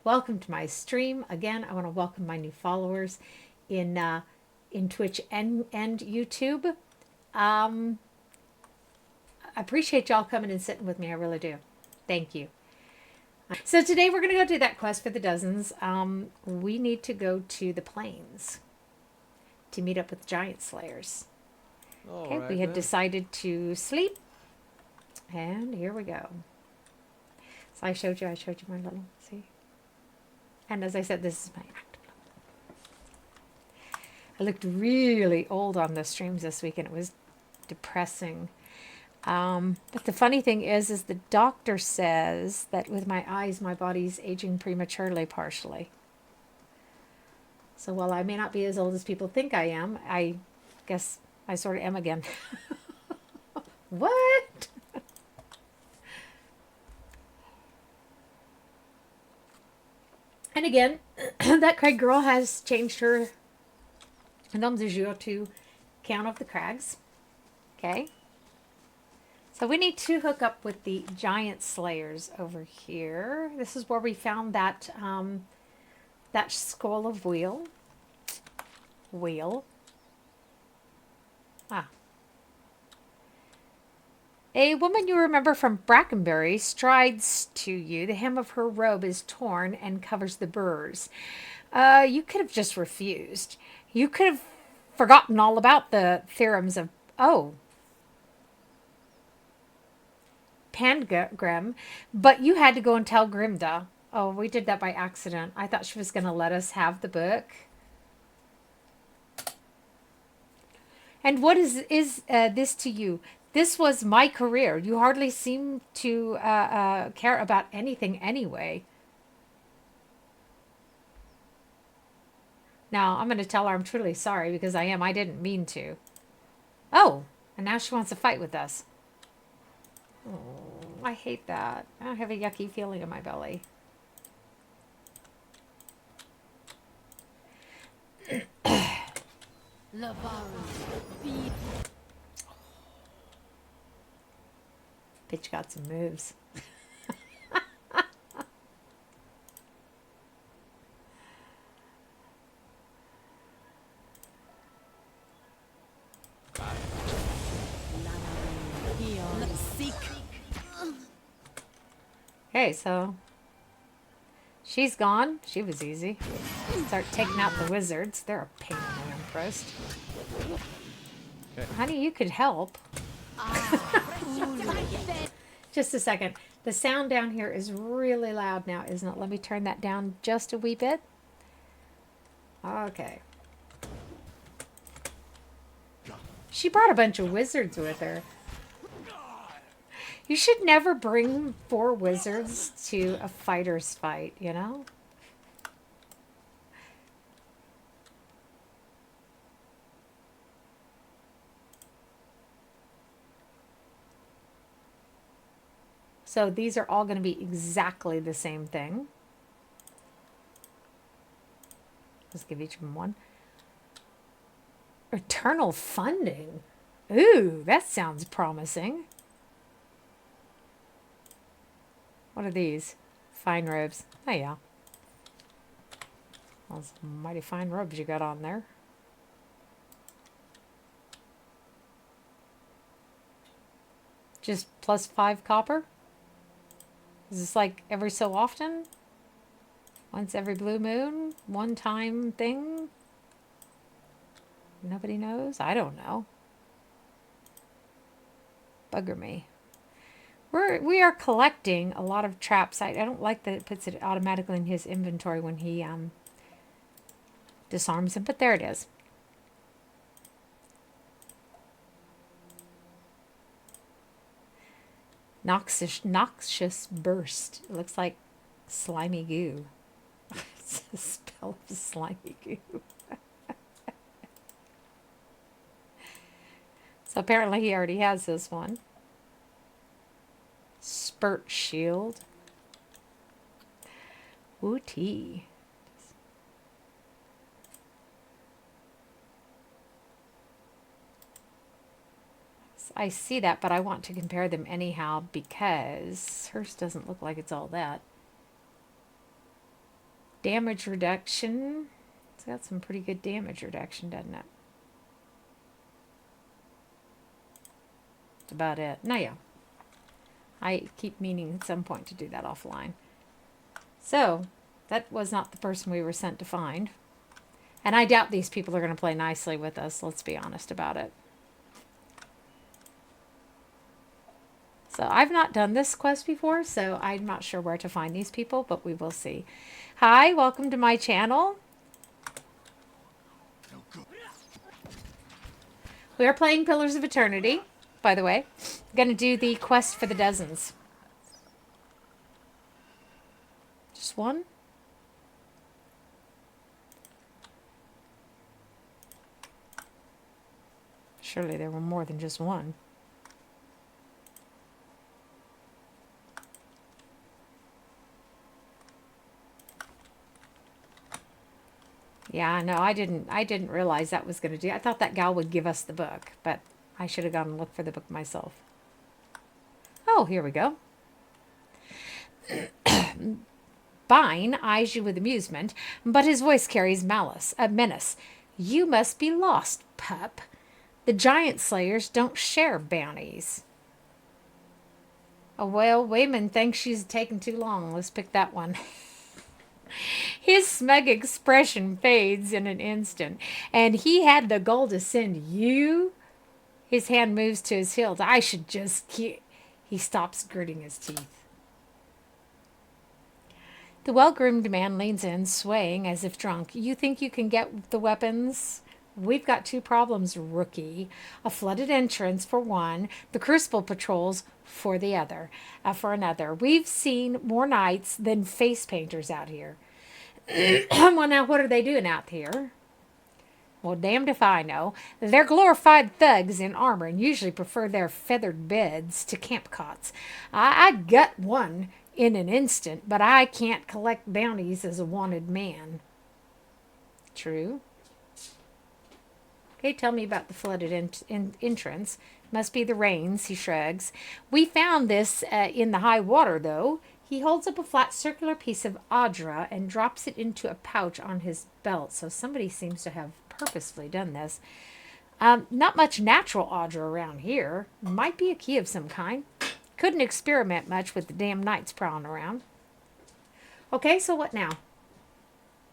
Welcome to my stream. Again, I want to welcome my new followers in Twitch and YouTube. I appreciate y'all coming and sitting with me. I really do. Thank you. So today we're going to go do that quest for the dozens. We need to go to the plains to meet up with Giantslayers. Okay, we had decided to sleep, and here we go. So I showed you my little, see? And as I said, this is my active. I looked really old on the streams this week, and it was depressing. But the funny thing is the doctor says that with my eyes, my body's aging prematurely, partially. So while I may not be as old as people think I am, I guess I sort of am again. What? And again, that Craig girl has changed her nom du jour to Count of the Crags. Okay. So we need to hook up with the Giantslayers over here. This is where we found that that skull of wheel. Ah. A woman you remember from Brackenbury strides to you. The hem of her robe is torn and covers the burrs. You could have just refused. You could have forgotten all about the theorems of... Oh. Pangrim, but you had to go and tell Grimda. Oh, we did that by accident. I thought she was going to let us have the book. And what is this to you? This was my career. You hardly seem to care about anything anyway. Now, I'm going to tell her I'm truly sorry because I am. I didn't mean to. Oh, and now she wants to fight with us. Oh, I hate that. I have a yucky feeling in my belly. Bitch got some moves. Okay, so she's gone. She was easy. Start taking out the wizards. They're a pain in the crust. Okay. Honey, you could help. Just a second. The sound down here is really loud now, isn't it? Let me turn that down just a wee bit. Okay. She brought a bunch of wizards with her. You should never bring 4 wizards to a fighter's fight, you know? So these are all going to be exactly the same thing. Let's give each of them one. Eternal funding. Ooh, that sounds promising. What are these? Fine robes. Oh, yeah. Those mighty fine robes you got on there. Just plus 5 copper? Is this like every so often? Once every blue moon? One time thing? Nobody knows? I don't know. Bugger me. We are collecting a lot of traps. I don't like that it puts it automatically in his inventory when he disarms him, but there it is. Noxious burst. It looks like slimy goo. It's a spell of slimy goo. So apparently he already has this one. Spurt shield. Ooh-tee. I see that, but I want to compare them anyhow because hers doesn't look like it's all that. Damage reduction. It's got some pretty good damage reduction, doesn't it? That's about it. Now, yeah. I keep meaning at some point to do that offline. So, that was not the person we were sent to find. And I doubt these people are going to play nicely with us. Let's be honest about it. So I've not done this quest before, so I'm not sure where to find these people, but we will see. Hi, welcome to my channel. We are playing Pillars of Eternity, by the way. I'm going to do the quest for the dozens. Just one? Surely there were more than just one. Yeah, no, I didn't realize that was going to do. I thought that gal would give us the book, but I should have gone and looked for the book myself. Oh, here we go. Bine eyes you with amusement, but his voice carries malice, a menace. You must be lost, pup. The Giantslayers don't share bounties. Oh, well, Wayman thinks she's taking too long. Let's pick that one. His smug expression fades in an instant, and he had the gall to send you. His hand moves to his hilt. I should just keep. He stops gritting his teeth. The well-groomed man leans in, swaying as if drunk. You think you can get the weapons? We've got two problems, rookie. A flooded entrance for one, the Crucible patrols for the other. For another. We've seen more knights than face painters out here. Well, now, what are they doing out here? Well, damned if I know. They're glorified thugs in armor and usually prefer their feathered beds to camp cots. I'd gut one in an instant, but I can't collect bounties as a wanted man. True. Okay, tell me about the flooded entrance. Must be the rains, he shrugs. We found this in the high water, though. He holds up a flat circular piece of Adra and drops it into a pouch on his belt, so somebody seems to have purposefully done this. Not much natural Adra around here. Might be a key of some kind. Couldn't experiment much with the damn knights prowling around. Okay, so what now?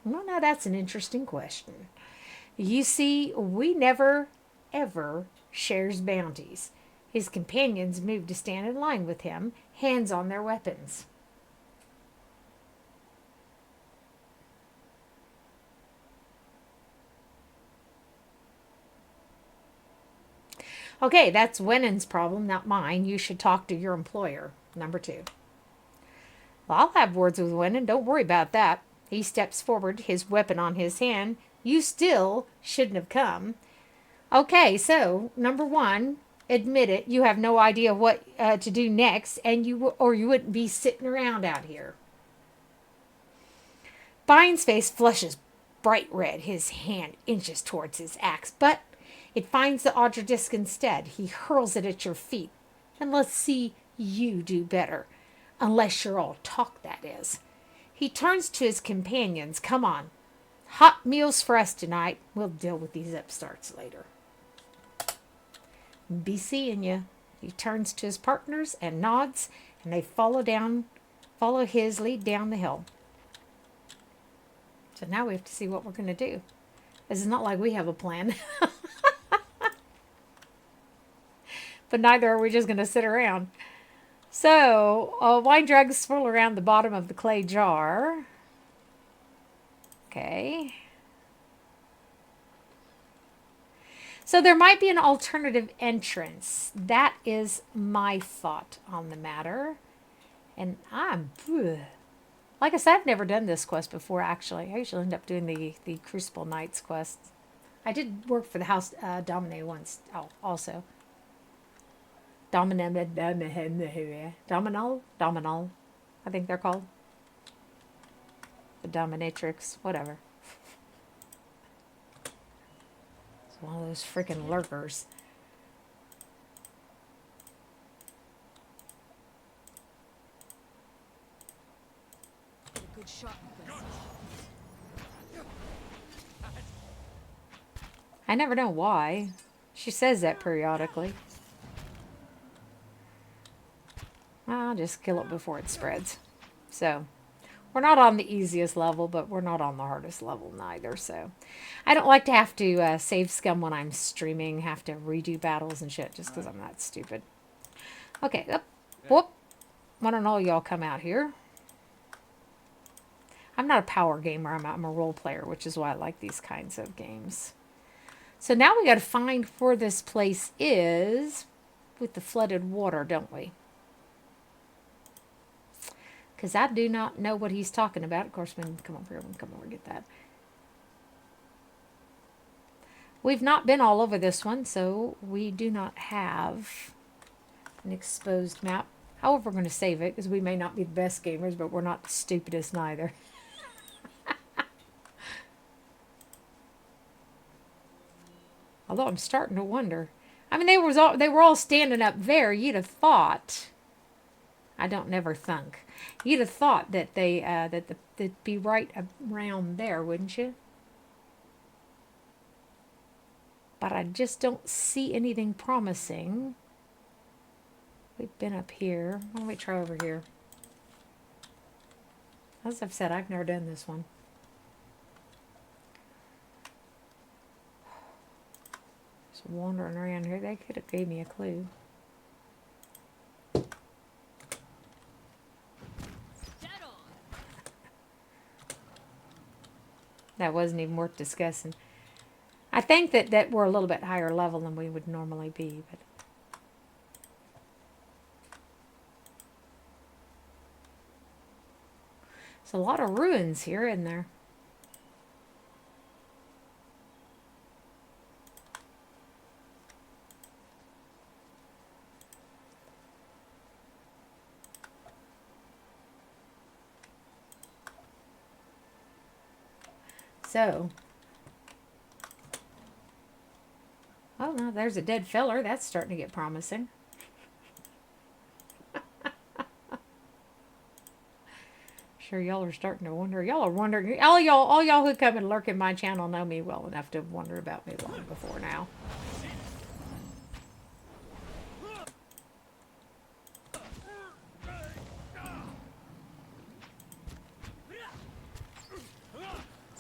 Well, now that's an interesting question. You see, we never, ever shares bounties. His companions move to stand in line with him, hands on their weapons. Okay, that's Wennon's problem, not mine. You should talk to your employer. Number 2. Well, I'll have words with Wennon. Don't worry about that. He steps forward, his weapon on his hand. You still shouldn't have come. Okay, so, number 1, admit it. You have no idea what to do next, and you wouldn't be sitting around out here. Bine's face flushes bright red. His hand inches towards his axe, but it finds the Adra disc instead. He hurls it at your feet. And let's see you do better. Unless you're all talk, that is. He turns to his companions. Come on. Hot meals for us tonight. We'll deal with these upstarts later. Be seeing you. He turns to his partners and nods, and they follow his lead down the hill. So now we have to see what we're going to do. This is not like we have a plan. But neither are we just going to sit around. So, wine dregs swirl around the bottom of the clay jar. Okay. So there might be an alternative entrance. That is my thought on the matter. And like I said, I've never done this quest before, actually. I usually end up doing the Crucible Knights quest. I did work for the House Domine once, also. Dominal, I think they're called. The Dominatrix, whatever. It's one of those freaking lurkers. good shot with this. I never know why. She says that periodically. I'll just kill it before it spreads. So, we're not on the easiest level, but we're not on the hardest level neither. So, I don't like to have to save scum when I'm streaming, have to redo battles and shit just because I'm not stupid. Okay, up, whoop. Why don't all y'all come out here? I'm not a power gamer, I'm a role player, which is why I like these kinds of games. So now we got to find where this place is with the flooded water, don't we? Because I do not know what he's talking about. Of course, when come over here, come over and get that. We've not been all over this one, so we do not have an exposed map. However, we're going to save it because we may not be the best gamers, but we're not the stupidest neither. Although I'm starting to wonder. I mean, they were all standing up there. You'd have thought. I don't never thunk. You'd have thought that they'd be right around there, wouldn't you? But I just don't see anything promising. We've been up here. Why don't we try over here? As I've said, I've never done this one. Just wandering around here. They could have gave me a clue. That wasn't even worth discussing. I think that we're a little bit higher level than we would normally be, but there's a lot of ruins here, isn't there? So, oh no, there's a dead feller. That's starting to get promising. Sure, y'all are starting to wonder. Y'all are wondering. All y'all who come and lurk in my channel know me well enough to wonder about me long before now.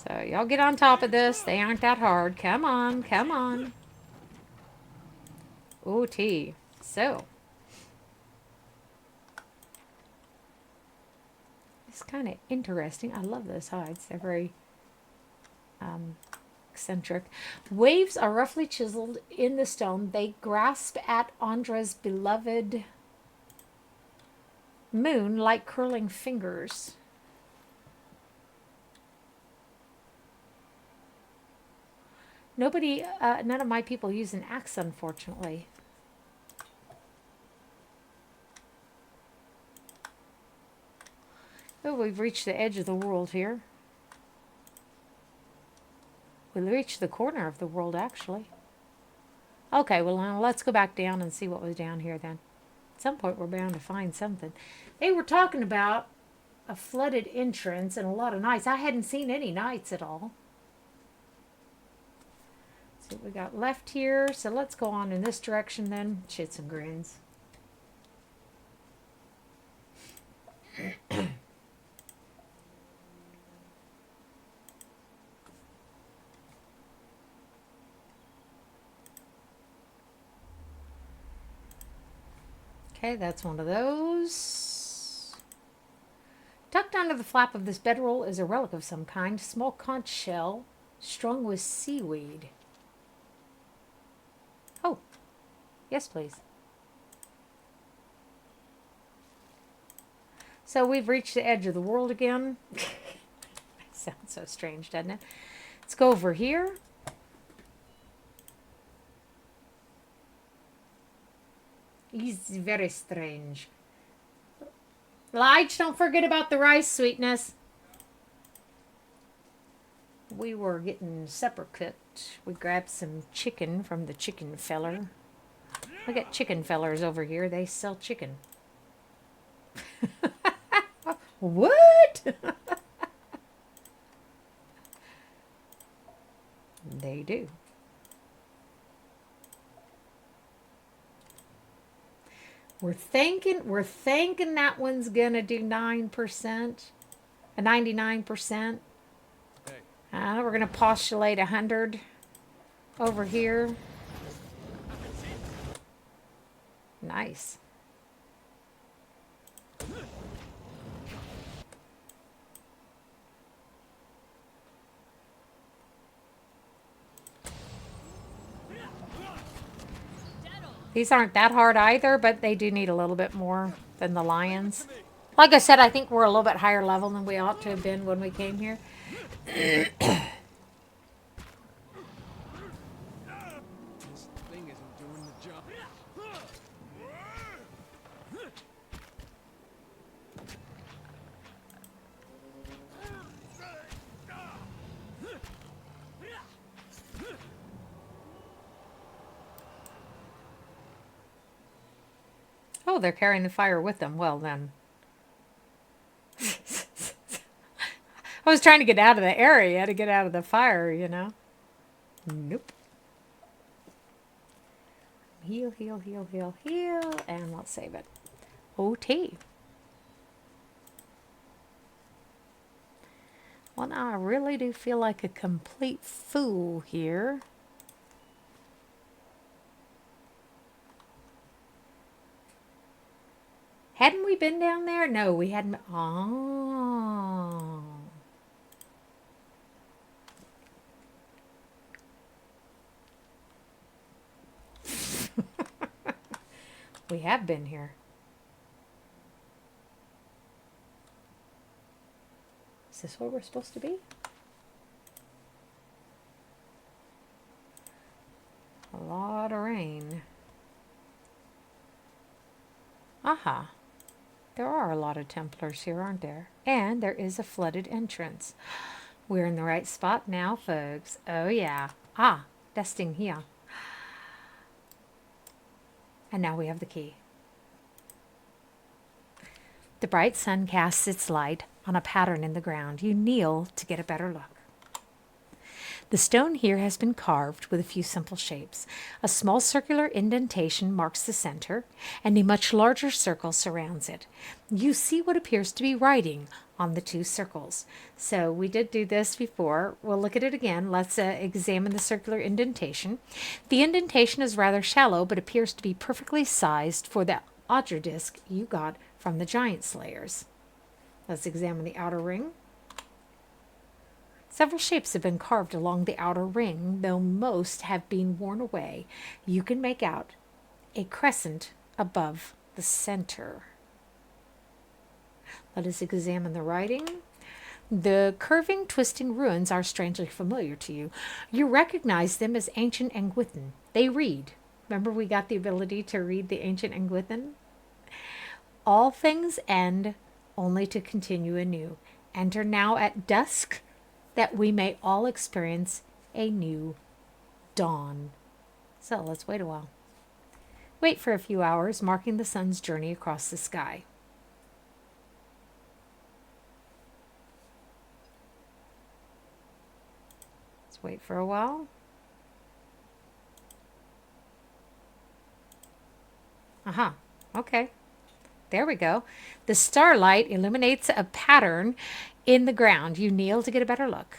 So y'all get on top of this. They aren't that hard. Come on, come on. Ooh, tea. So. It's kind of interesting. I love those hides. They're very eccentric. Waves are roughly chiseled in the stone. They grasp at Andra's beloved moon like curling fingers. None of my people use an axe, unfortunately. Oh, we've reached the edge of the world here. We reached the corner of the world, actually. Okay, well, now let's go back down and see what was down here then. At some point, we're bound to find something. They were talking about a flooded entrance and a lot of knights. I hadn't seen any knights at all. So we got left here. So let's go on in this direction then. Shits and grins. Okay, that's one of those. Tucked under the flap of this bedroll is a relic of some kind. Small conch shell strung with seaweed. Oh, yes please. So we've reached the edge of the world again. Sounds so strange, doesn't it? Let's go over here. He's very strange. Lige, don't forget about the rice, sweetness. We were getting supper cooked. We grabbed some chicken from the chicken feller. We got chicken fellers over here. They sell chicken. What? They do. We're thinking that one's gonna do 9%, a 99%. We're gonna postulate 100 over here. Nice. These aren't that hard either, but they do need a little bit more than the lions. Like I said, I think we're a little bit higher level than we ought to have been when we came here. Oh, they're carrying the fire with them. Well, then. I was trying to get out of the area to get out of the fire, you know. Nope. Heal, heal, heal, heal, heal. And let's save it. OT. Well, now I really do feel like a complete fool here. Hadn't we been down there? No, we hadn't. Oh. We have been here. Is this where we're supposed to be? A lot of rain. Aha. There are a lot of Templars here, aren't there? And there is a flooded entrance. We're in the right spot now, folks. Oh, yeah. Ah, testing here. And now we have the key. The bright sun casts its light on a pattern in the ground. You kneel to get a better look. The stone here has been carved with a few simple shapes. A small circular indentation marks the center, and a much larger circle surrounds it. You see what appears to be writing on the two circles. So we did do this before. We'll look at it again. Let's examine the circular indentation. The indentation is rather shallow, but appears to be perfectly sized for the Hadret disc you got from the Giantslayers. Let's examine the outer ring. Several shapes have been carved along the outer ring, though most have been worn away. You can make out a crescent above the center. Let us examine the writing. The curving, twisting runes are strangely familiar to you. You recognize them as ancient Anguithan. They read. Remember we got the ability to read the ancient Anguithan? All things end, only to continue anew. Enter now at dusk, that we may all experience a new dawn. So let's wait a while. Wait for a few hours, marking the sun's journey across the sky. Let's wait for a while. Aha, okay. There we go. The starlight illuminates a pattern in the ground. You kneel to get a better look.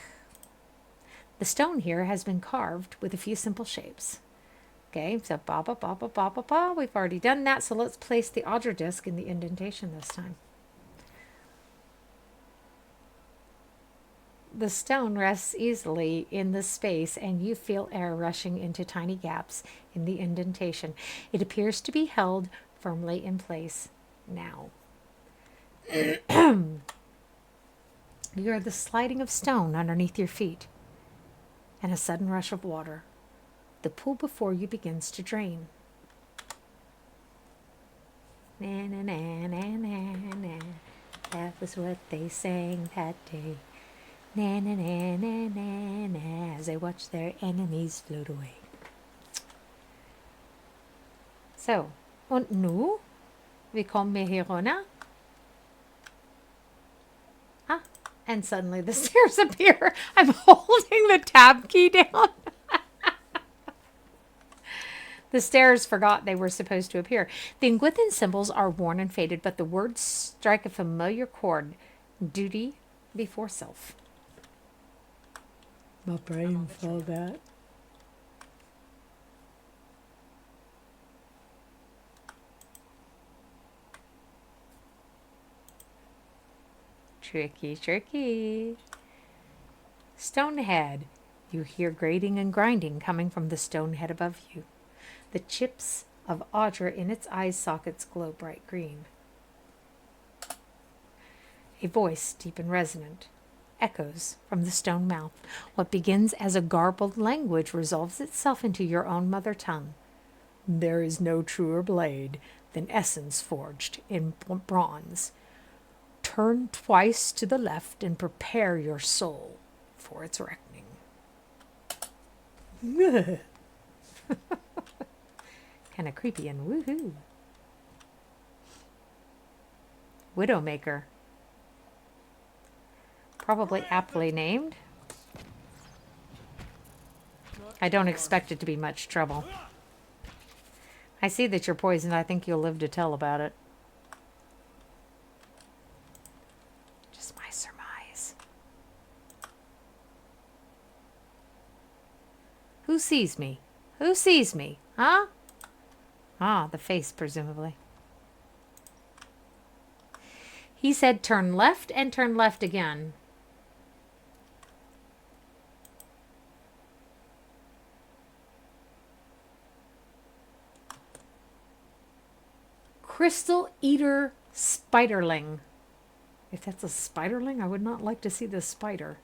The stone here has been carved with a few simple shapes. Okay, so ba ba ba ba ba ba ba. We've already done that, so let's place the Hadret disc in the indentation this time. The stone rests easily in the space, and you feel air rushing into tiny gaps in the indentation. It appears to be held firmly in place now. You hear the sliding of stone underneath your feet and a sudden rush of water. The pool before you begins to drain. Na, na, na, na, na, na. That was what they sang that day. Na, na, na, na, na, na, as they watched their enemies float away. So, und nu? Wie kommen wir hier runter? Ah, and suddenly the stairs appear. I'm holding the tab key down. The stairs forgot they were supposed to appear. The Ingwithan symbols are worn and faded, but the words strike a familiar chord. Duty before self. My brain saw that. Tricky, tricky. Stonehead. You hear grating and grinding coming from the stone head above you. The chips of Audra in its eye sockets glow bright green. A voice, deep and resonant, echoes from the stone mouth. What begins as a garbled language resolves itself into your own mother tongue. There is no truer blade than essence forged in bronze. Turn twice to the left and prepare your soul for its reckoning. Kind of creepy and woohoo. Widowmaker. Probably aptly named. I don't expect it to be much trouble. I see that you're poisoned. I think you'll live to tell about it. Just my surmise. Who sees me? Who sees me? Huh? Ah, the face, presumably. He said turn left and turn left again. Crystal Eater Spiderling. If that's a spiderling, I would not like to see this spider.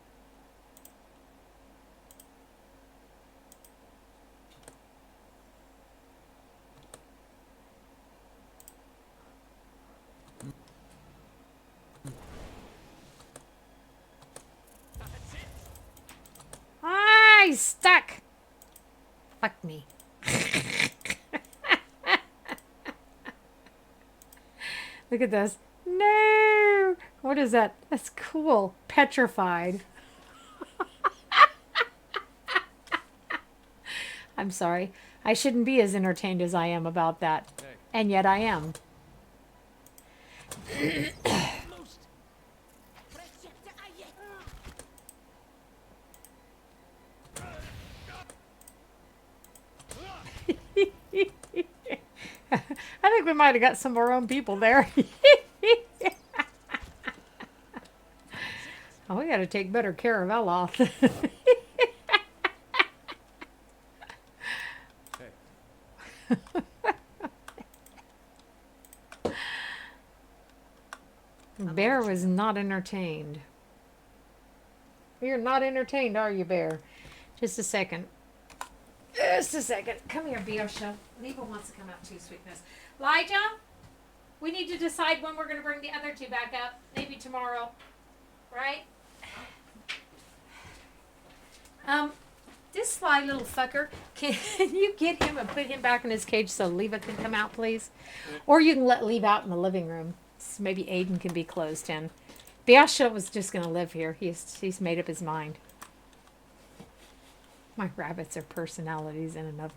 Ah, he's stuck. Fuck me. Look at this. No! What is that? That's cool. Petrified. I'm sorry. I shouldn't be as entertained as I am about that. And yet I am. I think we might have got some of our own people there. Oh, we got to take better care of Eloth. Bear was not entertained. You're not entertained, are you, Bear? Just a second. Just a second. Come here, Biosha. Neva wants to come out too, sweetness. Elijah, we need to decide when we're going to bring the other two back up. Maybe tomorrow. Right? This sly little fucker, can you get him and put him back in his cage so Leva can come out, please? Or you can let Leva out in the living room. So maybe Aiden can be closed in. Biasha was just going to live here. He's made up his mind. My rabbits are personalities in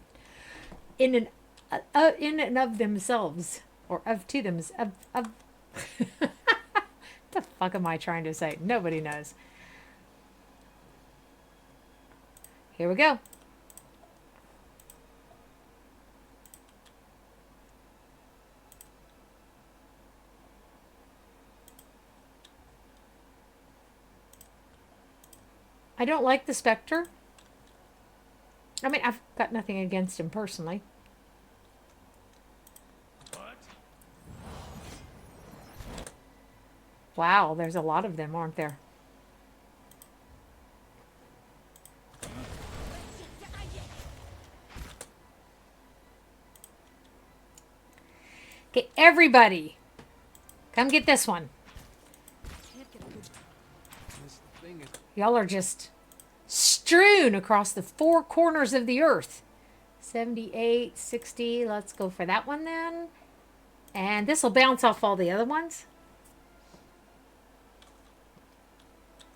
and of themselves, or of to them. What the fuck am I trying to say? Nobody knows. Here we go. I don't like the Spectre. I mean, I've got nothing against him personally. What? Wow, there's a lot of them, aren't there? Okay, everybody, come get this one. Y'all are just strewn across the four corners of the earth. 78, 60. Let's go for that one then. And this will bounce off all the other ones.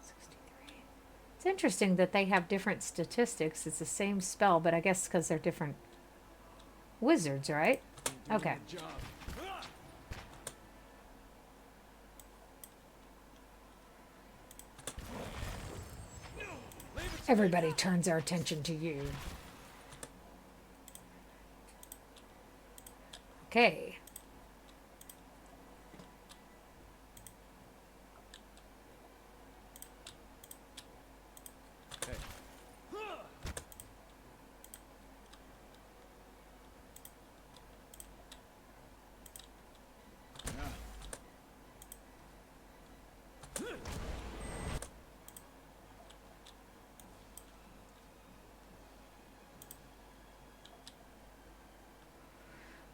63. It's interesting that they have different statistics. It's the same spell, but I guess because they're different wizards, right? Okay. Everybody turns their attention to you. Okay.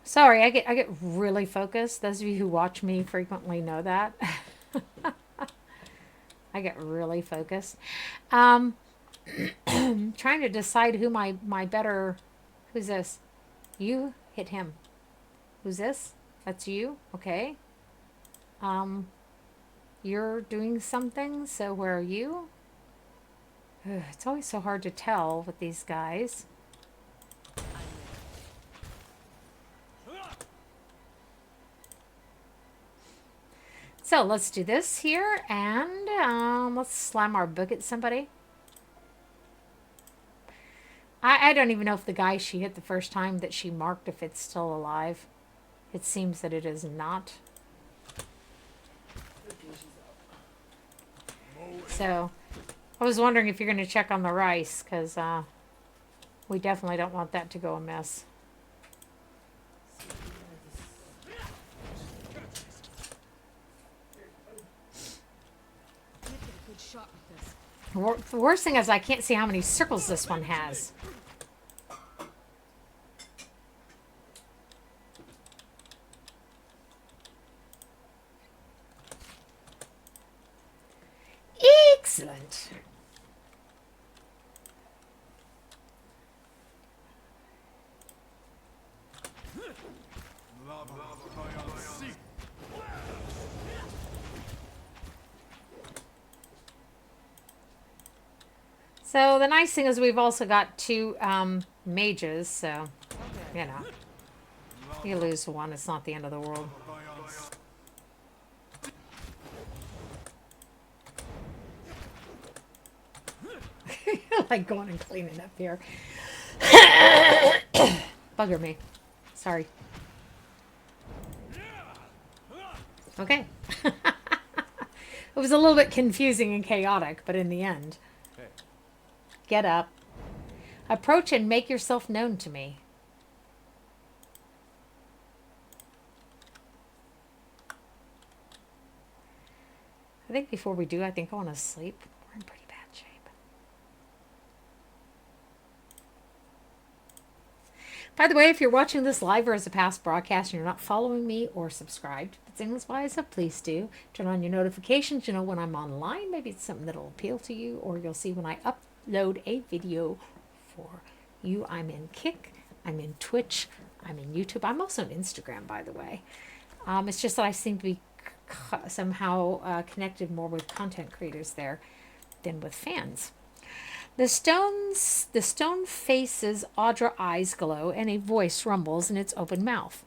Sorry, I get really focused. Those of you who watch me frequently know that. I get really focused. Trying to decide who my better... Who's this? You hit him. Who's this? That's you? Okay. You're doing something, so where are you? Ugh, it's always so hard to tell with these guys. So let's do this here, and let's slam our book at somebody. I don't even know if the guy she hit the first time that she marked, if it's still alive. It seems that it is not. So I was wondering if you're going to check on the rice, because we definitely don't want that to go amiss. The worst thing is I can't see how many circles this one has. Excellent. So the nice thing is we've also got two mages, so, you know, you lose one, it's not the end of the world. Like going and cleaning up here. Bugger me. Sorry. Okay. It was a little bit confusing and chaotic, but in the end. Get up. Approach and make yourself known to me. I think before we do, I think I want to sleep. We're in pretty bad shape. By the way, if you're watching this live or as a past broadcast and you're not following me or subscribed, if it's English-wise, so please do. Turn on your notifications, you know when I'm online. Maybe it's something that'll appeal to you, or you'll see when I upload a video for you. I'm in Kick, I'm in Twitch, I'm in YouTube. I'm also on Instagram, by the way. It's just that I seem to be somehow connected more with content creators there than with fans. The stone faces Audra eyes glow, and a voice rumbles in its open mouth.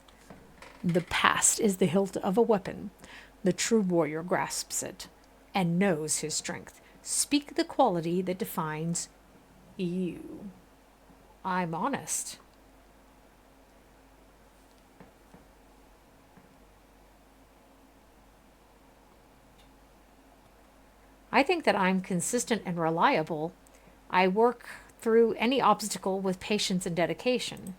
The past is the hilt of a weapon. The true warrior grasps it and knows his strength. Speak the quality that defines you. I'm honest. I think that I'm consistent and reliable. I work through any obstacle with patience and dedication.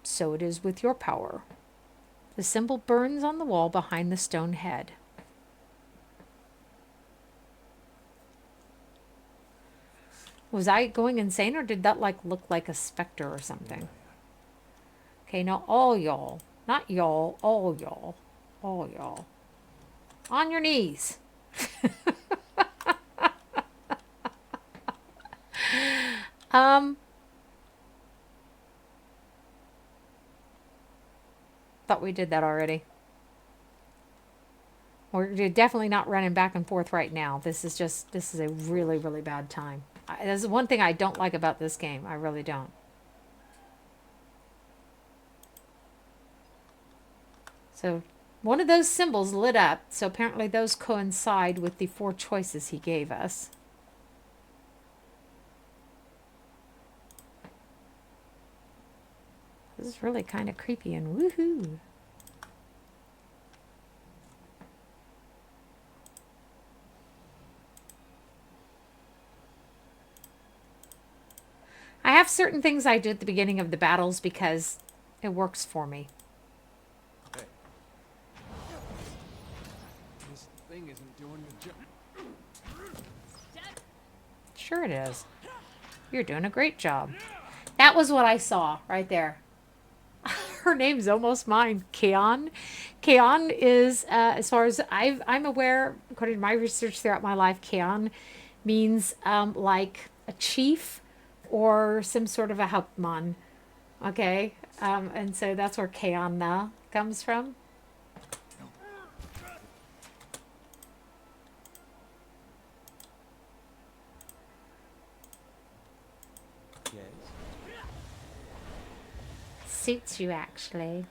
So it is with your power. The symbol burns on the wall behind the stone head. Was I going insane, or did that look like a specter or something? Okay, now all y'all, not y'all, all y'all, all y'all. On your knees. Thought we did that already. We're definitely not running back and forth right now. This is a really, really bad time. That's one thing I don't like about this game. I really don't. So one of those symbols lit up. So apparently those coincide with the 4 choices he gave us. This is really kind of creepy and woohoo. I have certain things I do at the beginning of the battles because it works for me. Hey. This thing isn't doing the job. Sure it is. You're doing a great job. That was what I saw right there. Her name's almost mine, Keon. Keon is, as far as I'm aware, according to my research throughout my life, Keon means like a chief or some sort of a hauptmann. Okay, and so that's where Keanna comes from. Yes. Suits you, actually.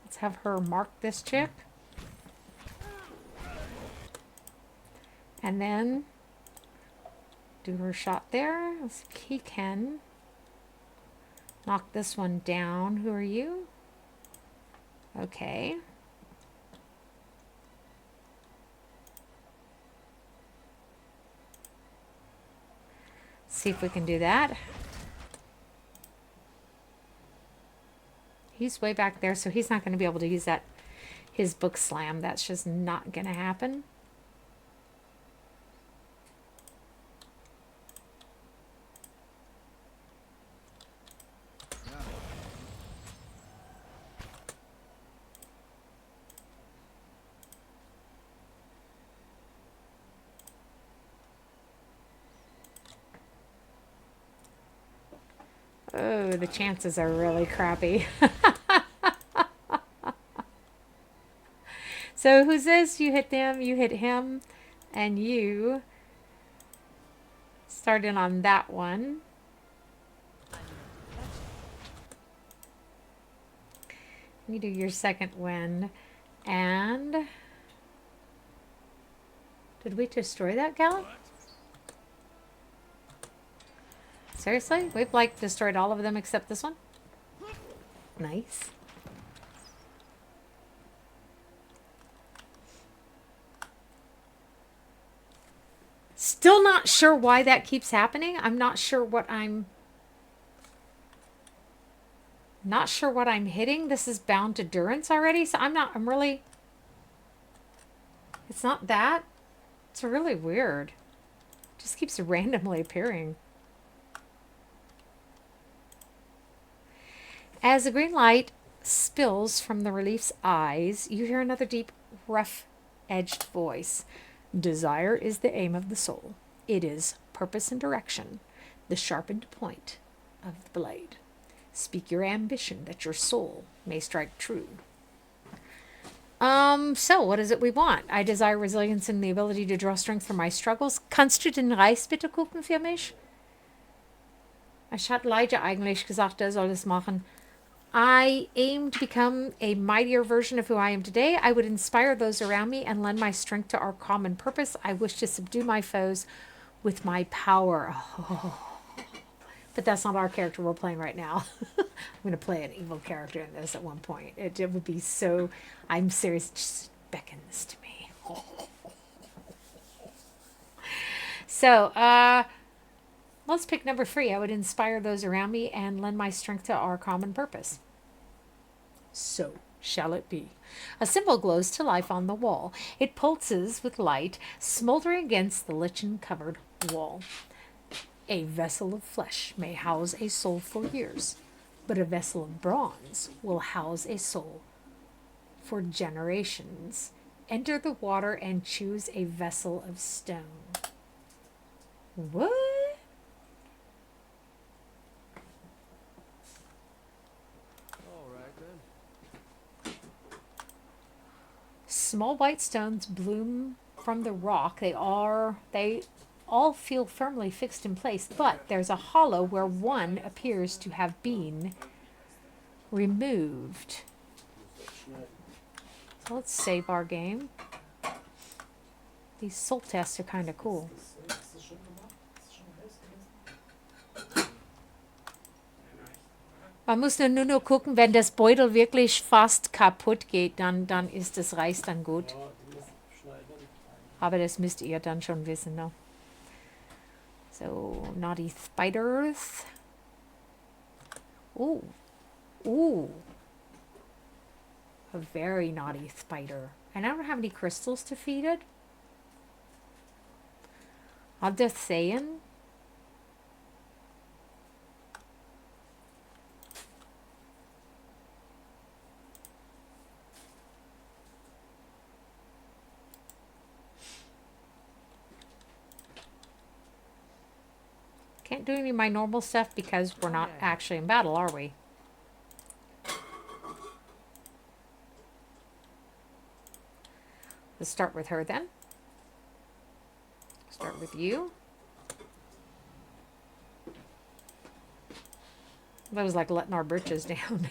Let's have her mark this chick. And then do her shot there. Let's see if he can knock this one down. Who are you? Okay. See if we can do that. He's way back there, so he's not going to be able to use that his book slam. That's just not going to happen. Oh, the chances are really crappy. So who's this? You hit them, you hit him, and you started on that one. You do your second wind. And did we destroy that gal? Seriously? We've like destroyed all of them except this one? Nice. Still not sure why that keeps happening. I'm not sure what I'm hitting. This is bound to durance already, so I'm really, it's not that. It's really weird. It just keeps randomly appearing. As the green light spills from the relief's eyes, you hear another deep, rough-edged voice. Desire is the aim of the soul. It is purpose and direction, the sharpened point of the blade. Speak your ambition that your soul may strike true. So what is it we want? I desire resilience and the ability to draw strength from my struggles. Kannst du den Reis bitte gucken für mich? Ich hatte Elijah eigentlich gesagt, er soll das machen. I aim to become a mightier version of who I am today. I would inspire those around me and lend my strength to our common purpose. I wish to subdue my foes with my power. Oh. But that's not our character we're playing right now. I'm going to play an evil character in this at one point. It would be so... I'm serious. Just beckon this to me. So, let's pick number 3. I would inspire those around me and lend my strength to our common purpose. So shall it be. A symbol glows to life on the wall. It pulses with light, smoldering against the lichen-covered wall. A vessel of flesh may house a soul for years, but a vessel of bronze will house a soul for generations. Enter the water and choose a vessel of stone. What? All right then. Small white stones bloom from the rock. They all feel firmly fixed in place, but there's a hollow where one appears to have been removed. So let's save our game. These soul tests are kind of cool. Man muss nur gucken, wenn das Beutel wirklich fast kaputt geht, dann ist das Reis dann gut. Aber das müsst ihr dann schon wissen, ne? So, naughty spiders. Ooh. Ooh. A very naughty spider. And I don't have any crystals to feed it. I'm just saying. Can't do any of my normal stuff because we're not actually in battle, are we? Let's start with her then. Start with you. That was like letting our britches down.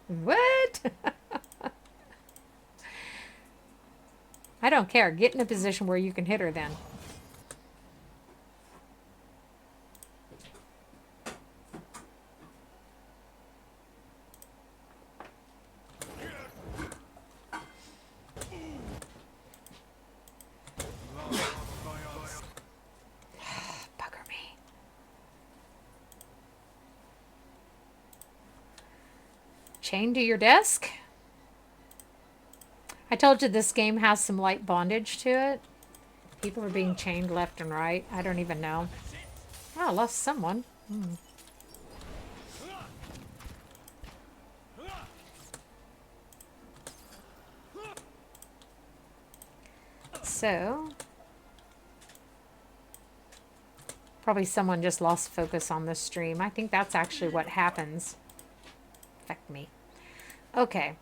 What? I don't care. Get in a position where you can hit her then. Bugger me. Chained to your desk? I told you this game has some light bondage to it. People are being chained left and right. I don't even know. Oh, I lost someone. So, probably someone just lost focus on the stream. I think that's actually what happens. Affect me. Okay.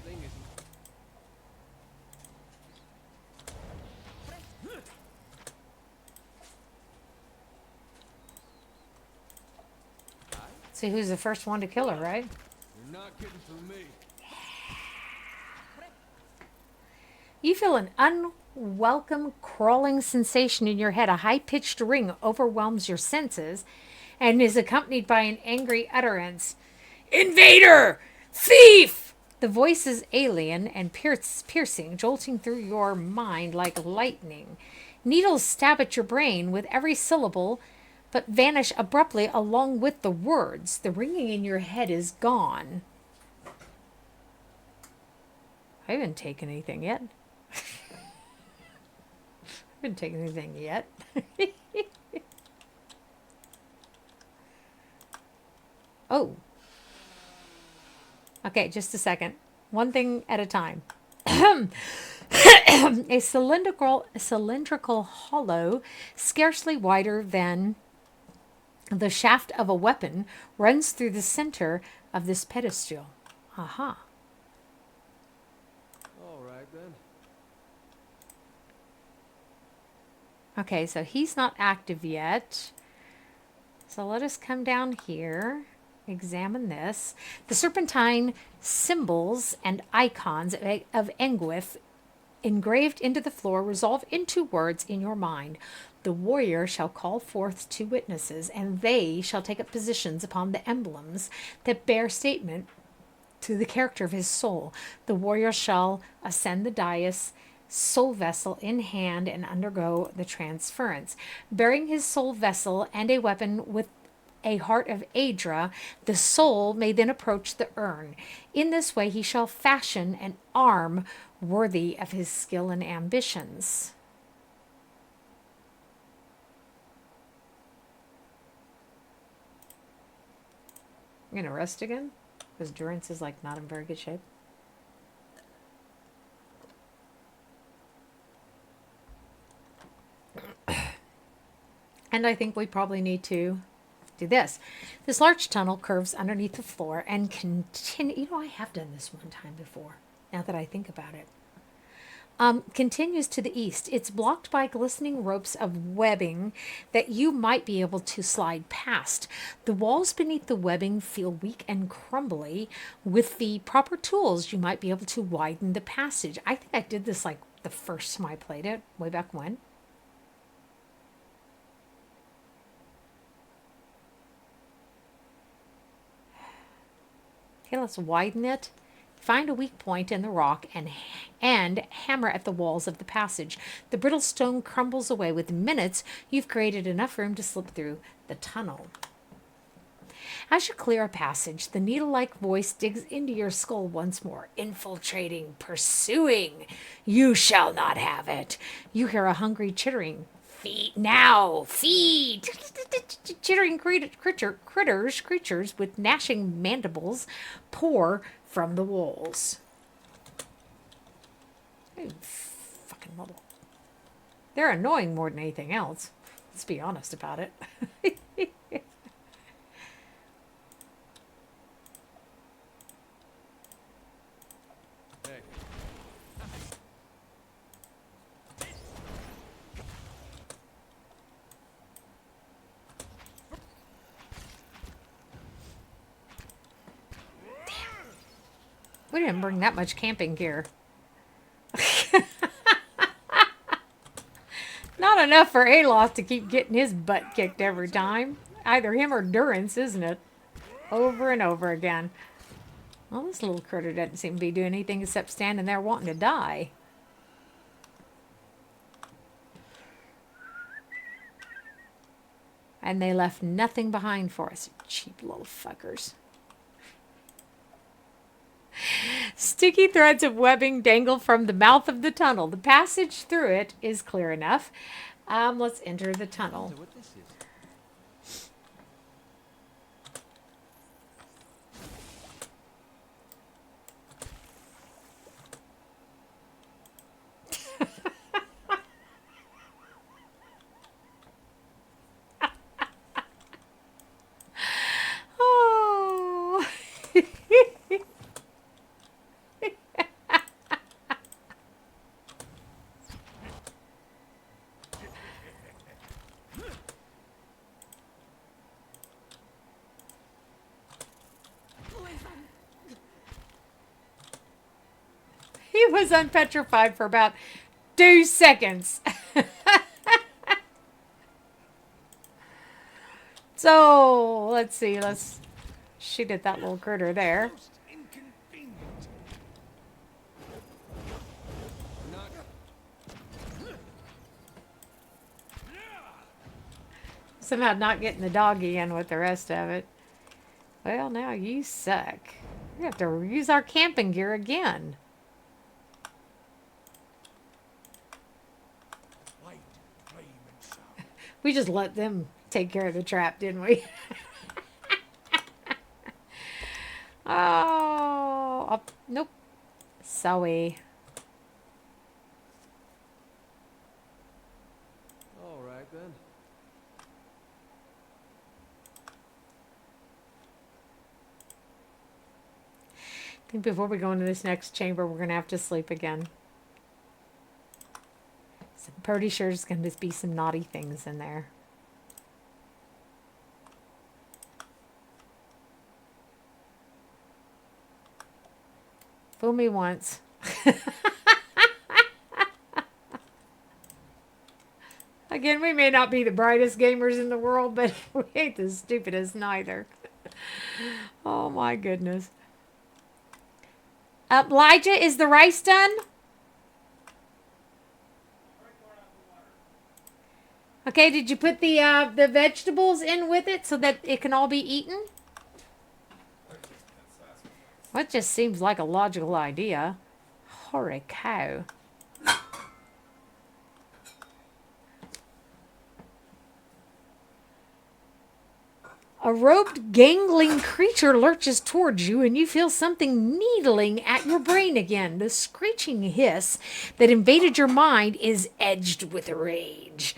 Thing isn't. See who's the first one to kill her, right? You're not getting through me. You feel an unwelcome crawling sensation in your head. A high-pitched ring overwhelms your senses and is accompanied by an angry utterance. Invader! Thief! The voice is alien and piercing, jolting through your mind like lightning. Needles stab at your brain with every syllable, but vanish abruptly along with the words. The ringing in your head is gone. I haven't taken anything yet. I haven't taken anything yet. Oh. Okay, just a second. One thing at a time. A cylindrical hollow, scarcely wider than the shaft of a weapon, runs through the center of this pedestal. Aha. All right then. Okay, so he's not active yet. So let us come down here, examine this. The serpentine symbols and icons of Engwith engraved into the floor resolve into words in your mind. The warrior shall call forth 2 witnesses, and they shall take up positions upon the emblems that bear statement to the character of his soul. The warrior shall ascend the dais, soul vessel in hand, and undergo the transference. Bearing his soul vessel and a weapon with a heart of Adra, the soul may then approach the urn. In this way he shall fashion an arm worthy of his skill and ambitions. I'm gonna rest again because Durance is like not in very good shape. And I think we probably need to do this. This large tunnel curves underneath the floor and continue. You know, I have done this one time before, now that I think about it. Continues to the east. It's blocked by glistening ropes of webbing that you might be able to slide past. The walls beneath the webbing feel weak and crumbly. With the proper tools, you might be able to widen the passage. I think I did this like the first time I played it, way back when. Okay, let's widen it. Find a weak point in the rock and hammer at the walls of the passage. The brittle stone crumbles away. Within minutes, you've created enough room to slip through the tunnel. As you clear a passage, the needle-like voice digs into your skull once more. Infiltrating, pursuing. You shall not have it. You hear a hungry chittering. Feed now, feed! Chittering creatures with gnashing mandibles pour from the walls. Ooh, fucking little. They're annoying more than anything else. Let's be honest about it. Hey. We didn't bring that much camping gear. Not enough for Aloth to keep getting his butt kicked every time. Either him or Durance, isn't it? Over and over again. Well, this little critter doesn't seem to be doing anything except standing there wanting to die. And they left nothing behind for us. Cheap little fuckers. Sticky threads of webbing dangle from the mouth of the tunnel. The passage through it is clear enough. Let's enter the tunnel. What this is? Oh. He was unpetrified for about 2 seconds. So, let's see. Let's shoot at that little critter there. Most inconvenient. Not. Somehow not getting the doggy in with the rest of it. Well, now you suck. We have to use our camping gear again. Light, flame, and sound. We just let them take care of the trap, didn't we? Oh, nope. Sorry. All right then. I think before we go into this next chamber, we're going to have to sleep again. So I'm pretty sure there's going to be some naughty things in there. Fool me once. Again, we may not be the brightest gamers in the world, but we ain't the stupidest neither. Oh my goodness. Elijah, is the rice done? Okay, did you put the vegetables in with it so that it can all be eaten? That just seems like a logical idea. Holy cow. A robed, gangling creature lurches towards you, and you feel something needling at your brain again. The screeching hiss that invaded your mind is edged with rage.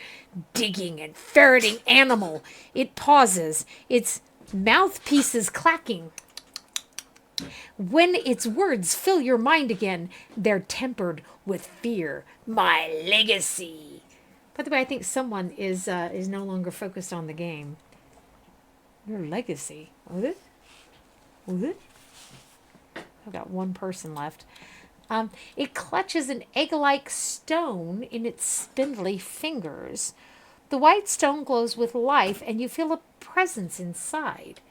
Digging and ferreting animal. It pauses, its mouthpieces clacking. When its words fill your mind again, they're tempered with fear. My legacy. By the way, I think someone is no longer focused on the game. Your legacy. Was it? Was it? I've got one person left. It clutches an egg-like stone in its spindly fingers. The white stone glows with life, and you feel a presence inside.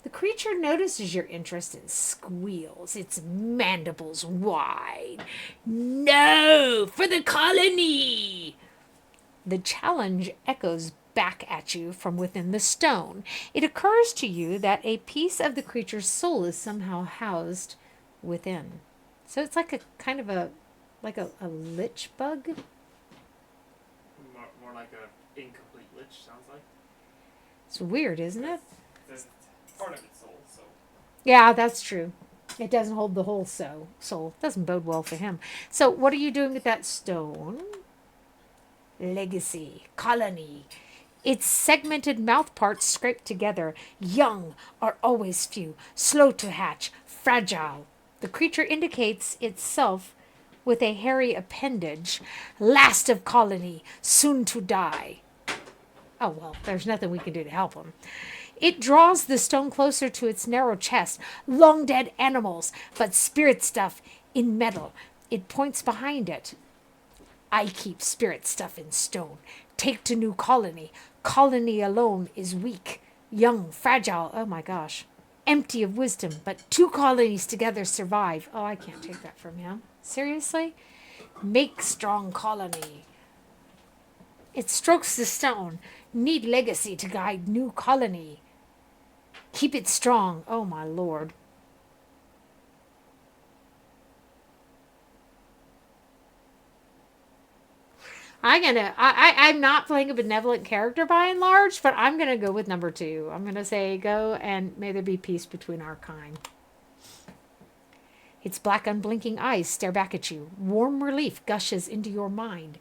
The creature notices your interest and squeals, its mandibles wide. No, for the colony! The challenge echoes back at you from within the stone. It occurs to you that a piece of the creature's soul is somehow housed within. So it's like a kind of a lich bug. More like a incomplete lich, sounds like. It's weird, isn't it? It's part of its soul, so. Yeah, that's true. It doesn't hold the whole soul. Doesn't bode well for him. So what are you doing with that stone? Legacy. Colony. Its segmented mouth parts scraped together. Young are always few, slow to hatch, fragile. The creature indicates itself with a hairy appendage. Last of colony, soon to die. Oh, well, there's nothing we can do to help him. It draws the stone closer to its narrow chest. Long dead animals, but spirit stuff in metal. It points behind it. I keep spirit stuff in stone. Take to new colony. Colony alone is weak, young, fragile. Oh my gosh. Empty of wisdom, but two colonies together survive. Oh, I can't take that from him. Seriously? Make strong colony. It strokes the stone. Need legacy to guide new colony. Keep it strong. Oh my lord. I'm not playing a benevolent character by and large, but I'm gonna go with number 2. I'm gonna say go and may there be peace between our kind. Its black unblinking eyes stare back at you. Warm relief gushes into your mind.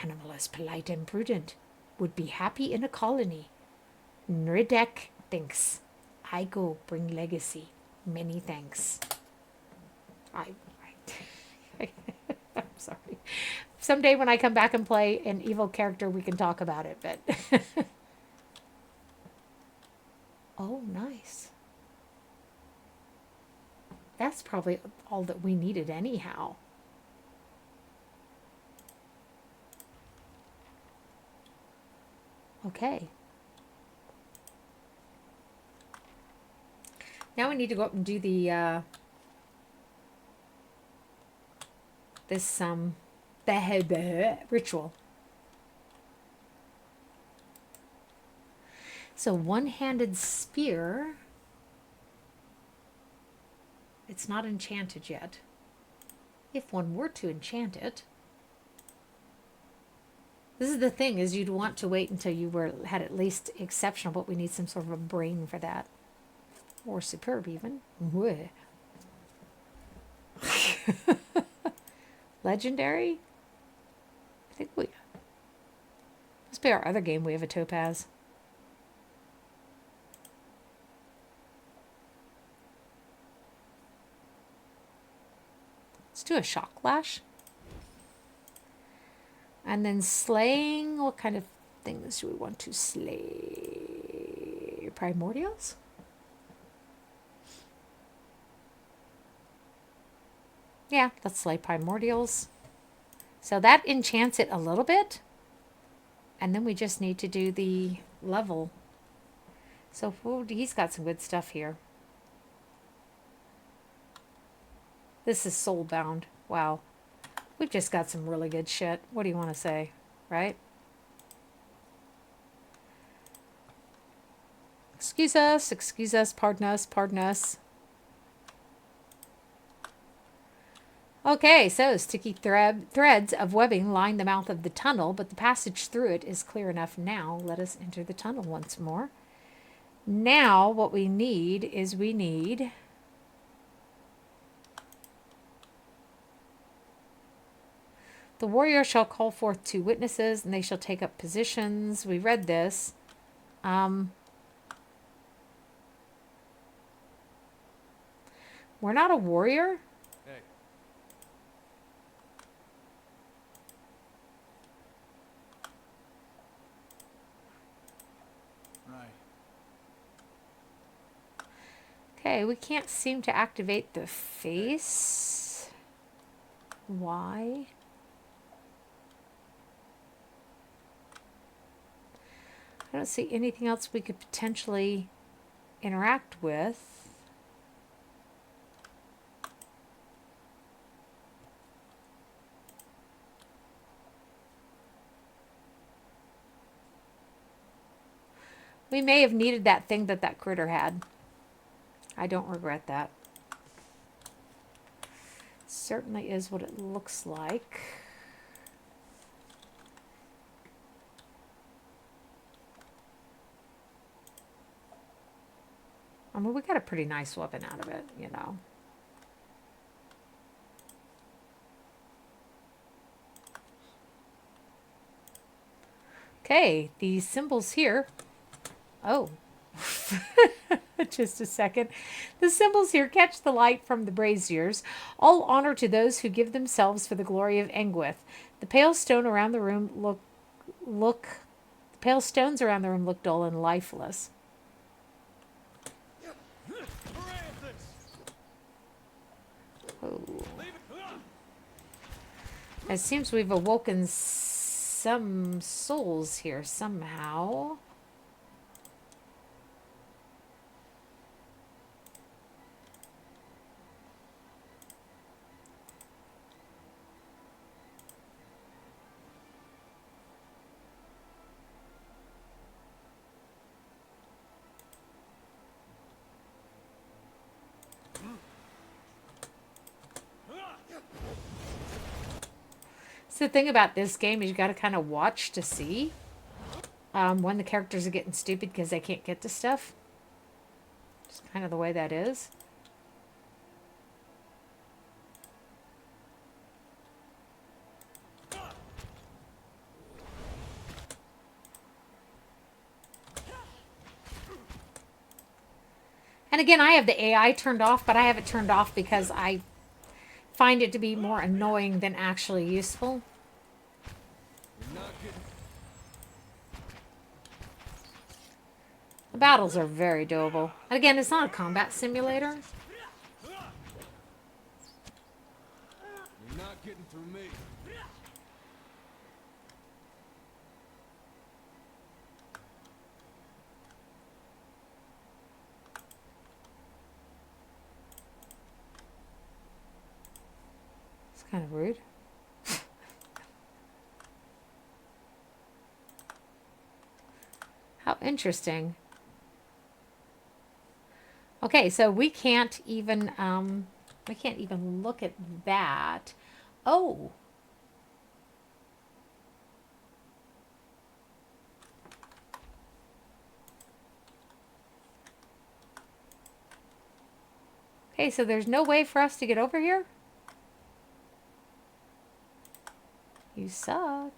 Animal as polite and prudent. Would be happy in a colony. Nridek thinks. I go bring legacy. Many thanks. I'm sorry. Someday when I come back and play an evil character, we can talk about it, but... Oh, nice. That's probably all that we needed anyhow. Okay. Now we need to go up and do the, the ritual. So one-handed spear. It's not enchanted yet. If one were to enchant it. This is the thing, is you'd want to wait until you had at least exceptional, but we need some sort of a brain for that. Or superb even. Legendary? I think we... Must be our other game we have a topaz. Let's do a shock lash. And then slaying, what kind of things do we want to slay? Primordials? Yeah, let's slay primordials. So that enchants it a little bit. And then we just need to do the level. So he's got some good stuff here. This is soulbound. Wow. We've just got some really good shit. What do you want to say? Right? Excuse us, pardon us, pardon us. Okay, so sticky threads of webbing line the mouth of the tunnel, but the passage through it is clear enough now. Let us enter the tunnel once more. Now what we need is the warrior shall call forth 2 witnesses, and they shall take up positions. We read this. We're not a warrior. Hey. Right. Okay, we can't seem to activate the face. Why? I don't see anything else we could potentially interact with. We may have needed that thing that critter had. I don't regret that. Certainly is what it looks like. I mean, we got a pretty nice weapon out of it, you know. Okay, these symbols here. Oh, just a second. The symbols here catch the light from the braziers. All honor to those who give themselves for the glory of Engwith. The pale stone around the room the pale stones around the room look dull and lifeless. Oh. It seems we've awoken some souls here somehow. So the thing about this game is you got to kind of watch to see when the characters are getting stupid because they can't get to stuff. It's kind of the way that is. And again, I have the AI turned off, but I have it turned off because I find it to be more annoying than actually useful. The battles are very doable. And again, it's not a combat simulator. You're not getting through me. It's kind of rude. How interesting. Okay, so we can't even look at that. Oh. Okay, so there's no way for us to get over here? You suck.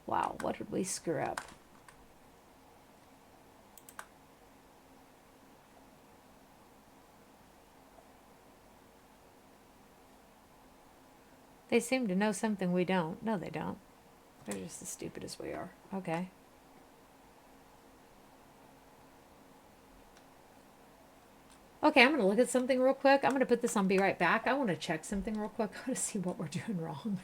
Wow, what did we screw up? They seem to know something we don't. No, they don't. They're just as stupid as we are. Okay. Okay, I'm going to look at something real quick. I'm going to put this on Be Right Back. I want to check something real quick. I want to see what we're doing wrong.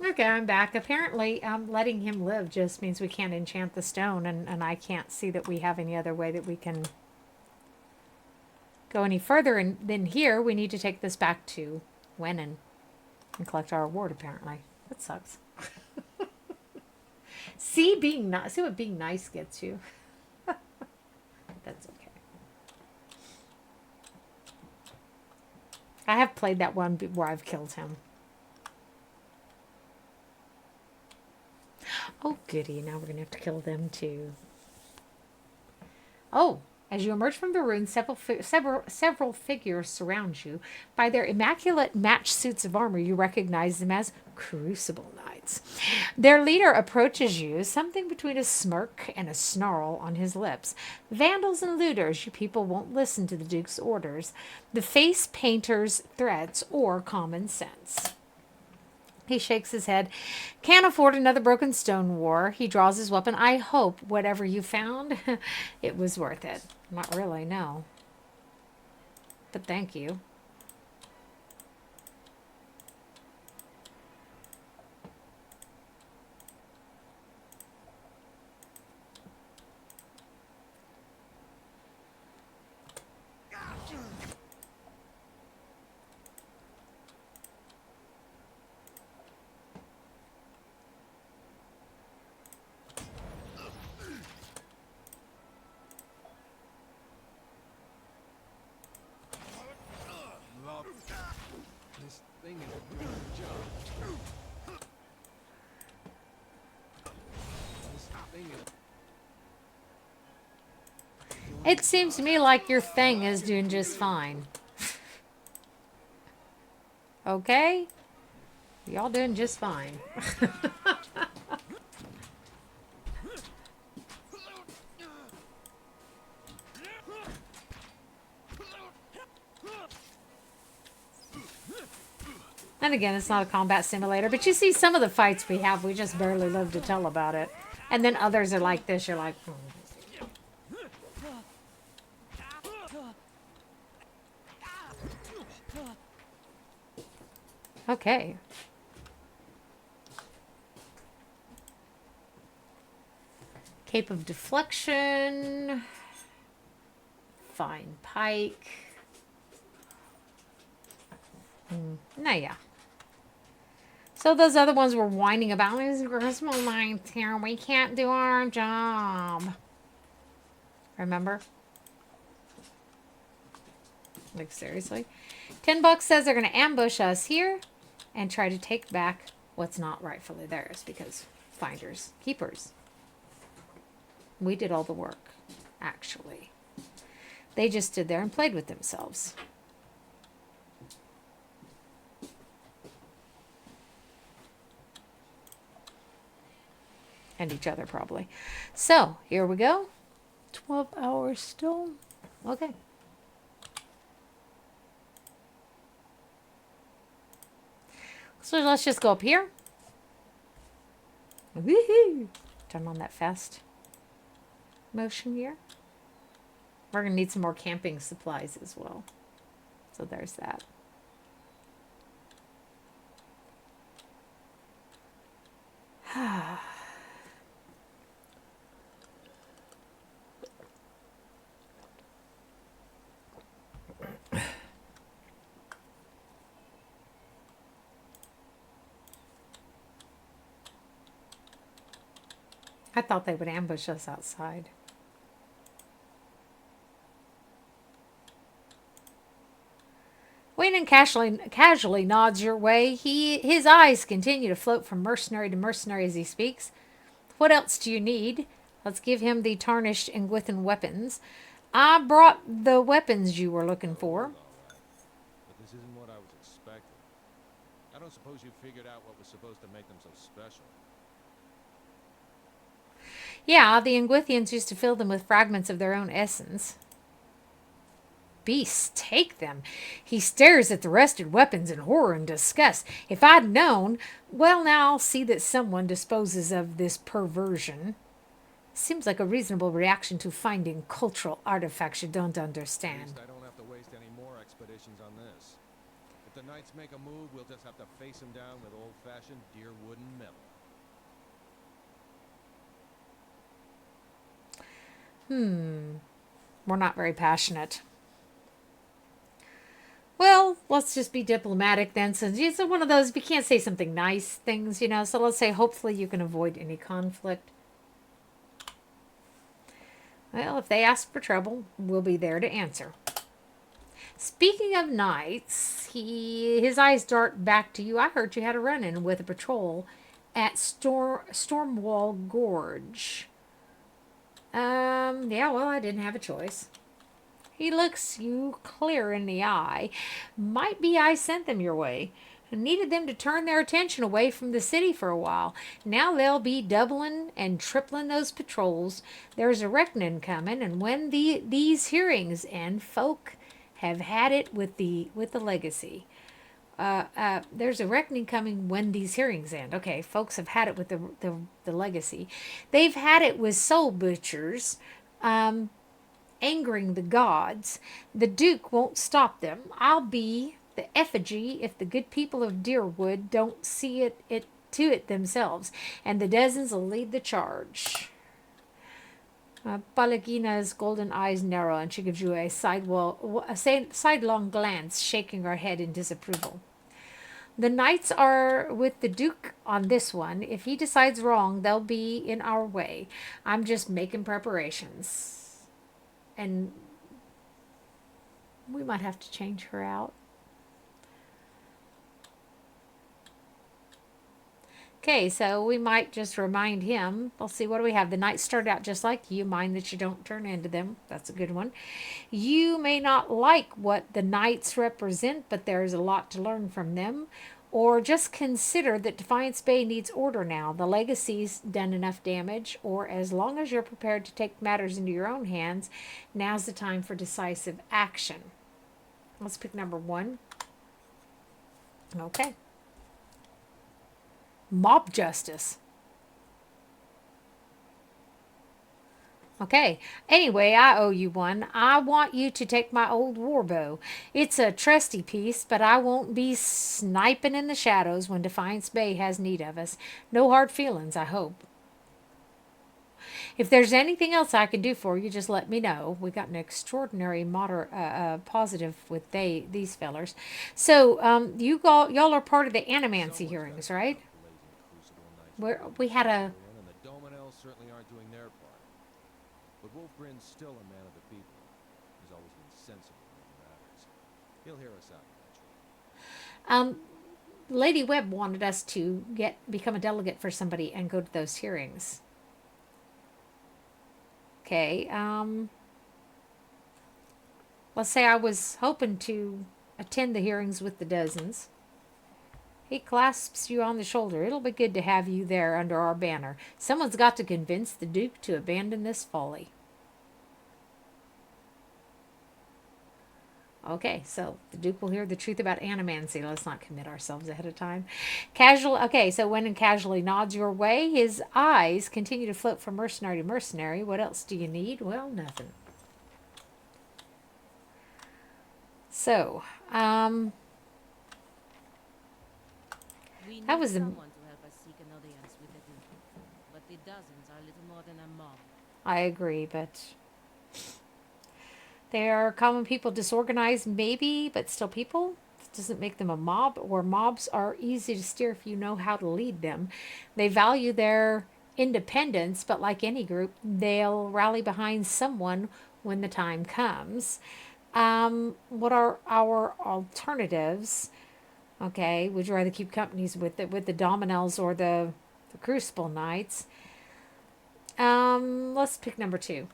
Okay, I'm back. Apparently, letting him live just means we can't enchant the stone, and I can't see that we have any other way that we can go any further. And then here, we need to take this back to Wenin and collect our reward, apparently. That sucks. See what being nice gets you. That's okay. I have played that one where I've killed him. Oh, goody. Now we're going to have to kill them, too. Oh, as you emerge from the ruins, several figures surround you. By their immaculate matched suits of armor, you recognize them as Crucible Knights. Their leader approaches you, something between a smirk and a snarl on his lips. Vandals and looters, you people won't listen to the Duke's orders, the face painter's threats, or common sense. He shakes his head. Can't afford another broken stone war. He draws his weapon. I hope whatever you found, it was worth it. Not really, no. But thank you. This thing is doing a job. This thing is... It seems to me like your thing is doing just fine. Okay? Y'all doing just fine. And again, it's not a combat simulator, but you see some of the fights we have, we just barely live to tell about it. And then others are like this, you're like, Okay. Cape of Deflection. Fine Pike. Nah, yeah. So those other ones were whining about these Crucible Knights here. We can't do our job. Remember? Like, seriously? $10 says they're going to ambush us here and try to take back what's not rightfully theirs because finders, keepers. We did all the work, actually. They just stood there and played with themselves. And each other, probably. So, here we go. 12 hours still. Okay. So let's just go up here. Woohoo! Turn on that fast motion here. We're going to need some more camping supplies as well. So there's that. I thought they would ambush us outside. Wayne casually nods your way. His eyes continue to float from mercenary to mercenary as he speaks. What else do you need? Let's give him the tarnished Engwithan weapons. I brought the weapons you were looking for. But this isn't what I was expecting. I don't suppose you figured out what was supposed to make them so special. Yeah, the Engwithians used to fill them with fragments of their own essence. Beasts, take them. He stares at the rusted weapons in horror and disgust. If I'd known, well, now I'll see that someone disposes of this perversion. Seems like a reasonable reaction to finding cultural artifacts you don't At understand. least I don't have to waste any more expeditions on this. If the Knights make a move, we'll just have to face them down with old-fashioned deer wood and metal. We're not very passionate. Well, let's just be diplomatic then, since it's one of those, we can't say something nice things, so let's say hopefully you can avoid any conflict. Well, if they ask for trouble, we'll be there to answer. Speaking of knights, his eyes dart back to you. I heard you had a run-in with a patrol at Stormwall Gorge. Yeah, well, I didn't have a choice. He looks you clear in the eye. Might be I sent them your way. I needed them to turn their attention away from the city for a while. Now they'll be doubling and tripling those patrols. There's a reckoning coming, and when these hearings end, folk have had it with the legacy. There's a reckoning coming when these hearings end. Okay, folks have had it with the legacy. They've had it with soul butchers, angering the gods. The Duke won't stop them. I'll be the effigy if the good people of Deerwood don't see it to it themselves, and the dozens will lead the charge. Palagina's golden eyes narrow, and she gives you a sidelong glance, shaking her head in disapproval. The knights are with the Duke on this one. If he decides wrong, they'll be in our way. I'm just making preparations. And we might have to change her out. Okay, so we might just remind him. Let's see, what do we have? The knights start out just like you. Mind that you don't turn into them. That's a good one. You may not like what the knights represent, but there's a lot to learn from them. Or just consider that Defiance Bay needs order now. The legacy's done enough damage. Or as long as you're prepared to take matters into your own hands, now's the time for decisive action. Let's pick number 1. Okay. Mob justice. Okay. Anyway, I owe you one. I want you to take my old warbow. It's a trusty piece, but I won't be sniping in the shadows when Defiance Bay has need of us. No hard feelings, I hope. If there's anything else I can do for you, just let me know. We got an extraordinary positive with these fellers. So, y'all are part of the Animancy Hearings, right? We had a... And the Dominels certainly aren't doing their part. But Wolfgren's still a man of the people. He's always been sensible when it matters. He'll hear us out eventually. Lady Webb wanted us to become a delegate for somebody and go to those hearings. Okay, let's say I was hoping to attend the hearings with the dozens. He clasps you on the shoulder. It'll be good to have you there under our banner. Someone's got to convince the Duke to abandon this folly. Okay, so the Duke will hear the truth about animancy. Let's not commit ourselves ahead of time. Okay, so when casually nods your way, his eyes continue to float from mercenary to mercenary. What else do you need? Well, nothing. So, that was someone to help us seek an audience with the Duke, but the dozens are little more than a mob. I agree, but they are common people, disorganized maybe, but still people. This doesn't make them a mob, or mobs are easy to steer if you know how to lead them. They value their independence, but like any group, they'll rally behind someone when the time comes. What are our alternatives? Okay, would you rather keep companies with the Dominels or the Crucible Knights? Let's pick number 2.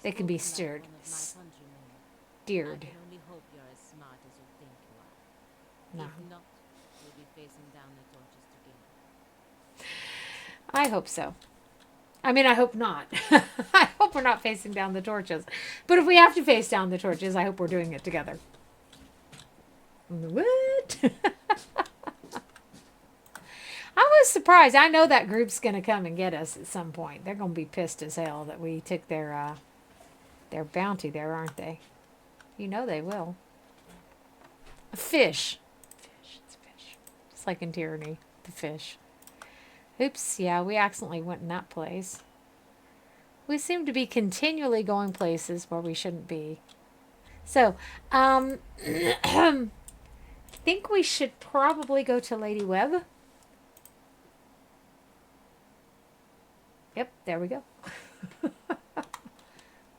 They can be steered. Steered. I can only hope you're as smart as you think you are. No. If not, we'll be facing down the torches together. I hope so. I mean, I hope not. I hope we're not facing down the torches. But if we have to face down the torches, I hope we're doing it together. What? I was surprised. I know that group's going to come and get us at some point. They're going to be pissed as hell that we took their bounty there, aren't they? You know they will. A fish. It's like in Tyranny, the fish. Oops, yeah, we accidentally went in that place. We seem to be continually going places where we shouldn't be. So, think we should probably go to Lady Webb. Yep, there we go.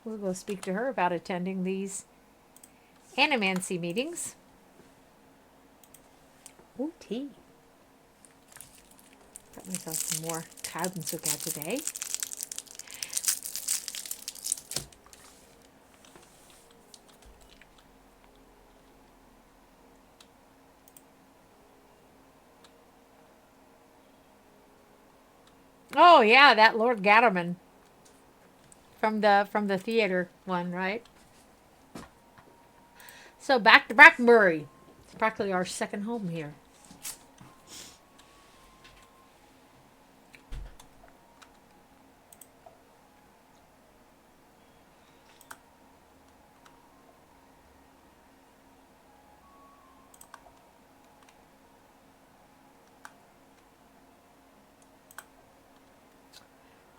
We'll go speak to her about attending these Animancy meetings. Ooh, tea. Got myself some more Taubenzucker today. Oh yeah, that Lord Gatterman from the theater one, right? So back to Brackbury. It's practically our second home here.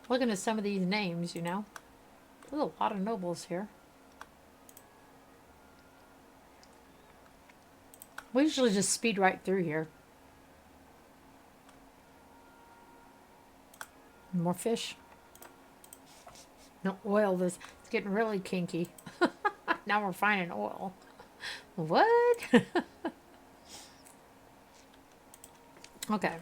Looking at some of these names, you know. There's a lot of nobles here. We usually just speed right through here. More fish. No oil. This it's getting really kinky. Now we're finding oil. What? Okay.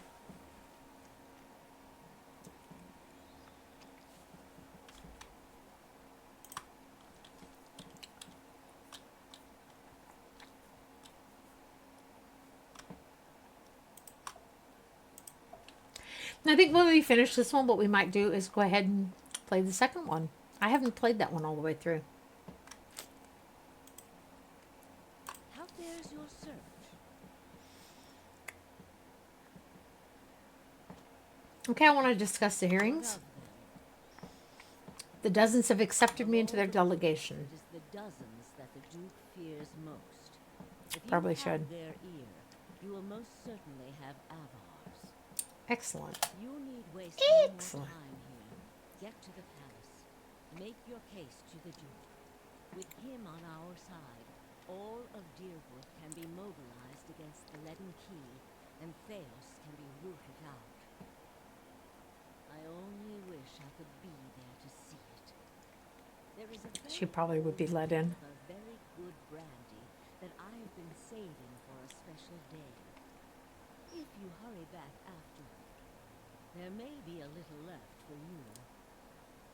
I think when we finish this one, what we might do is go ahead and play the second one. I haven't played that one all the way through. How fares your search? Okay, I want to discuss the What hearings. of them? The dozens have accepted me Of into all their the delegation. It is the dozens that the Duke fears most. If you Probably have should. their ear, you will most certainly have Avar's. Excellent. You need waste no more Excellent. time here. Get to the palace. Make your case to the Duke. With him on our side, all of Deerwood can be mobilized against the Leaden Key, and Theos can be rooted out. I only wish I could be there to see it. There is a She very probably would be old let in. bottle of a very good brandy that I have been saving for a special day. If you hurry back afterward, there may be a little left for you.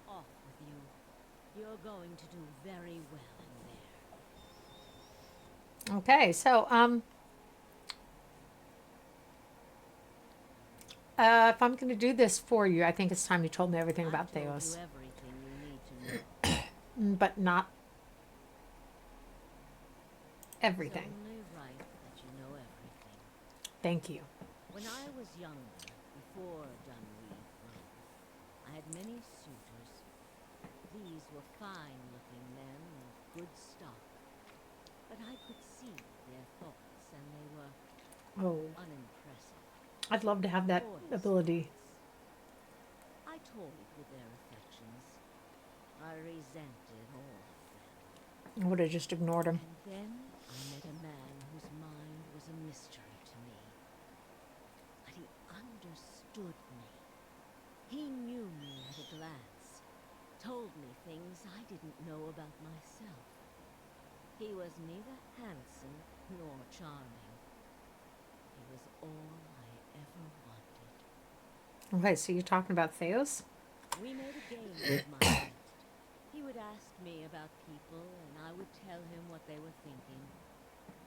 Off with you. You're going to do very well in there. Okay, so if I'm going to do this for you, I think it's time you told me everything about I've told Theos, you everything you need to know. but not It's everything. only right that you know everything. Thank you. When I was younger, before Dunweave rule, I had many suitors. These were fine-looking men of good stock, but I could see their thoughts, and they were Oh, unimpressive. I'd love to have that Boys' ability. thoughts. I toyed with their affections. I resented all of them. I would have just ignored him. And then I met a man whose mind was a mystery to me. But he understood me. He knew me at a glance. Told me things I didn't know about myself. He was neither handsome nor charming. He was all I ever wanted. Okay, so you're talking about Theos? We made a game of my gift. He would ask me about people, and I would tell him what they were thinking.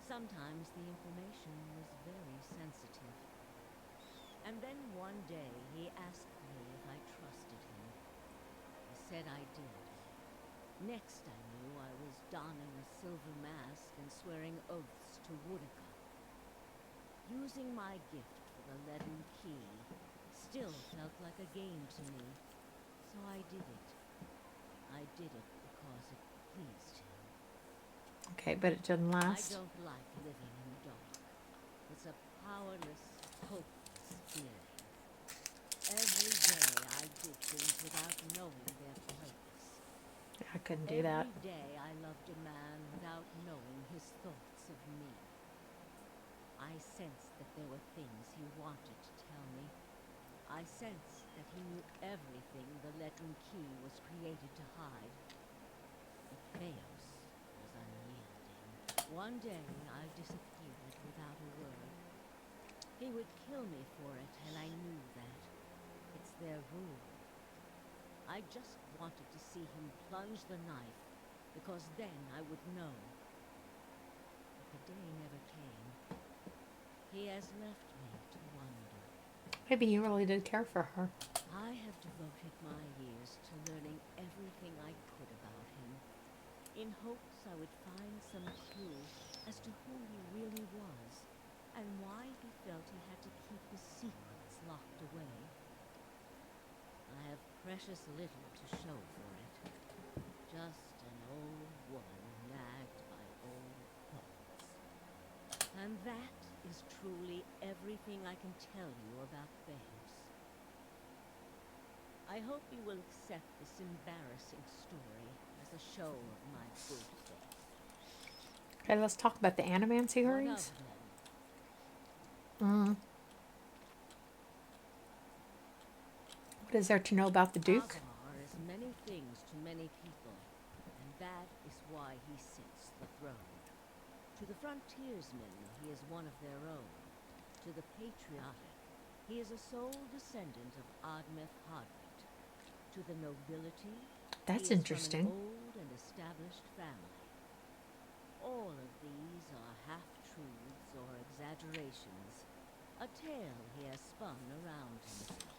Sometimes the information was very sensitive. And then one day he asked me if I trusted him. I said I did. Next I knew I was donning a silver mask and swearing oaths to Woodica. Using my gift for the Leaden Key still felt like a game to me, so I did it. I did it because it pleased him. Okay, but it didn't I last. don't like living in the dark. It's a powerless, hopeless feeling. Every day I did things without knowing their purpose. I couldn't do that. Every day I loved a man without knowing his thoughts of me. I sensed that there were things he wanted to tell me. I sensed that he knew everything the Letten Key was created to hide. But Theos was unyielding. One day I disappeared without a word. He would kill me for it, and I knew that. It's their rule. I just wanted to see him plunge the knife, because then I would know. But the day never came. He has left me to wonder. Maybe you really did care for her. I have devoted my years to learning everything I could about him, in hopes I would find some clue as to who he really was, and why he felt he had to keep his secrets locked away. I have precious little to show for it. Just an old woman nagged by old thoughts. And that is truly everything I can tell you about Theos. I hope you will accept this embarrassing story as a show of my good faith. Okay, let's talk about the Animancy What Hearings. of them? What is there to know about the Duke? Agar is many things to many people, and that is why he sits the throne. To the frontiersmen, he is one of their own. To the patriotic, he is a sole descendant of Hadret Hadret. To the nobility, That's he is interesting. from an old and established family. All of these are half-truths or exaggerations, a tale he has spun around himself.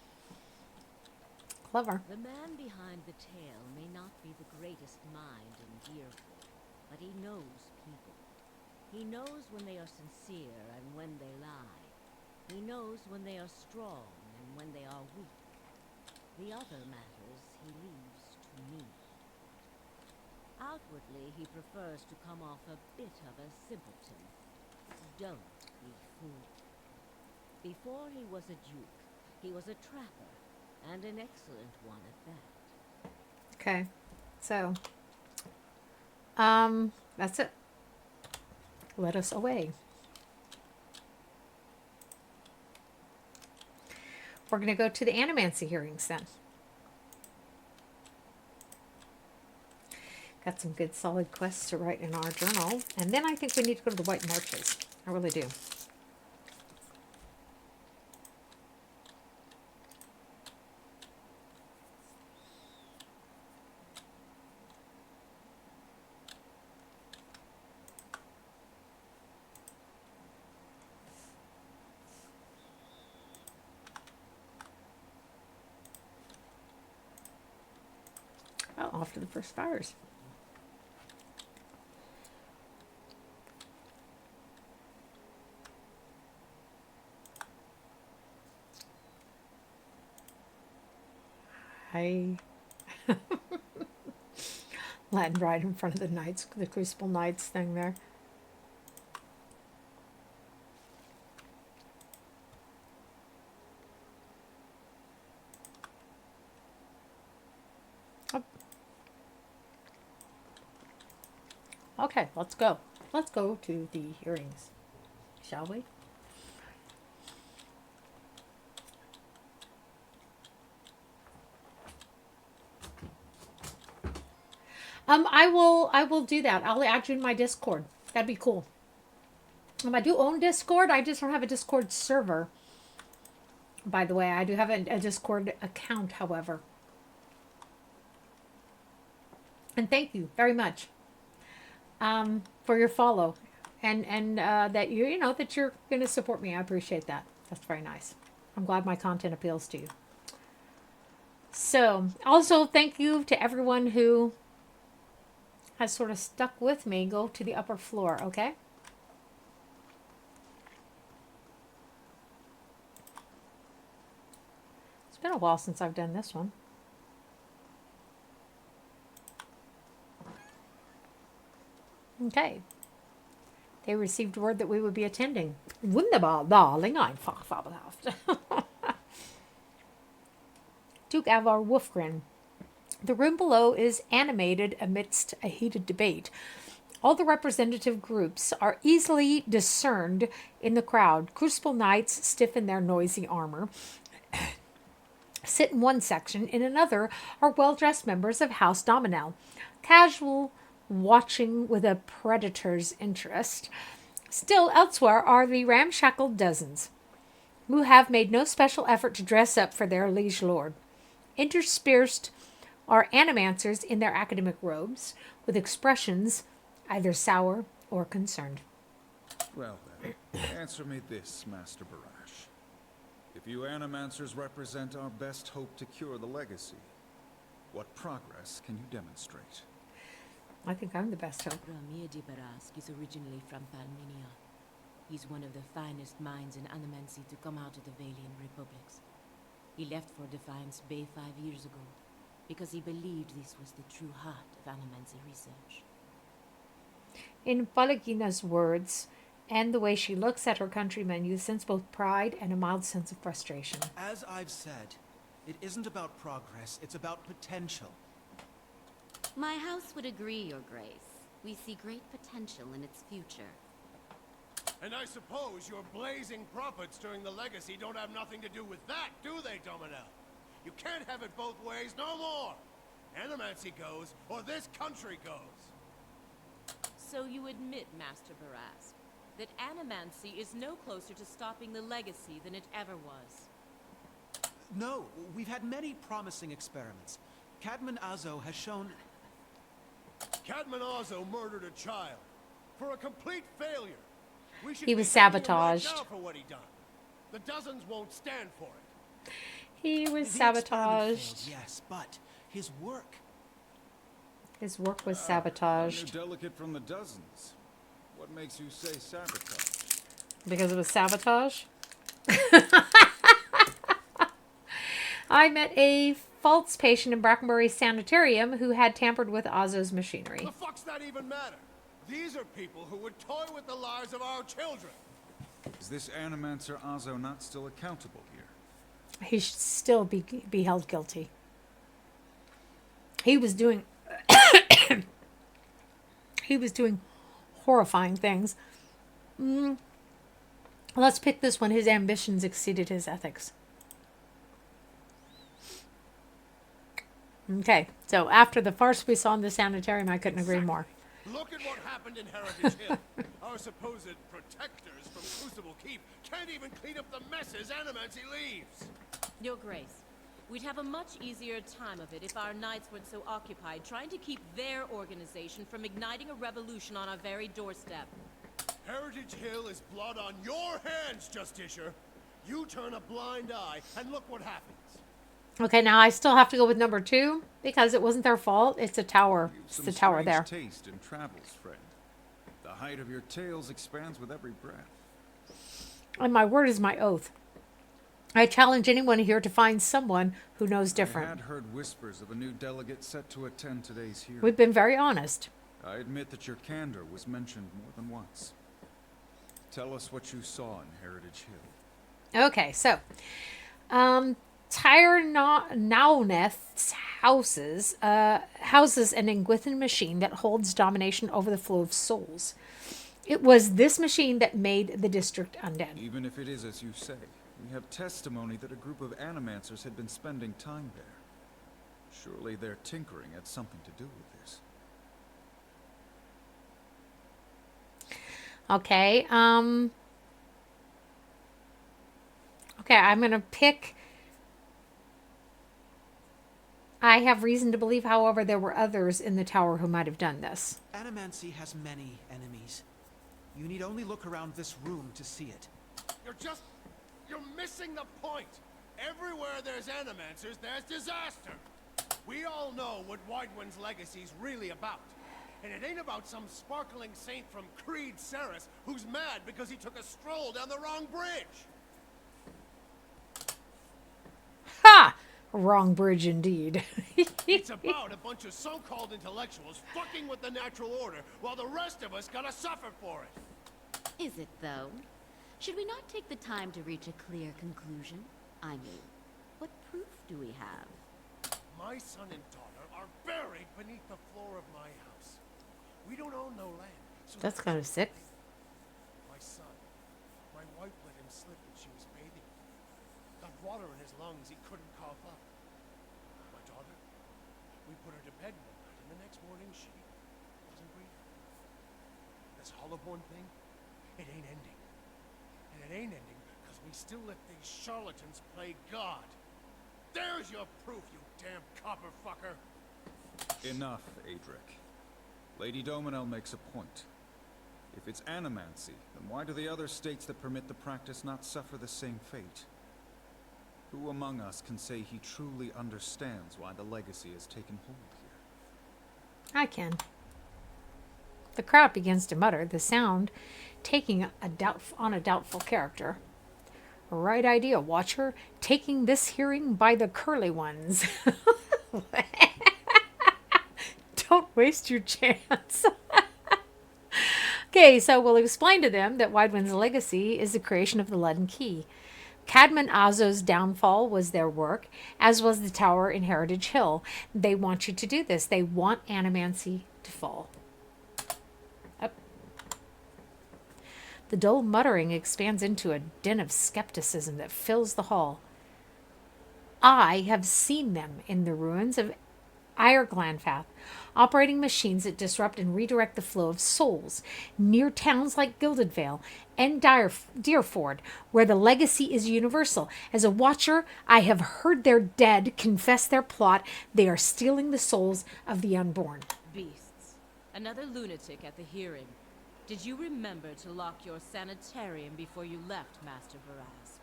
Clever. The man behind the tale may not be the greatest mind in Deerwood, but he knows people. He knows when they are sincere and when they lie. He knows when they are strong and when they are weak. The other matters he leaves to me. Outwardly, he prefers to come off a bit of a simpleton. Don't be fooled. Before he was a duke, he was a trapper, and an excellent one at that. Okay. So, that's it. Let us away. We're going to go to the Animancy Hearings then. Got some good solid quests to write in our journal. And then I think we need to go to the White Marches. I really do. Oh, off to the first fires. Hi. Latin right in front of the Knights, the Crucible Knights thing there. Oh. Okay, let's go. Let's go to the hearings, shall we? I will do that. I'll add you in my Discord. That'd be cool. I do own Discord. I just don't have a Discord server. By the way, I do have a Discord account, however. And thank you very much for your follow, and that you know that you're going to support me. I appreciate that. That's very nice. I'm glad my content appeals to you. So, also thank you to everyone who has sort of stuck with me. Go to the upper floor, okay? It's been a while since I've done this one. Okay. they received word that we would be attending. Wunderbar, darling, einfach fabelhaft. Duke Avar Wolfgren. The room below is animated amidst a heated debate. All the representative groups are easily discerned in the crowd. Crucible knights stiffen their noisy armor, sit in one section. In another are well-dressed members of House Dominel, casual watching with a predator's interest. Still elsewhere are the ramshackle dozens, who have made no special effort to dress up for their liege lord. Interspersed are animancers in their academic robes, with expressions either sour or concerned. Well then, answer me this, Master Barash. If you Animancers represent our best hope to cure the legacy, what progress can you demonstrate? I think I'm the best hope. Ramir de Barask is originally from Palminia. He's one of the finest minds in Animancy to come out of the Valian Republics. He left for Defiance Bay 5 years ago, because he believed this was the true heart of Animancy research. In Falagina's words, and the way she looks at her countrymen, you sense both pride and a mild sense of frustration. As I've said, it isn't about progress, it's about potential. My house would agree, Your Grace. We see great potential in its future. And I suppose your blazing profits during the legacy don't have nothing to do with that, do they, Dominel? You can't have it both ways no more! Animancy goes, or this country goes! So you admit, Master Barask, that Animancy is no closer to stopping the legacy than it ever was. No, we've had many promising experiments. Cadman Azo has shown... Cadman Azo murdered a child. For a complete failure. We should He be was hanging him sabotaged. Right now for what he done. The dozens won't stand for it. He was The experiment sabotaged. failed, yes, but his work... His work was A sabotaged. new delegate from the dozens. What makes you say sabotage? Because it was sabotage? I met a false patient in Brackenbury Sanitarium who had tampered with Azo's machinery. The fuck's that even matter? These are people who would toy with the lives of our children. Is this Animancer Azo not still accountable here? He should still be held guilty. He was doing he was doing horrifying things. Let's pick this one. His ambitions exceeded his ethics. Okay, so after the farce we saw in the sanitarium, I couldn't agree more. Look at what happened in Heritage Hill. Our supposed protectors from Crucible Keep can't even clean up the messes Animancy leaves. Your Grace, we'd have a much easier time of it if our knights weren't so occupied trying to keep their organization from igniting a revolution on our very doorstep. Heritage Hill is blood on your hands, Justicia. You turn a blind eye and look what happens. Okay, now I still have to go with number 2 because it wasn't their fault. It's a tower. You've It's some the tower strange there. taste in travels, friend. The height of your tales expands with every breath. And my word is my oath. I challenge anyone here to find someone who knows I different. had heard whispers of a new delegate set to attend today's hearing. We've been very honest. I admit that your candor was mentioned more than once. Tell us what you saw in Heritage Hill. Okay, so Tyre Nauneth's houses an Ingwithan machine that holds domination over the flow of souls. It was this machine that made the district undead. Even if it is as you say, we have testimony that a group of Animancers had been spending time there. Surely their tinkering had something to do with this. Okay, okay, I'm going to pick... I have reason to believe, however, there were others in the tower who might have done this. Animancy has many enemies. You need only look around this room to see it. You're missing the point. Everywhere there's Animancers, there's disaster. We all know what Widewind's legacy's really about. And it ain't about some sparkling saint from Creed Ceres who's mad because he took a stroll down the wrong bridge. Ha! Wrong bridge indeed. It's about a bunch of so-called intellectuals fucking with the natural order while the rest of us gotta suffer for it. Is it, though? Should we not take the time to reach a clear conclusion? I mean, what proof do we have? My son and daughter are buried beneath the floor of my house. We don't own no land. So That's kind of sick. my son, my wife let him slip when she was bathing. Got water in his lungs he couldn't cough up. My daughter, we put her to bed one night, and the next morning she wasn't breathing. This Hollowborn thing, it ain't ending. And it ain't ending because we still let these charlatans play God. There's your proof, you damn copper fucker. Enough, Adric. Lady Dominel makes a point. If it's animancy, then why do the other states that permit the practice not suffer the same fate? Who among us can say he truly understands why the legacy has taken hold here? I can. The crowd begins to mutter, the sound taking on a doubtful character. Right idea, Watcher. Taking this hearing by the curly ones. Don't waste your chance. Okay, so we'll explain to them that Widewind's legacy is the creation of the Leaden Key. Cadman Azo's downfall was their work, as was the tower in Heritage Hill. They want you to do this. They want Animancy to fall. Up. The dull muttering expands into a din of skepticism that fills the hall. I have seen them in the ruins of Irglanfath, operating machines that disrupt and redirect the flow of souls near towns like Gildedvale and Deerford, where the legacy is universal. As a watcher, I have heard their dead confess their plot. They are stealing the souls of the unborn. Beasts. Another lunatic at the hearing. Did you remember to lock your sanitarium before you left, Master Barask?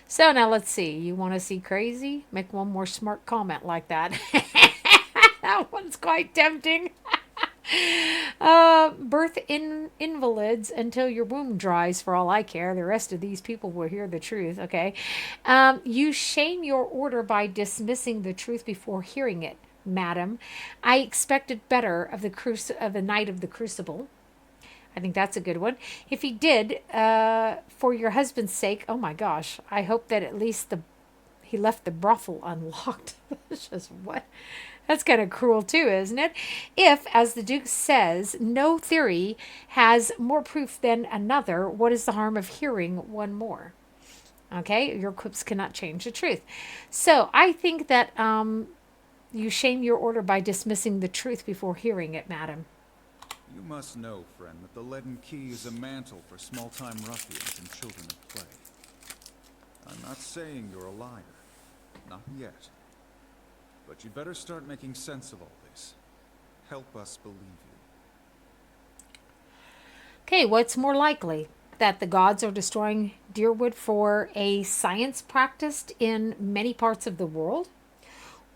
So now let's see. You want to see crazy? Make one more smart comment like that. That one's quite tempting. Birth invalids until your womb dries, for all I care. The rest of these people will hear the truth, okay? You shame your order by dismissing the truth before hearing it, madam. I expected better of the Knight of the Crucible. I think that's a good one. If he did, for your husband's sake, oh my gosh, I hope that at least he left the brothel unlocked. It's just what? That's kind of cruel too, isn't it? If, as the Duke says, no theory has more proof than another, what is the harm of hearing one more? Okay, your quips cannot change the truth. So I think that you shame your order by dismissing the truth before hearing it, madam. You must know, friend, that the Leaden Key is a mantle for small-time ruffians and children of play. I'm not saying you're a liar. Not yet. But you'd better start making sense of all this. Help us believe you. Okay, what's more likely? That the gods are destroying Deerwood for a science practiced in many parts of the world?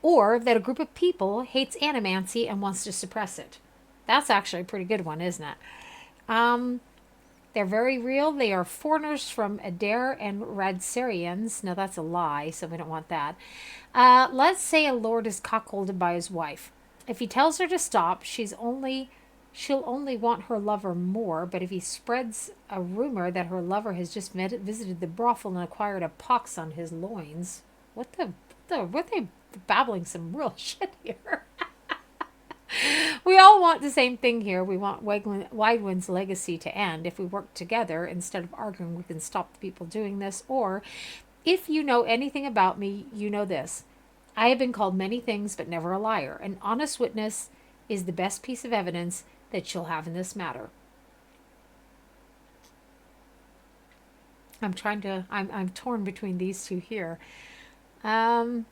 Or that a group of people hates animancy and wants to suppress it? That's actually a pretty good one, isn't it? They're very real. They are foreigners from Adair and Radsarians. Now, that's a lie, so we don't want that. Let's say a lord is cuckolded by his wife. If he tells her to stop, she'll only want her lover more. But if he spreads a rumor that her lover has just visited the brothel and acquired a pox on his loins, what they babbling some real shit here. We all want the same thing here. We want Widewind's legacy to end. If we work together instead of arguing, we can stop the people doing this. Or, if you know anything about me, you know this. I have been called many things, but never a liar. An honest witness is the best piece of evidence that you'll have in this matter. I'm torn between these two here. So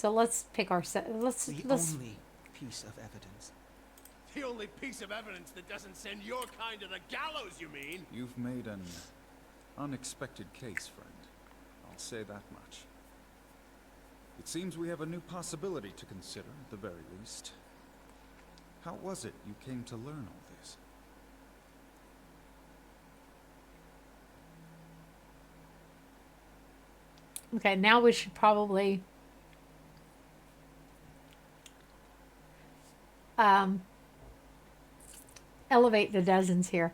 let's pick our let's only piece of evidence. The only piece of evidence that doesn't send your kind to the gallows, you mean? You've made an unexpected case, friend. I'll say that much. It seems we have a new possibility to consider, at the very least. How was it you came to learn all this? Okay, now we should probably elevate the dozens here.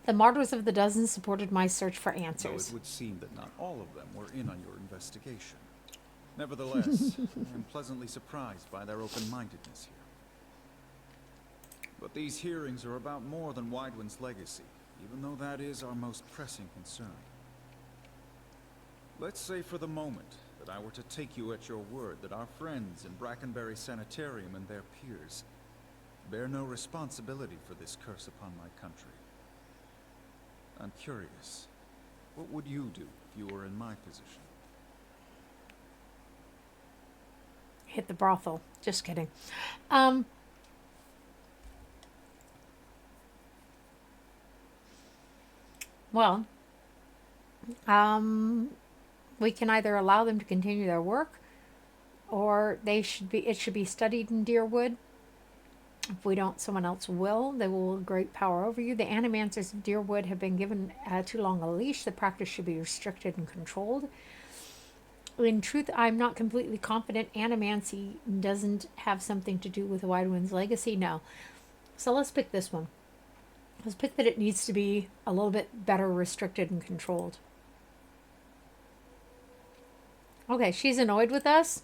The martyrs of the dozens supported my search for Though answers. it would seem that not all of them were in on your investigation. Nevertheless, I am pleasantly surprised by their open-mindedness here. But these hearings are about more than Widewind's legacy, even though that is our most pressing concern. Let's say for the moment that I were to take you at your word that our friends in Brackenberry Sanitarium and their peers bear no responsibility for this curse upon my country. I'm curious, what would you do if you were in my position? Hit the brothel. Just kidding. Well, we can either allow them to continue their work, or it should be studied in Deerwood. If we don't, someone else will. They will wield great power over you. The Animancers of Deerwood have been given too long a leash. The practice should be restricted and controlled. In truth, I'm not completely confident Animancy doesn't have something to do with Widewind's legacy. No. So let's pick this one. Let's pick that it needs to be a little bit better restricted and controlled. Okay, she's annoyed with us.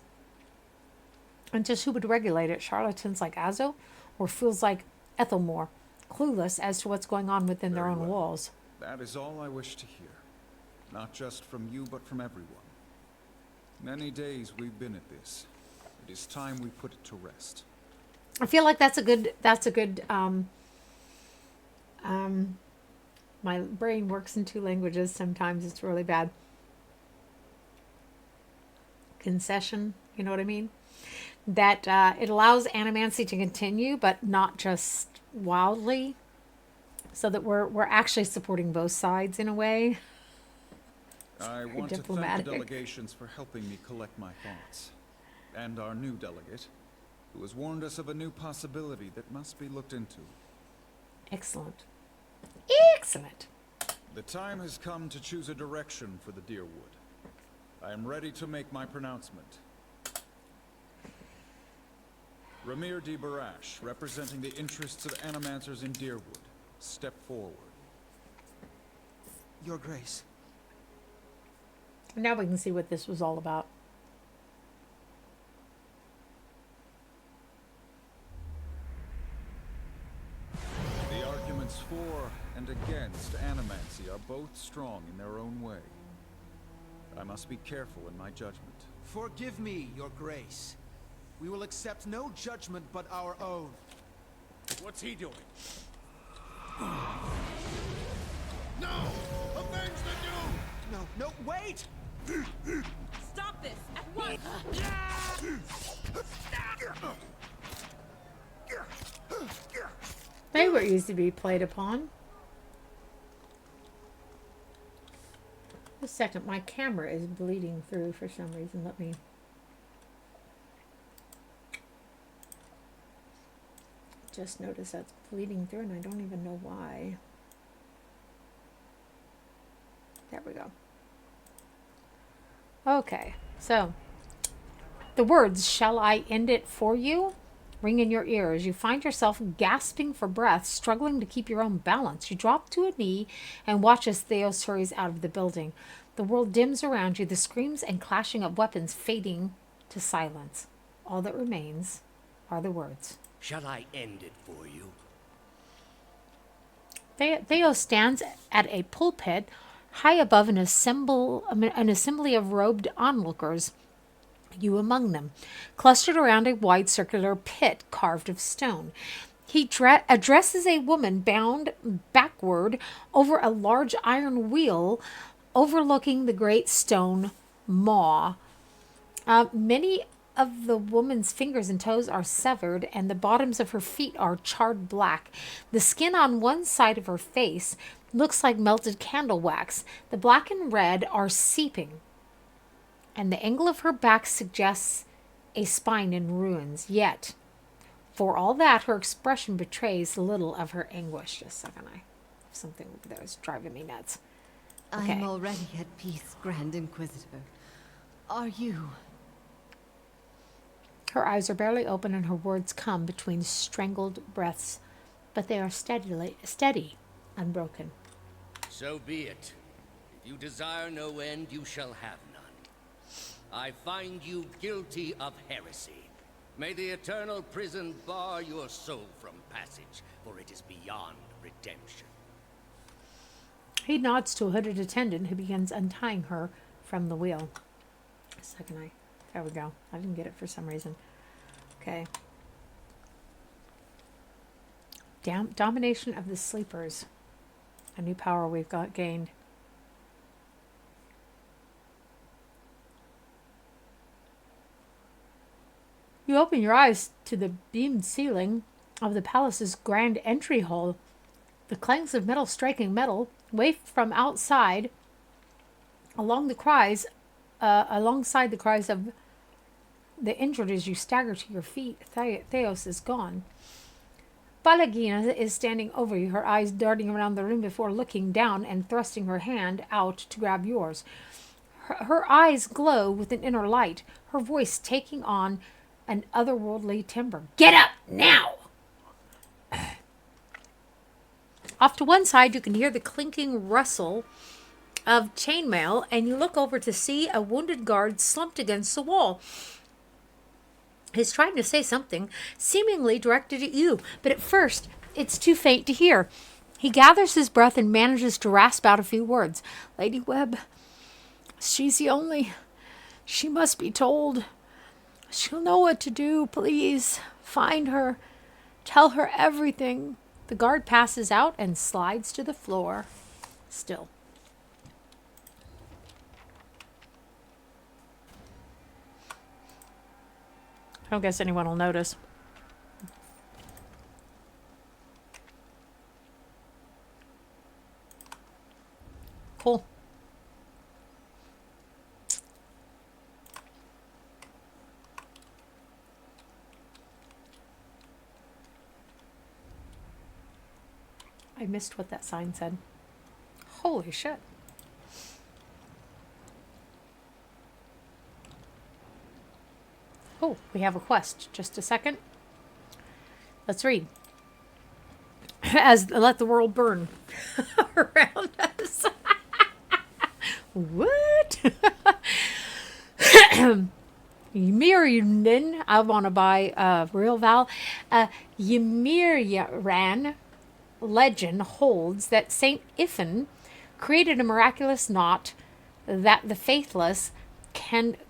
And just who would regulate it? Charlatans like Azo? Or fools like Ethelmore? Clueless as to what's going on within their Very own well. walls. That is all I wish to hear. Not just from you, but from everyone. Many days we've been at this. It is time we put it to rest. I feel like that's a good my brain works in two languages sometimes. It's really bad. Concession, you know what I mean? That it allows Animancy to continue, but not just wildly, so that we're actually supporting both sides in a way. I very want to thank diplomatic. the delegations for helping me collect my thoughts. And our new delegate, who has warned us of a new possibility that must be looked into. Excellent. Excellent. The time has come to choose a direction for the Deerwood. I am ready to make my pronouncement. Ramir de Barash, representing the interests of Animancers in Deerwood, step forward. Your Grace. Now we can see what this was all about. The arguments for and against Animancy are both strong in their own way. I must be careful in my judgment. Forgive me, Your Grace. We will accept no judgment but our own. What's he doing? No! Avenge the Doom! No, wait! Stop this at once! They were easy to be played upon. A second, my camera is bleeding through for some reason. Let me... just notice that's bleeding through and I don't even know why. There we go. Okay, so the words, "Shall I end it for you?" ring in your ears. You find yourself gasping for breath, struggling to keep your own balance. You drop to a knee and watch as Theos hurries out of the building. The world dims around you, the screams and clashing of weapons fading to silence. All that remains are the words. Shall I end it for you? Theo stands at a pulpit high above an assembly of robed onlookers, you among them, clustered around a wide circular pit carved of stone. He addresses a woman bound backward over a large iron wheel overlooking the great stone maw. Many of the woman's fingers and toes are severed, and the bottoms of her feet are charred black. The skin on one side of her face looks like melted candle wax. The black and red are seeping, and the angle of her back suggests a spine in ruins. Yet, for all that, her expression betrays little of her anguish. Just a second, something over there is driving me nuts. Okay. I'm already at peace, Grand Inquisitor. Are you? Her eyes are barely open and her words come between strangled breaths. but they are steady, unbroken. So be it. If you desire no end, you shall have none. I find you guilty of heresy. May the eternal prison bar your soul from passage, for it is beyond redemption. He nods to a hooded attendant who begins untying her from the wheel. Second eye. There we go. I didn't get it for some reason. Okay. Domination of the sleepers. A new power we've got gained. You open your eyes to the beamed ceiling of the palace's grand entry hall. The clangs of metal striking metal wave from outside alongside the cries of the injured as you stagger to your feet. Theos is gone. Palagina is standing over you, her eyes darting around the room before looking down and thrusting her hand out to grab yours. Her eyes glow with an inner light, her voice taking on an otherworldly timbre. Get up now! Off to one side, you can hear the clinking rustle of chainmail, and you look over to see a wounded guard slumped against the wall. He's trying to say something, seemingly directed at you, but at first, it's too faint to hear. He gathers his breath and manages to rasp out a few words. Lady Webb, she's the only. She must be told. She'll know what to do. Please, find her. Tell her everything. The guard passes out and slides to the floor. Still. I don't guess anyone will notice. Cool. I missed what that sign said. Holy shit. Oh, we have a quest. Just a second. Let's read. As let the world burn around us. What? Ymirian, I want to buy real Val. Ymirian legend holds that Saint Iphon created a miraculous knot that the faithless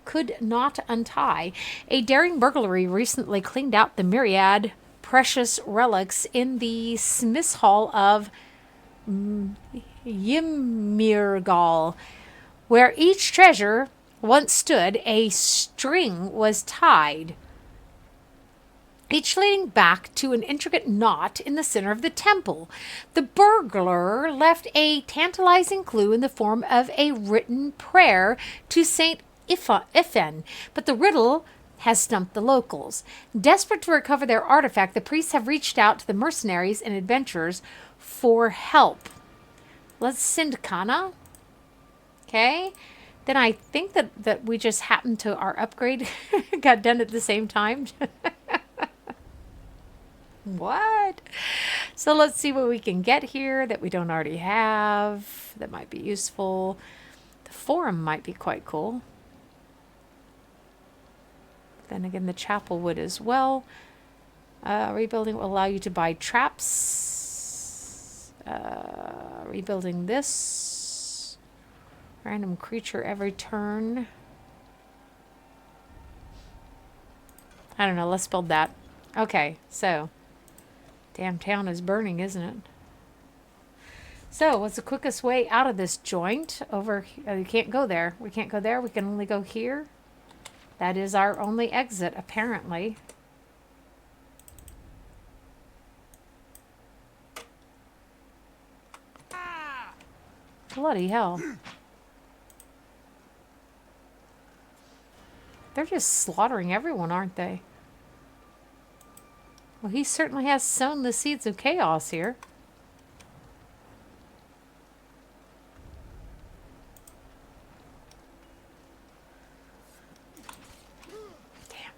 could not untie. A daring burglary recently cleaned out the myriad precious relics in the Smith's Hall of Ymmirgal. Where each treasure once stood, a string was tied, each leading back to an intricate knot in the center of the temple. The burglar left a tantalizing clue in the form of a written prayer to Saint Iphon, but the riddle has stumped the locals. Desperate to recover their artifact, the priests have reached out to the mercenaries and adventurers for help. Let's send Kana. Okay. Then I think that we just happened to our upgrade got done at the same time. What? So let's see what we can get here that we don't already have. That might be useful. The forum might be quite cool. Then again, the chapel would as well. Rebuilding will allow you to buy traps. Rebuilding this. Random creature every turn. I don't know. Let's build that. Okay, so. Damn town is burning, isn't it? So, what's the quickest way out of this joint? Over here. You can't go there. We can't go there. We can only go here. That is our only exit, apparently. Bloody hell. They're just slaughtering everyone, aren't they? Well, he certainly has sown the seeds of chaos here. Damn.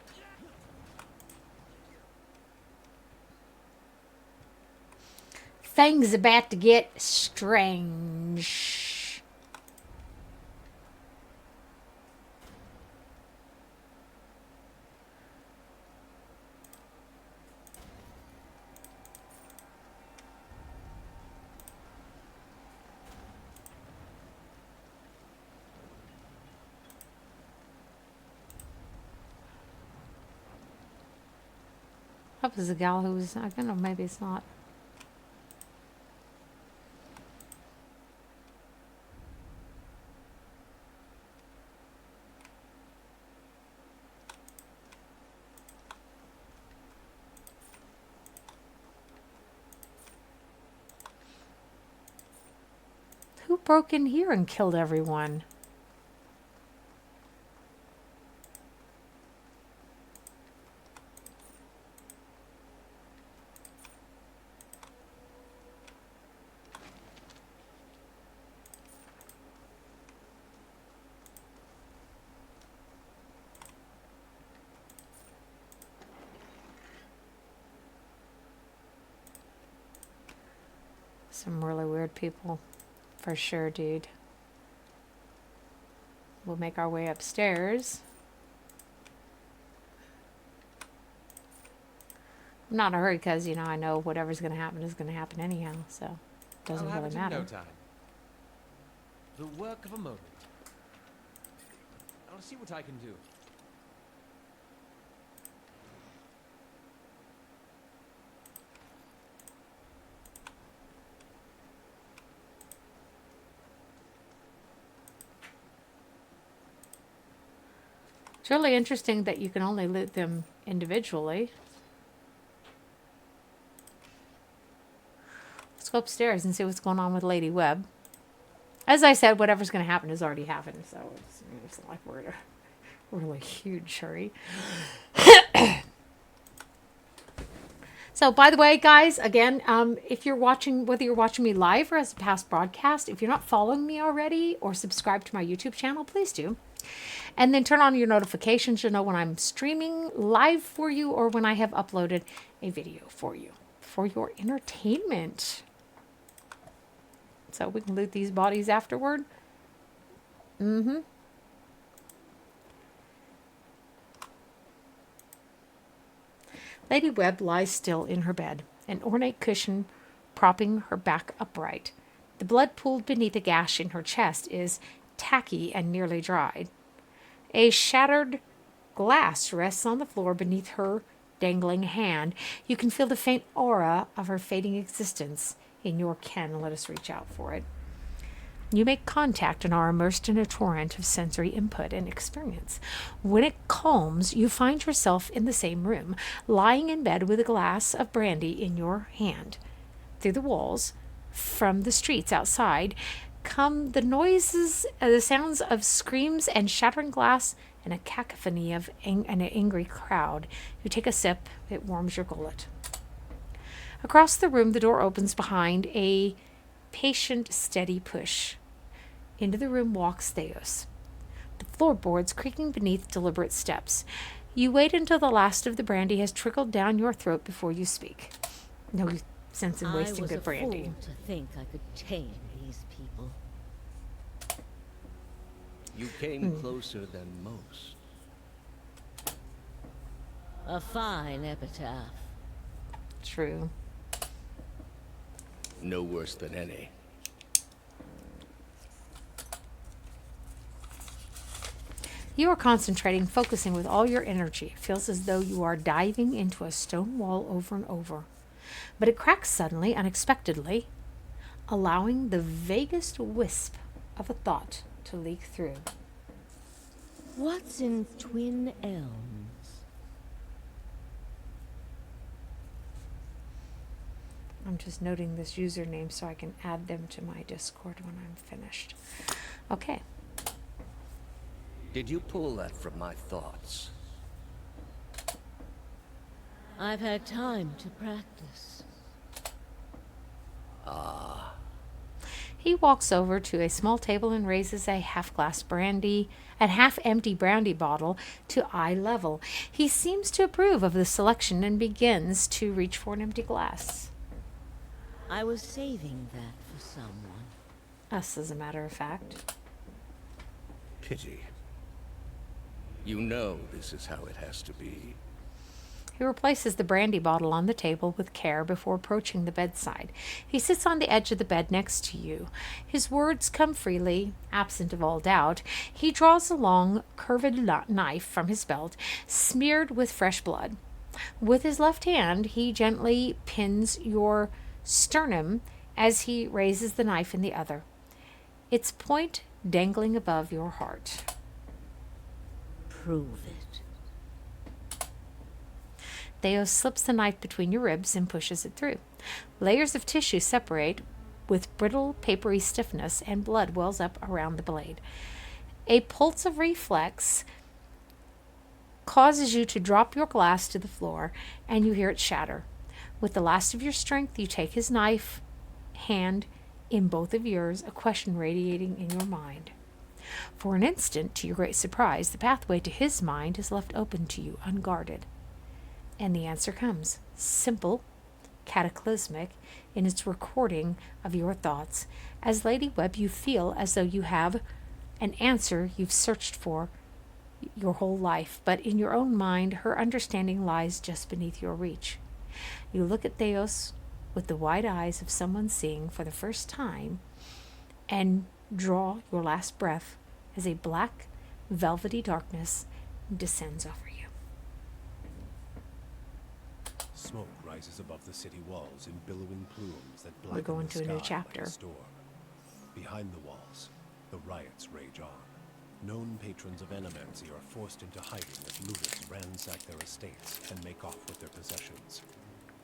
Things about to get strange. That was the gal who was, I don't know, maybe it's not. Who broke in here and killed everyone? Some really weird people. For sure, dude. We'll make our way upstairs. I'm not in a hurry because, you know, I know whatever's going to happen is going to happen anyhow, so it doesn't I'll have really it in matter. no time. The work of a moment. I'll see what I can do. It's really interesting that you can only loot them individually. Let's go upstairs and see what's going on with Lady Webb. As I said, whatever's going to happen has already happened, so it's not like we're in a really huge hurry. So, by the way, guys, again, if you're watching, whether you're watching me live or as a past broadcast, if you're not following me already or subscribe to my YouTube channel, please do. And then turn on your notifications to know when I'm streaming live for you or when I have uploaded a video for you for your entertainment. So we can loot these bodies afterward. Lady Webb lies still in her bed, an ornate cushion propping her back upright. The blood pooled beneath a gash in her chest is tacky and nearly dried. A shattered glass rests on the floor beneath her dangling hand. You can feel the faint aura of her fading existence in your ken. Let us reach out for it. You make contact and are immersed in a torrent of sensory input and experience. When it calms, you find yourself in the same room, lying in bed with a glass of brandy in your hand. Through the walls, from the streets outside, come the noises, the sounds of screams and shattering glass and a cacophony of an angry crowd. You take a sip, it warms your gullet. Across the room, the door opens behind a patient, steady push. Into the room walks Theos, the floorboards creaking beneath deliberate steps. You wait until the last of the brandy has trickled down your throat before you speak. No sense in wasting good brandy. I was a fool to think I could tame these people. You came closer than most. A fine epitaph. True. No worse than any. You are concentrating, focusing with all your energy. It feels as though you are diving into a stone wall over and over. But it cracks suddenly, unexpectedly, allowing the vaguest wisp of a thought to leak through. What's in Twin Elms? I'm just noting this username so I can add them to my Discord when I'm finished. Okay. Did you pull that from my thoughts? I've had time to practice. Ah. He walks over to a small table and raises a half-empty brandy bottle to eye level. He seems to approve of the selection and begins to reach for an empty glass. I was saving that for someone. Us, as a matter of fact. Pity. You know this is how it has to be. He replaces the brandy bottle on the table with care before approaching the bedside. He sits on the edge of the bed next to you. His words come freely, absent of all doubt. He draws a long, curved knife from his belt, smeared with fresh blood. With his left hand, he gently pins your sternum as he raises the knife in the other, its point dangling above your heart. Prove it. Theo slips the knife between your ribs and pushes it through. Layers of tissue separate with brittle, papery stiffness, and blood wells up around the blade. A pulse of reflex causes you to drop your glass to the floor, and you hear it shatter. With the last of your strength, you take his knife, hand in both of yours, a question radiating in your mind. For an instant, to your great surprise, the pathway to his mind is left open to you, unguarded. And the answer comes, simple, cataclysmic, in its recording of your thoughts. As Lady Webb, you feel as though you have an answer you've searched for your whole life, but in your own mind, her understanding lies just beneath your reach. You look at Theos with the wide eyes of someone seeing for the first time, and draw your last breath as a black, velvety darkness descends over you. Smoke rises above the city walls in billowing plumes that We're blacken going the to a new sky chapter. like a storm. Behind the walls, the riots rage on. Known patrons of Animancy are forced into hiding as looters ransack their estates and make off with their possessions.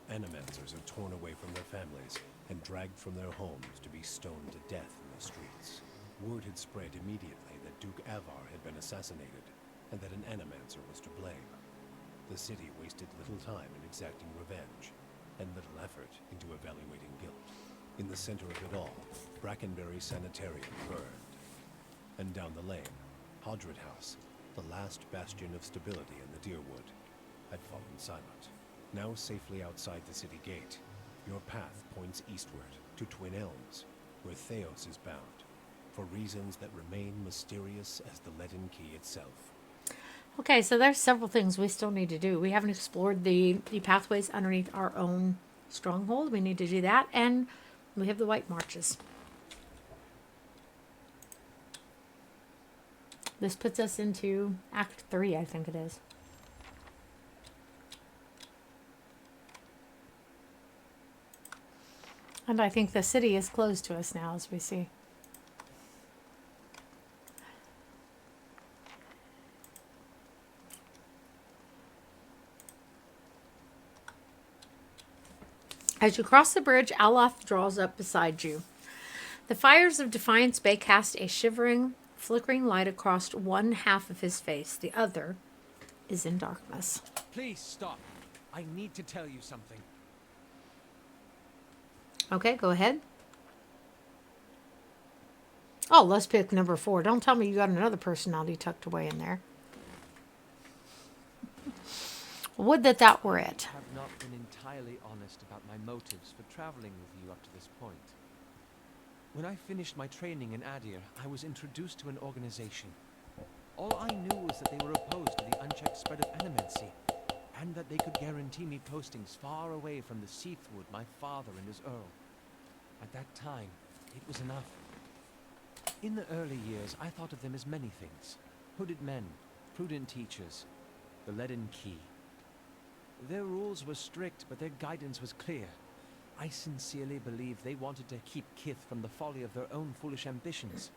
Animancers are torn away from their families and dragged from their homes to be stoned to death in the streets. Word had spread immediately that Duke Avar had been assassinated, and that an Animancer was to blame. The city wasted little time in exacting revenge, and little effort into evaluating guilt. In the center of it all, Brackenberry Sanitarium burned. And down the lane, Hadret House, the last bastion of stability in the Deerwood, had fallen silent. Now safely outside the city gate, your path points eastward to Twin Elms, where Theos is bound, for reasons that remain mysterious as the leaden key itself. Okay, so there's several things we still need to do. We haven't explored the pathways underneath our own stronghold. We need to do that, and we have the White Marches. This puts us into Act 3, I think it is. And I think the city is closed to us now, as we see. As you cross the bridge, Aloth draws up beside you. The fires of Defiance Bay cast a shivering, flickering light across one half of his face. The other is in darkness. Please stop. I need to tell you something. Okay, go ahead. Oh, let's pick number 4. Don't tell me you got another personality tucked away in there. Would that were it. I have not been entirely honest about my motives for traveling with you up to this point. When I finished my training in Adir, I was introduced to an organization. All I knew was that they were opposed to the unchecked spread of Animancy, and that they could guarantee me postings far away from the Seathwood my father and his earl. At that time, it was enough. In the early years, I thought of them as many things. Hooded men, prudent teachers, the leaden key. Their rules were strict, but their guidance was clear. I sincerely believe they wanted to keep Kith from the folly of their own foolish ambitions.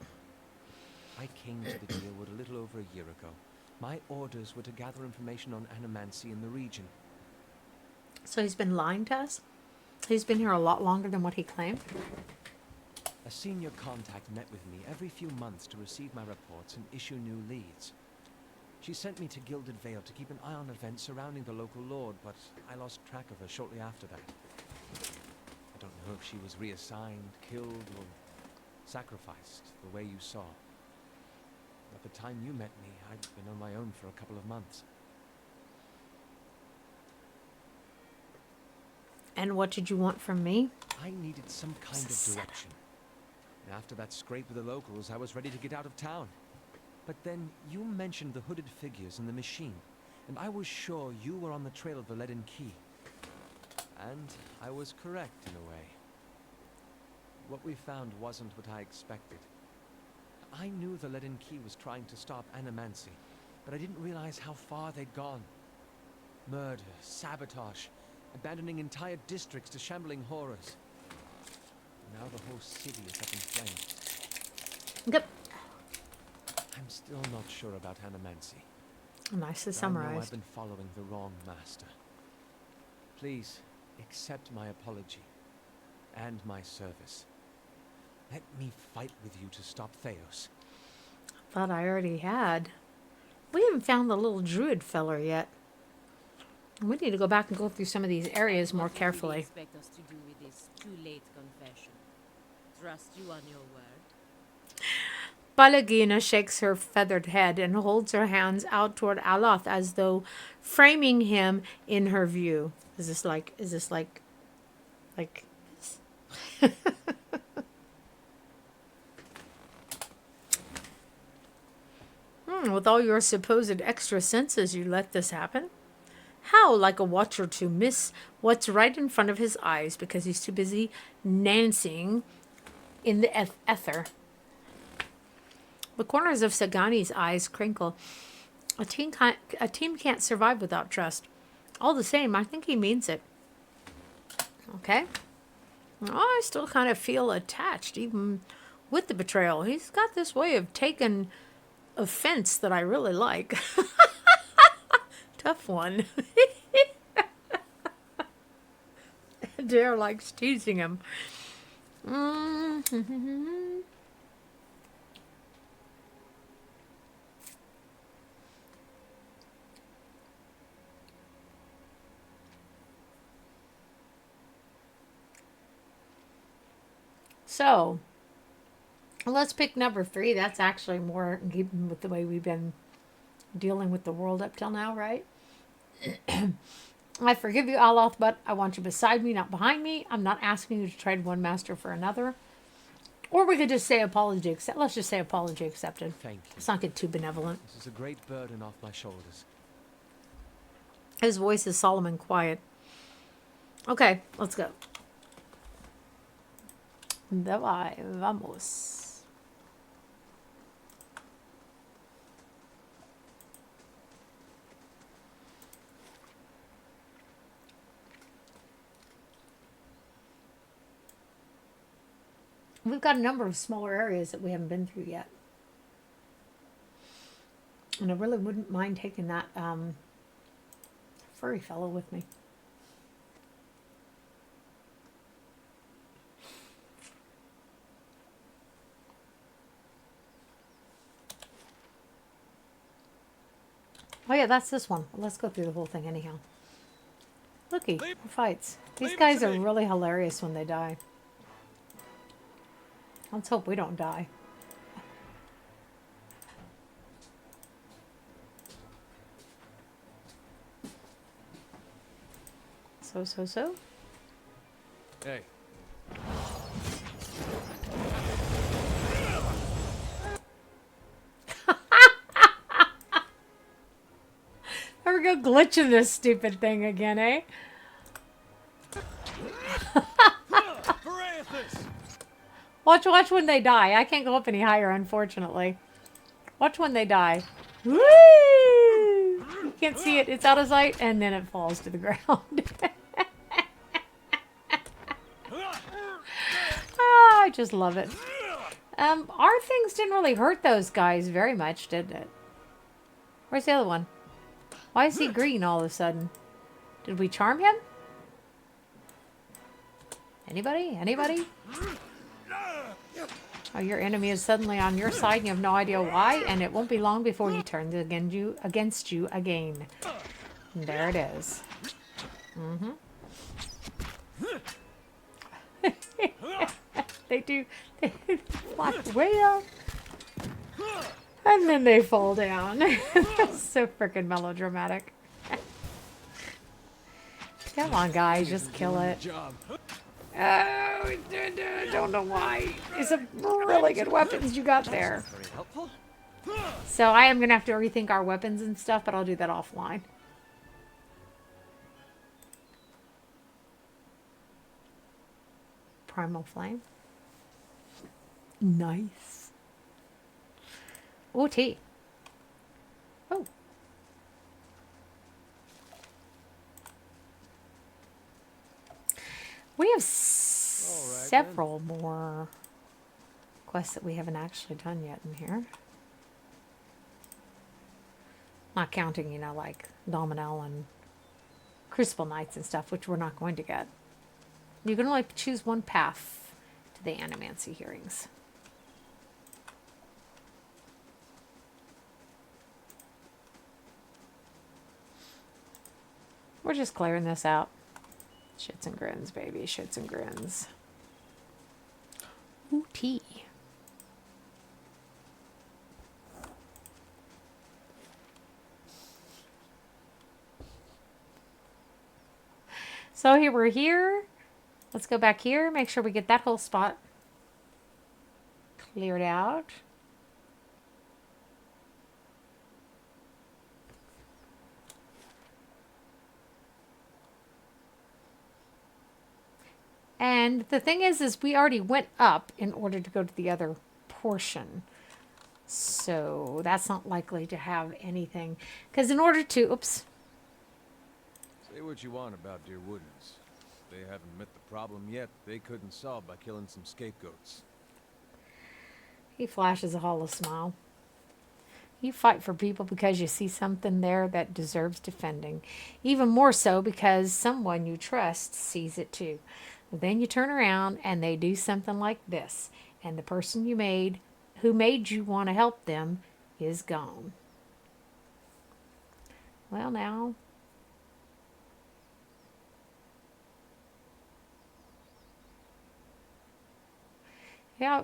I came to the Deerwood a little over a year ago. My orders were to gather information on Animancy in the region. So he's been lying to us? He's been here a lot longer than what he claimed? A senior contact met with me every few months to receive my reports and issue new leads. She sent me to Gilded Vale to keep an eye on events surrounding the local lord, but I lost track of her shortly after that. I don't know if she was reassigned, killed, or sacrificed the way you saw. At the time you met me, I'd been on my own for a couple of months. And what did you want from me? I needed some kind of direction. And after that scrape with the locals, I was ready to get out of town. But then you mentioned the hooded figures in the machine, and I was sure you were on the trail of the leaden key. And I was correct in a way. What we found wasn't what I expected. I knew the leaden key was trying to stop Animancy, but I didn't realize how far they'd gone. Murder, sabotage, abandoning entire districts to shambling horrors. Now the whole city is up in flames. Yep. I'm still not sure about Animancy. Nicely I know summarized. I've been following the wrong master. Please, accept my apology. And my service. Let me fight with you to stop Theos. Thought I already had. We haven't found the little druid feller yet. We need to go back and go through some of these areas more What do you carefully. expect us to do with this too-late confession? Trust you on your word? Balagina shakes her feathered head and holds her hands out toward Aloth as though framing him in her view. Is this like with all your supposed extra senses, you let this happen? How, like a watcher, to miss what's right in front of his eyes because he's too busy dancing in the ether? The corners of Sagani's eyes crinkle. A team can't survive without trust. All the same, I think he means it. Okay. Oh, I still kind of feel attached, even with the betrayal. He's got this way of taking offense that I really like. Tough one. Dare likes teasing him. So, let's pick number 3. That's actually more in keeping with the way we've been dealing with the world up till now, right? I forgive you, Aloth, but I want you beside me, not behind me. I'm not asking you to trade one master for another. Or we could just say apology accepted. Let's just say apology accepted. Thank you. Let's not get too benevolent. This is a great burden off my shoulders. His voice is solemn and quiet. Okay, let's go. Давай, vamos. We've got a number of smaller areas that we haven't been through yet. And I really wouldn't mind taking that furry fellow with me. Oh yeah, that's this one. Let's go through the whole thing anyhow. Looky, more fights. These guys are really hilarious when they die. Let's hope we don't die. So. Hey. There we go, glitching this stupid thing again, eh? Watch when they die. I can't go up any higher, unfortunately. Watch when they die. Woo! You can't see it. It's out of sight, and then it falls to the ground. Oh, I just love it. Our things didn't really hurt those guys very much, did it? Where's the other one? Why is he green all of a sudden? Did we charm him? Anybody? Anybody? Oh, your enemy is suddenly on your side and you have no idea why, and it won't be long before he turns against you again. And there it is. They do. They fly way up. And then they fall down. So freaking melodramatic. Come on, guys, just kill it. Job. Oh, don't know why. It's some really good weapons you got there. Very helpful. So I am going to have to rethink our weapons and stuff, but I'll do that offline. Primal Flame. Nice. Oh, tea. Oh. We have several more quests that we haven't actually done yet in here. Not counting, you know, like Dominel and Crucible Knights and stuff, which we're not going to get. You can only choose one path to the Animancy Hearings. We're just clearing this out. Shits and grins, baby. Shits and grins. Ooh, tea. So here we're here. Let's go back here. Make sure we get that whole spot cleared out. And the thing is we already went up in order to go to the other portion. So that's not likely to have anything. Because in order to, oops. Say what you want about Dear Woodens. They haven't met the problem yet they couldn't solve by killing some scapegoats. He flashes a hollow smile. You fight for people because you see something there that deserves defending. Even more so because someone you trust sees it too. Then you turn around and they do something like this. And the person who made you want to help them is gone. Well, now. Yeah.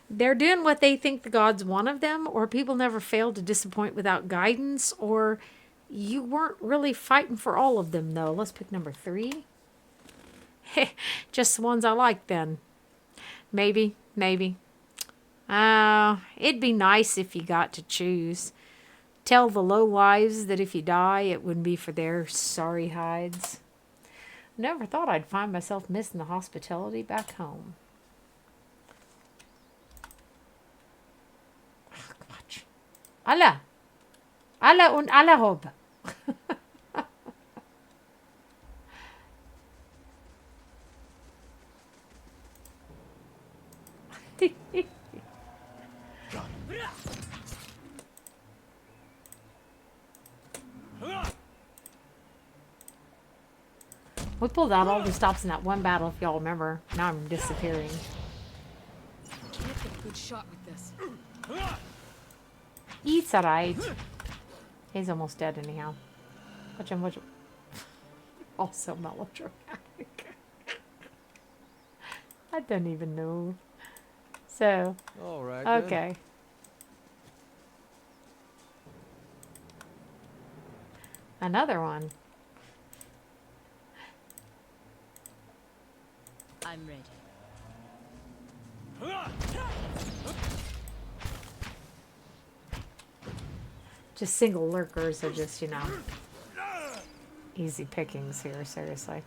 They're doing what they think the gods want of them, or people never fail to disappoint without guidance, or you weren't really fighting for all of them, though. Let's pick number 3. Just the ones I like, then. Maybe. It'd be nice if you got to choose. Tell the lowlives that if you die, it wouldn't be for their sorry hides. Never thought I'd find myself missing the hospitality back home. Quatsch. Allah und Allah hob. We pulled out all the stops in that one battle, if y'all remember. Now I'm disappearing. Can't get a good shot with this. It's alright. He's almost dead anyhow. Watch him. Also melodramatic. I don't even know. So, All right. okay. Another one. I'm ready. Just single lurkers are just, you know, easy pickings here, seriously.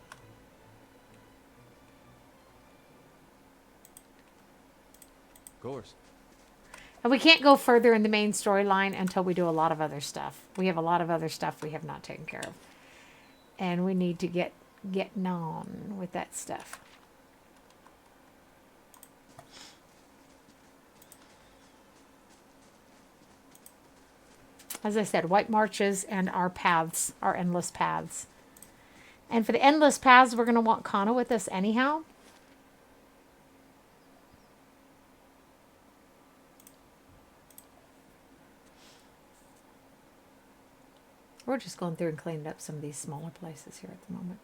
Of course. And we can't go further in the main storyline until we do a lot of other stuff. We have a lot of other stuff we have not taken care of. And we need to get getting on with that stuff. As I said, white marches and our paths, our endless paths. And for the endless paths, we're going to want Kana with us anyhow. We're just going through and cleaning up some of these smaller places here at the moment.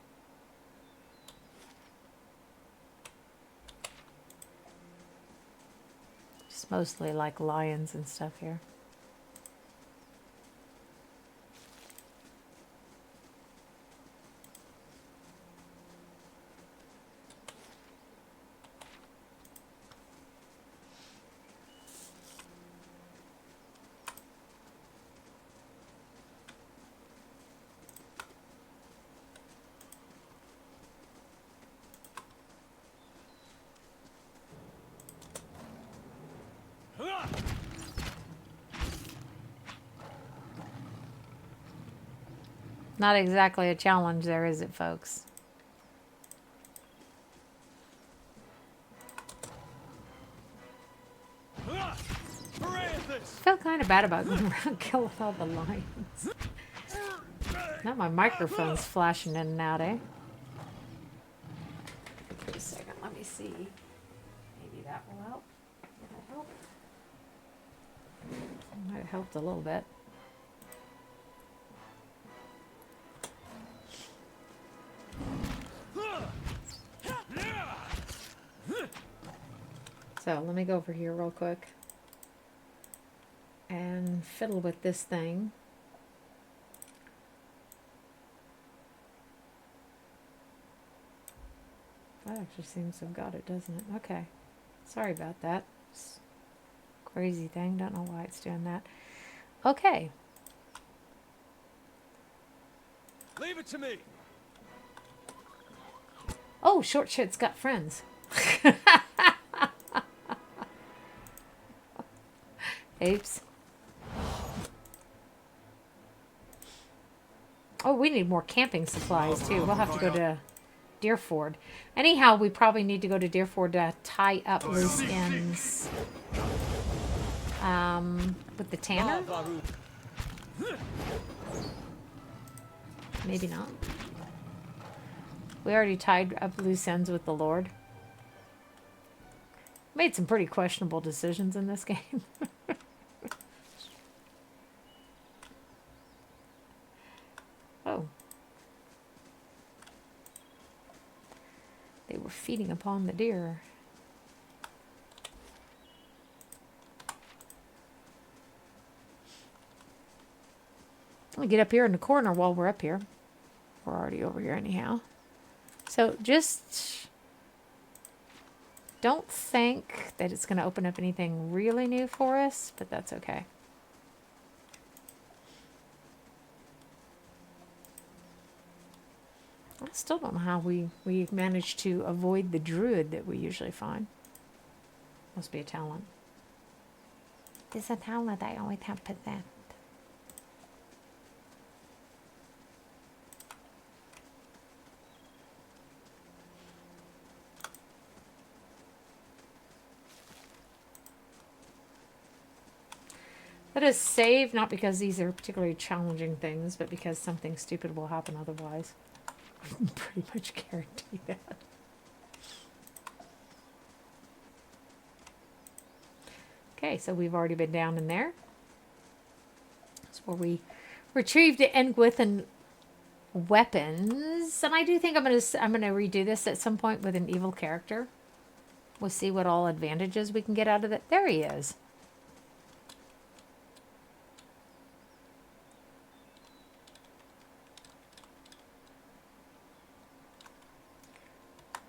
Just mostly like lions and stuff here. Not exactly a challenge there, is it, folks? I feel kind of bad about going around killing all the lions. Now my microphone's flashing in and out, eh? Wait a second, let me see. Maybe that will help. Will that help? Might have helped a little bit. So let me go over here real quick and fiddle with this thing. That actually seems to have got it, doesn't it? Okay. Sorry about that. It's a crazy thing. Don't know why it's doing that. Okay. Leave it to me. Oh, short shit's got friends. Oops. Oh, we need more camping supplies too. We'll have to go to Deerford. Anyhow, we probably need to go to Deerford to tie up loose ends. With the tanner? Maybe not. We already tied up loose ends with the Lord. Made some pretty questionable decisions in this game. Oh. They were feeding upon the deer. I'll get up here in the corner while we're up here. We're already over here anyhow. So just don't think that it's going to open up anything really new for us, but that's okay. I still don't know how we managed to avoid the druid that we usually find. Must be a talent. It's a talent I always have possessed. Let us save, not because these are particularly challenging things, but because something stupid will happen otherwise. I can pretty much guarantee that. Okay, so we've already been down in there. That's where we retrieved the Engwithan weapons. And I do think I'm gonna redo this at some point with an evil character. We'll see what all advantages we can get out of it. There he is.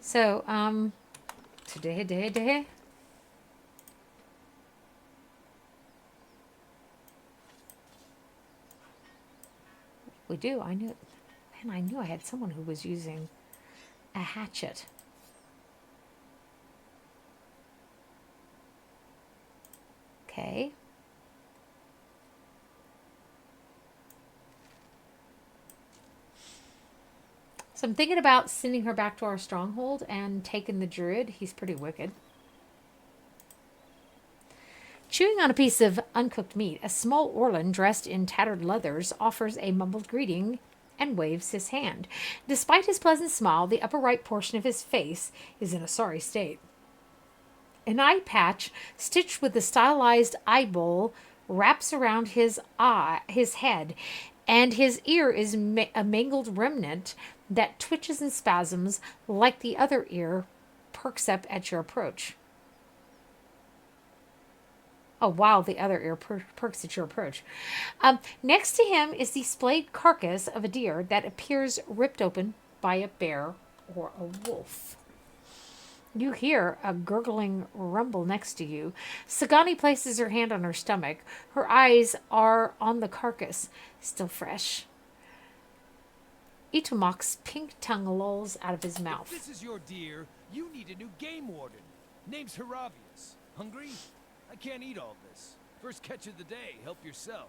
So, today. We do. I knew I had someone who was using a hatchet. Okay. So I'm thinking about sending her back to our stronghold and taking the druid. He's pretty wicked. Chewing on a piece of uncooked meat, a small Orlan dressed in tattered leathers offers a mumbled greeting and waves his hand. Despite his pleasant smile, the upper right portion of his face is in a sorry state. An eye patch stitched with a stylized eyeball wraps around his head, and his ear is a mangled remnant that twitches and spasms like the other ear perks up at your approach. Oh, wow, the other ear perks at your approach. Next to him is the splayed carcass of a deer that appears ripped open by a bear or a wolf. You hear a gurgling rumble next to you. Sagani places her hand on her stomach. Her eyes are on the carcass, still fresh. Itumok's pink tongue lolls out of his mouth. If this is your deer, you need a new game warden. Name's Hiravias. Hungry? I can't eat all this. First catch of the day, help yourself.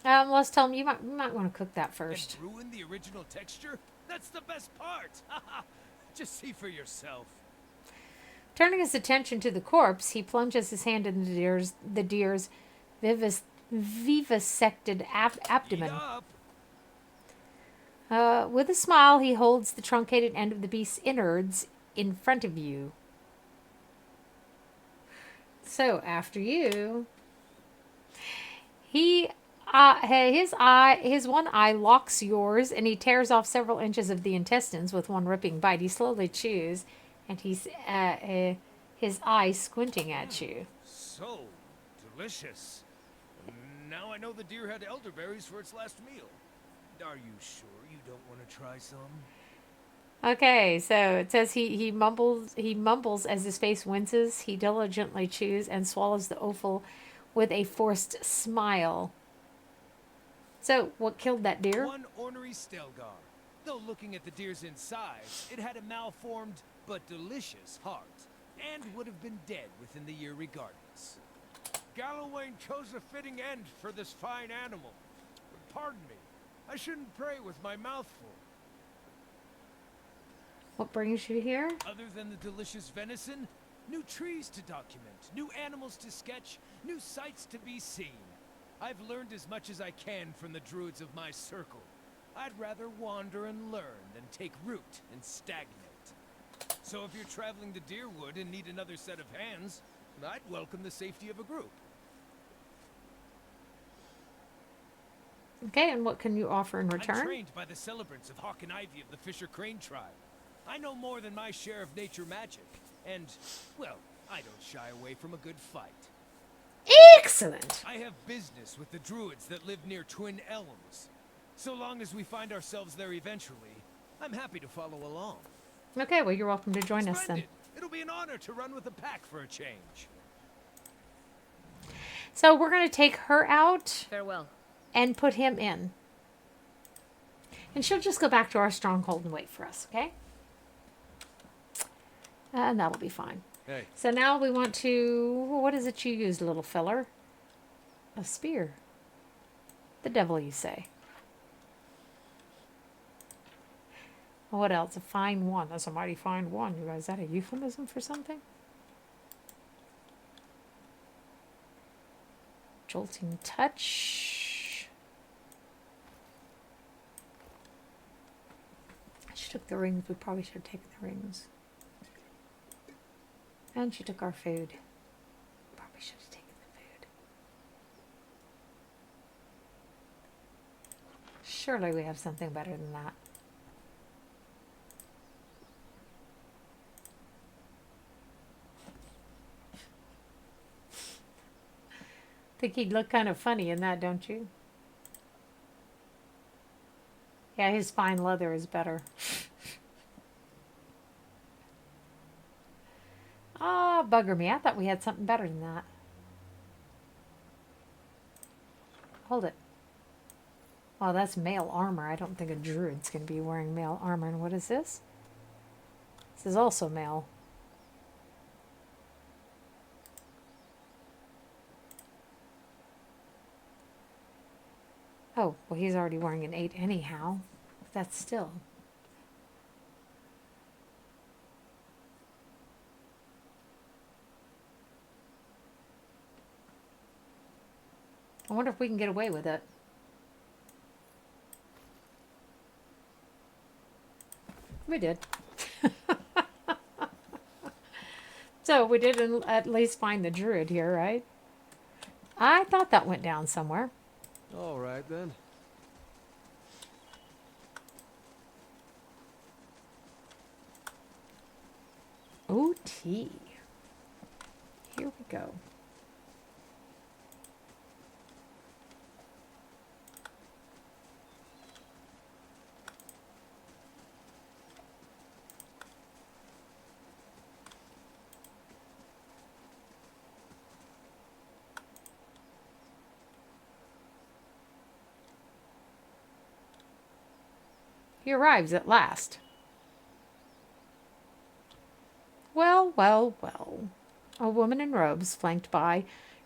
Let's tell him you might want to cook that first. And ruin the original texture? That's the best part! Just see for yourself. Turning his attention to the corpse, he plunges his hand into the deer's vivisected abdomen. With a smile, he holds the truncated end of the beast's innards in front of you. So, after you, his one eye locks yours, and he tears off several inches of the intestines with one ripping bite. He slowly chews, and he's his eye squinting at you. So delicious. Now I know the deer had elderberries for its last meal. Are you sure you don't want to try some? Okay, so it says he mumbles as his face winces. He diligently chews and swallows the offal with a forced smile. So, what killed that deer? One ornery Stelgar. Though looking at the deer's insides, it had a malformed but delicious heart, and would have been dead within the year regardless. Gallowayne chose a fitting end for this fine animal. But pardon me, I shouldn't pray with my mouth full. What brings you here? Other than the delicious venison, new trees to document, new animals to sketch, new sights to be seen. I've learned as much as I can from the druids of my circle. I'd rather wander and learn than take root and stagnate. So if you're traveling to Deerwood and need another set of hands, I'd welcome the safety of a group. Okay, and what can you offer in I'm return? trained by the celebrants of Hawk and Ivy of the Fisher Crane tribe. I know more than my share of nature magic, and, well, I don't shy away from a good fight. Excellent! I have business with the druids that live near Twin Elms. So long as we find ourselves there eventually, I'm happy to follow along. Okay, well, you're welcome to join us then. Splendid. It'll be an honor to run with the pack for a change. So we're going to take her out Farewell. and put him in. And she'll just go back to our stronghold and wait for us, okay? And that'll be fine. Hey. So now we want to... What is it you used, little feller? A spear. The devil, you say. What else? A fine one. That's a mighty fine one. You guys, is that a euphemism for something? Jolting touch. She took the rings. We probably should have taken the rings. And she took our food. Probably should have taken the food. Surely we have something better than that. Think he'd look kind of funny in that, don't you? Yeah, his fine leather is better. Ah, bugger me. I thought we had something better than that. Hold it. Oh, that's male armor. I don't think a druid's going to be wearing male armor. And what is this? This is also male. Oh, well, he's already wearing an 8 anyhow. But that's still... I wonder if we can get away with it. We did. So we did at least find the druid here, right? I thought that went down somewhere. All right, then. Ooh, tea. Here we go. He arrives at last. Well, well, well. A woman in robes, flanked by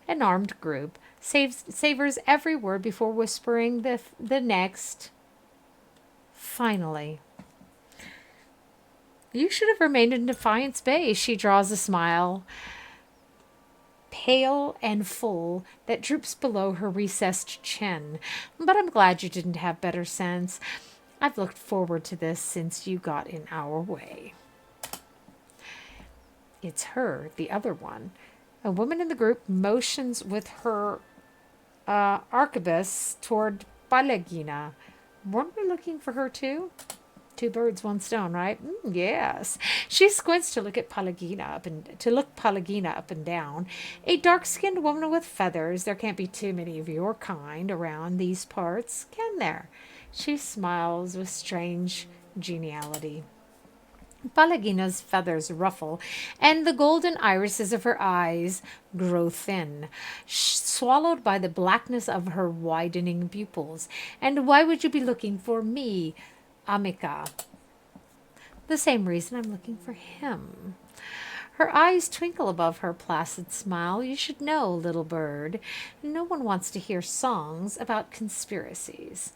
An armed group savors every word before whispering the next. Finally. You should have remained in Defiance Bay. She draws a smile, pale and full, that droops below her recessed chin. But I'm glad you didn't have better sense. I've looked forward to this since you got in our way. It's her, the other one. A woman in the group motions with her arquebus toward Palagina. Weren't we looking for her too? Two birds, one stone, right? Yes. She squints to look Palagina up and down. A dark-skinned woman with feathers. There can't be too many of your kind around these parts, can there? She smiles with strange geniality. Palagina's feathers ruffle, and the golden irises of her eyes grow thin, swallowed by the blackness of her widening pupils. And why would you be looking for me, Amica? The same reason I'm looking for him. Her eyes twinkle above her placid smile. You should know, little bird, no one wants to hear songs about conspiracies.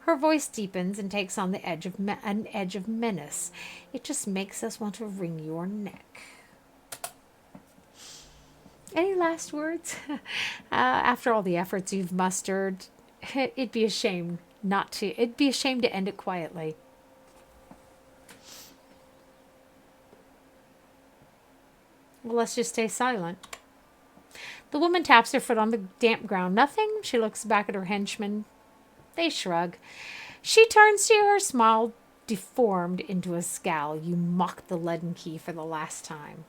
Her voice deepens and takes on the an edge of menace. It just makes us want to wring your neck. Any last words? After all the efforts you've mustered, it'd be a shame to end it quietly. Well, let's just stay silent. The woman taps her foot on the damp ground. Nothing? She looks back at her henchmen. They shrug. She turns to her smile deformed into a scowl. You mocked the leaden key for the last time.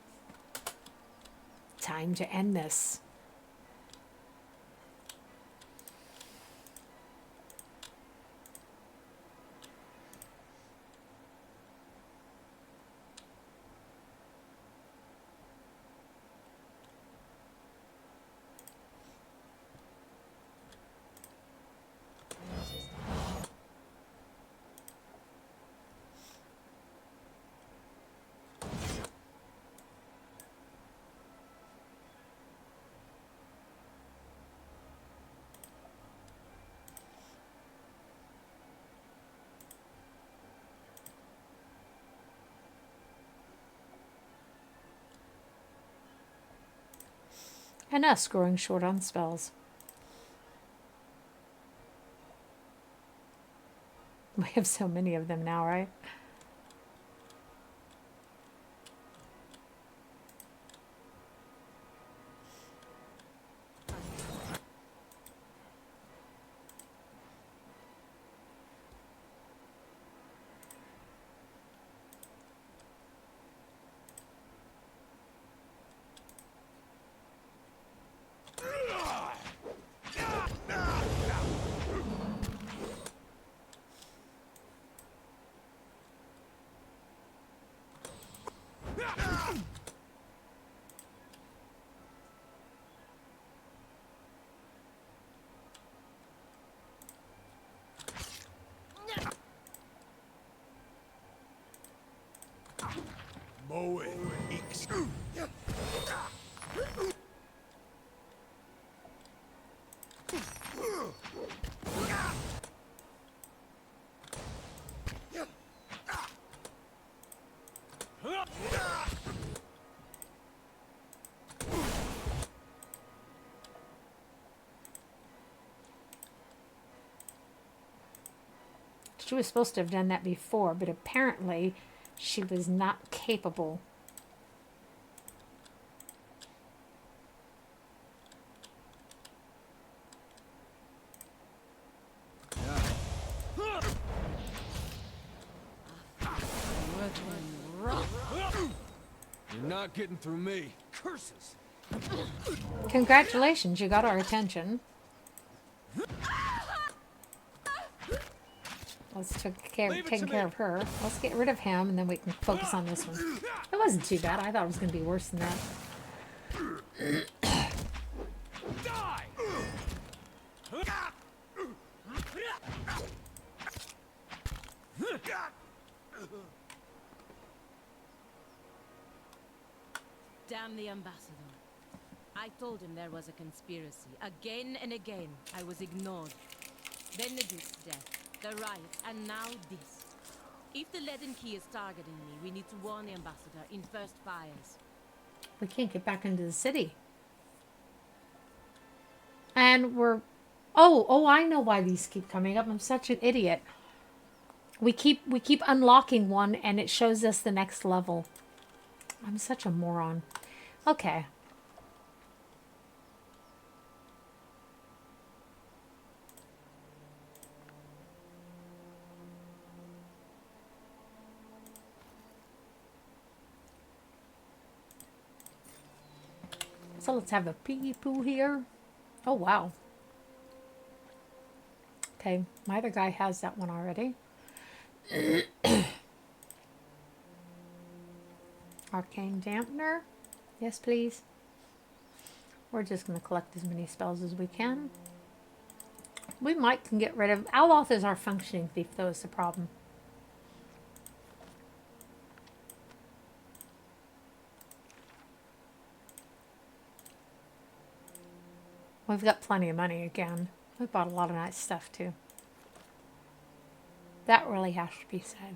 Time to end this. And us growing short on spells. We have so many of them now, right? She was supposed to have done that before, but apparently she was not capable. You're not getting through me. Curses! Congratulations, you got our attention. Let's take care of her. Let's get rid of him, and then we can focus on this one. It wasn't too bad. I thought it was going to be worse than that. Die! Damn the ambassador. I told him there was a conspiracy. Again and again, I was ignored. Then the Duke's death, the riots, and now this. If the Leaden Key is targeting me, we need to warn the Ambassador in first fires. We can't get back into the city. And we're... Oh, I know why these keep coming up. I'm such an idiot. We keep unlocking one and it shows us the next level. I'm such a moron. Okay. So let's have a piggy poo here. Oh, wow. Okay, my other guy has that one already. Arcane Dampener. Yes, please. We're just going to collect as many spells as we can. We might can get rid of... Aloth is our functioning thief, though, is the problem. We've got plenty of money again. We bought a lot of nice stuff, too. That really has to be said.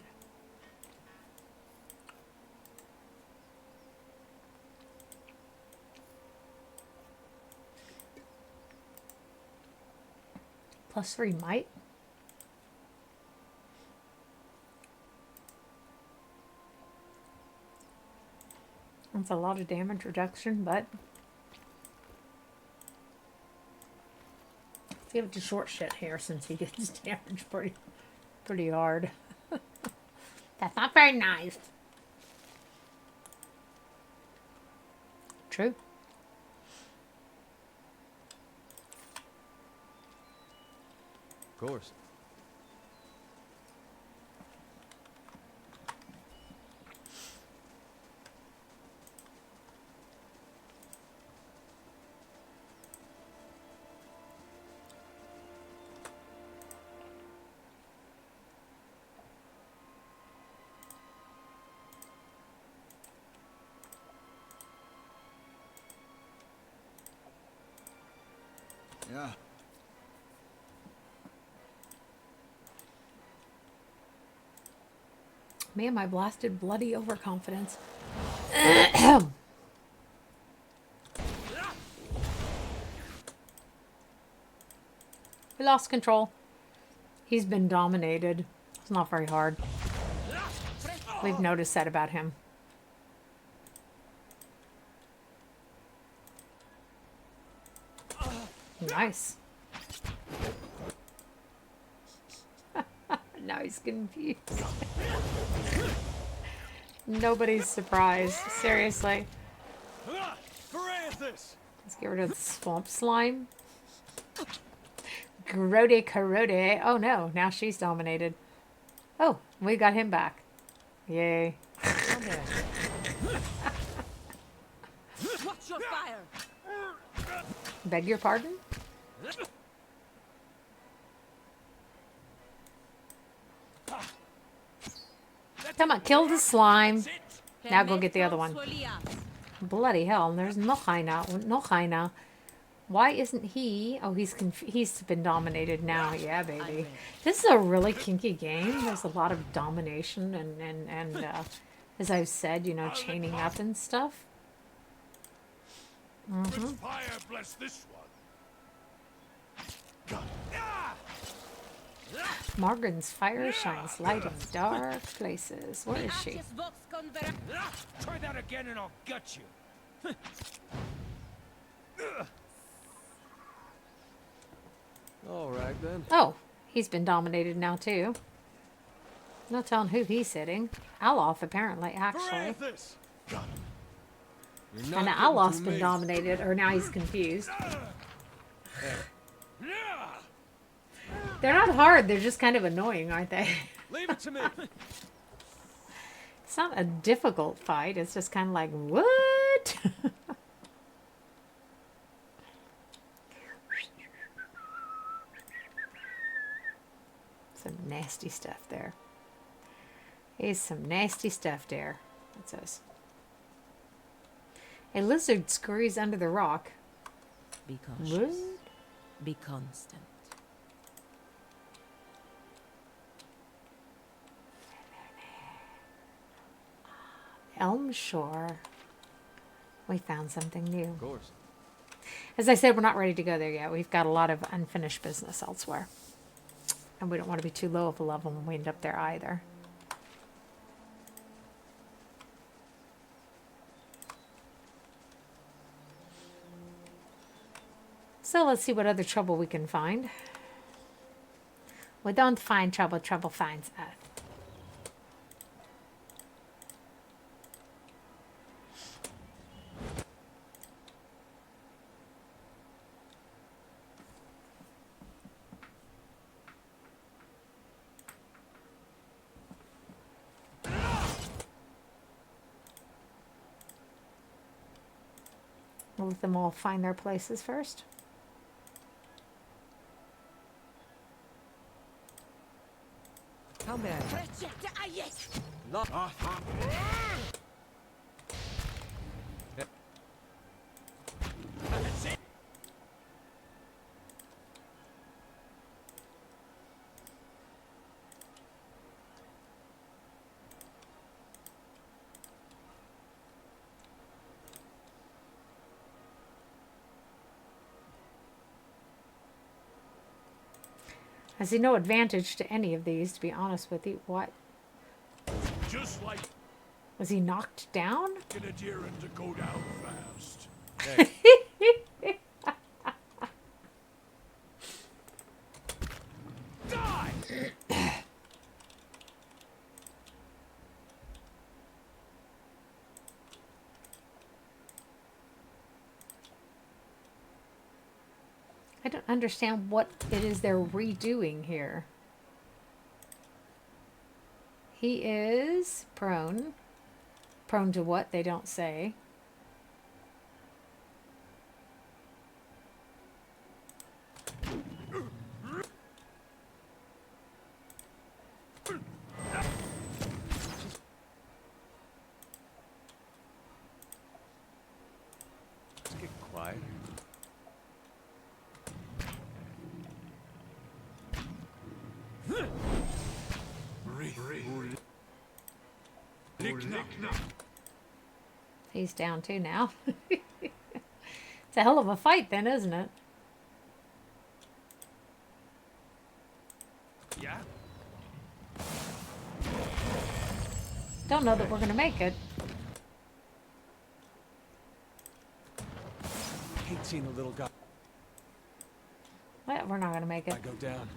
+3 might. That's a lot of damage reduction, but... give it to short shit here since he gets damaged pretty hard. That's not very nice. True. Of course. Yeah. Man, my blasted bloody overconfidence. We lost control. He's been dominated. It's not very hard. We've noticed that about him. Nice. Now he's confused. Nobody's surprised. Seriously. Let's get rid of the swamp slime. Grode Corrode. Oh no, now she's dominated. Oh, we got him back. Yay. Watch your fire! Beg your pardon? Come on, kill the slime. Now go get the other one. Bloody hell, and there's Nochaina. Why isn't he? Oh, he's been dominated now. Yeah, baby. This is a really kinky game. There's a lot of domination and as I've said, you know, chaining up and stuff. Mm-hmm. Fire bless this one. Margaret's fire shines light in dark places. Where is she? Try that again and I'll gut you. All right then. Oh, he's been dominated now too. No telling who he's hitting. Aloth apparently, actually. And Alof's been dominated, or now he's confused. They're not hard, they're just kind of annoying, aren't they? Leave it to me. It's not a difficult fight, it's just kind of like, what? Some nasty stuff there. Here's some nasty stuff there. It says. A lizard scurries under the rock. Be cautious. Rude. Be constant. Elm Shore. We found something new. Of course. As I said, we're not ready to go there yet. We've got a lot of unfinished business elsewhere. And we don't want to be too low of a level when we end up there either. So let's see what other trouble we can find. We don't find trouble, trouble finds us. We'll let them all find their places first. How may I? Lock. I see no advantage to any of these, to be honest with you. What? Just like Was he knocked down? an adherent to go down fast. Die! I don't understand what it is they're redoing here. He is prone. Prone to what? They don't say. Let's get quiet. He's down too now. It's a hell of a fight then, isn't it? Yeah. Don't know that we're going to make it. Hate seeing the little guy. Well, we're not going to make it. I go down.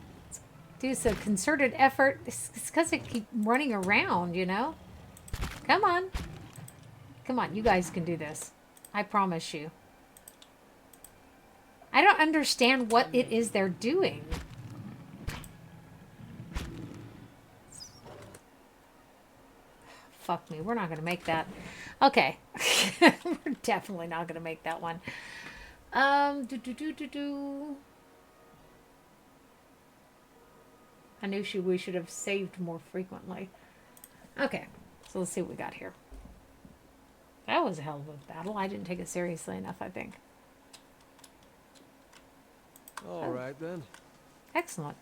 Do it's a concerted effort. It's because they keep running around, you know? Come on. Come on, you guys can do this. I promise you. I don't understand what it is they're doing. Fuck me, we're not going to make that. Okay. We're definitely not going to make that one. I knew we should have saved more frequently. Okay, so let's see what we got here. That was a hell of a battle. I didn't take it seriously enough, I think. All right then. Excellent.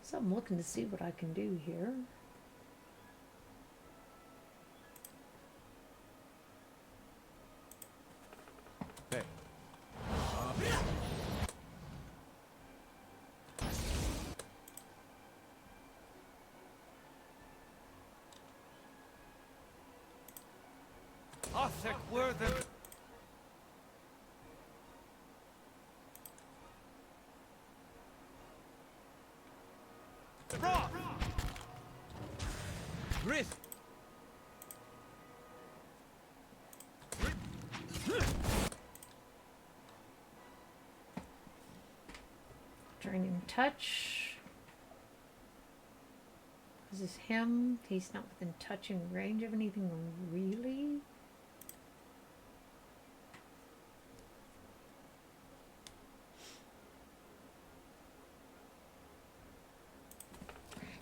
So I'm looking to see what I can do here. Hey. Arthur Wortham. Gris. Draining touch. This is him. He's not within touching range of anything, really.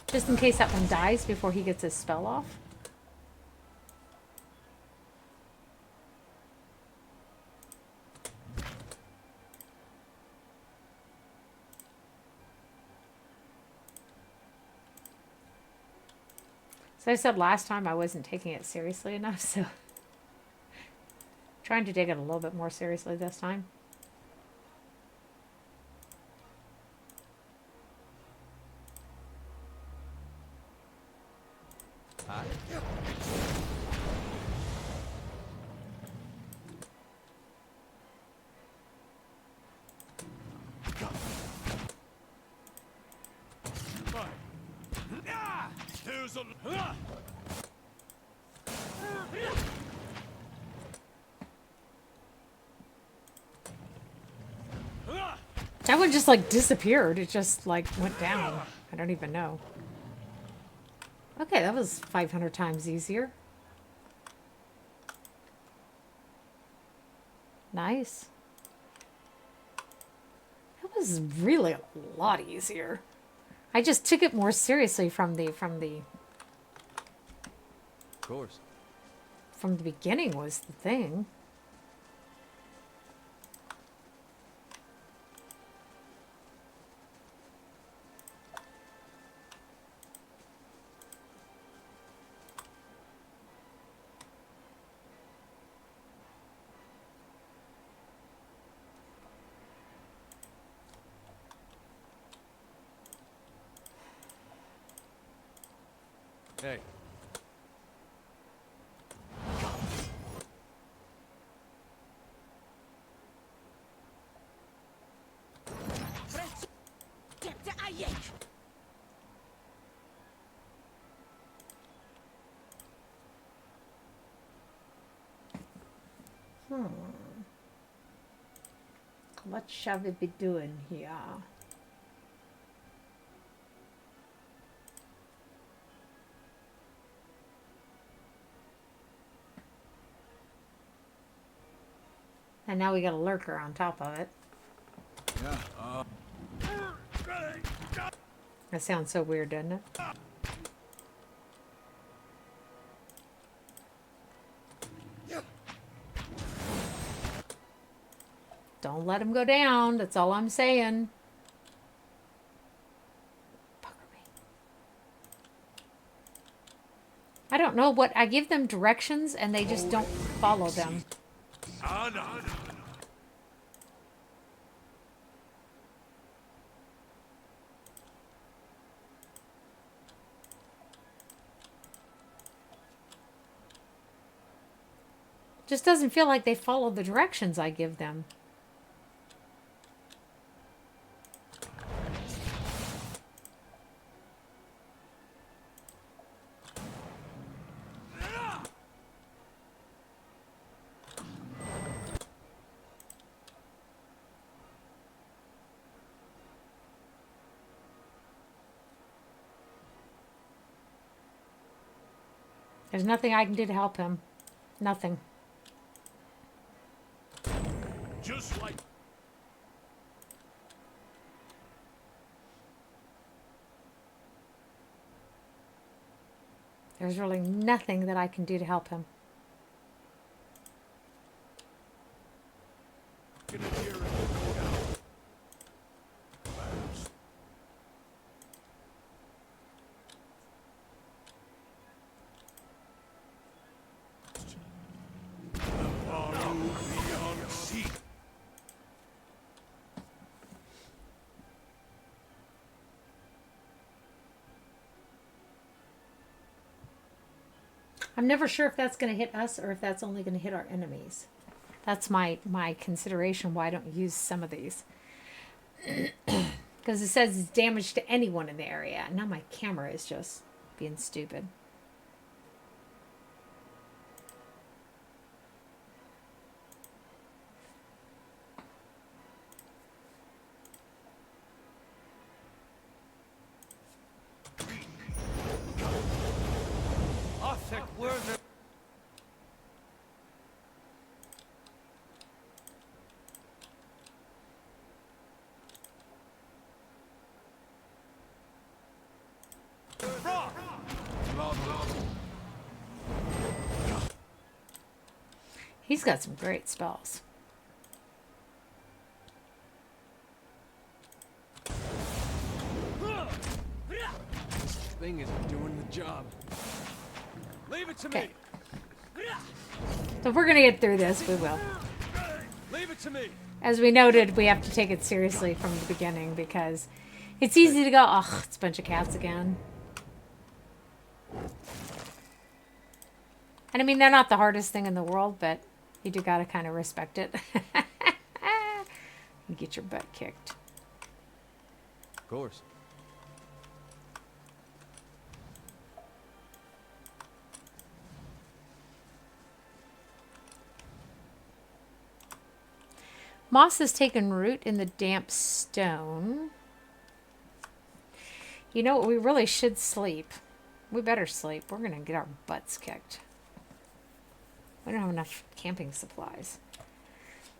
Just in case that one dies before he gets his spell off. So I said last time I wasn't taking it seriously enough, so trying to take it a little bit more seriously this time. Hi. That one just like disappeared. It just like went down. I don't even know. Okay, that was 500 times easier. Nice. That was really a lot easier. I just took it more seriously from the Of course. beginning was the thing. Hey. What shall we be doing here? And now we got a lurker on top of it. Yeah, That sounds so weird, doesn't it? Don't let him go down. That's all I'm saying. Bugger me. I don't know what I give them directions and they just don't follow them. Just doesn't feel like they follow the directions I give them. There's nothing I can do to help him. Nothing. Just like... There's really nothing that I can do to help him. Gonna hear it go down. I'm never sure if that's going to hit us or if that's only going to hit our enemies. That's my consideration why I don't use some of these. Because it says it's damage to anyone in the area. And now my camera is just being stupid. He's got some great spells. This thing isn't doing the job. Leave it to Okay. me. So if we're going to get through this, we will. Leave it to me. As we noted, we have to take it seriously from the beginning because it's easy to go, ugh, it's a bunch of cats again. And I mean, they're not the hardest thing in the world, but you do got to kind of respect it. You get your butt kicked. Of course. Moss has taken root in the damp stone. You know what? We really should sleep. We better sleep. We're going to get our butts kicked. We don't have enough camping supplies.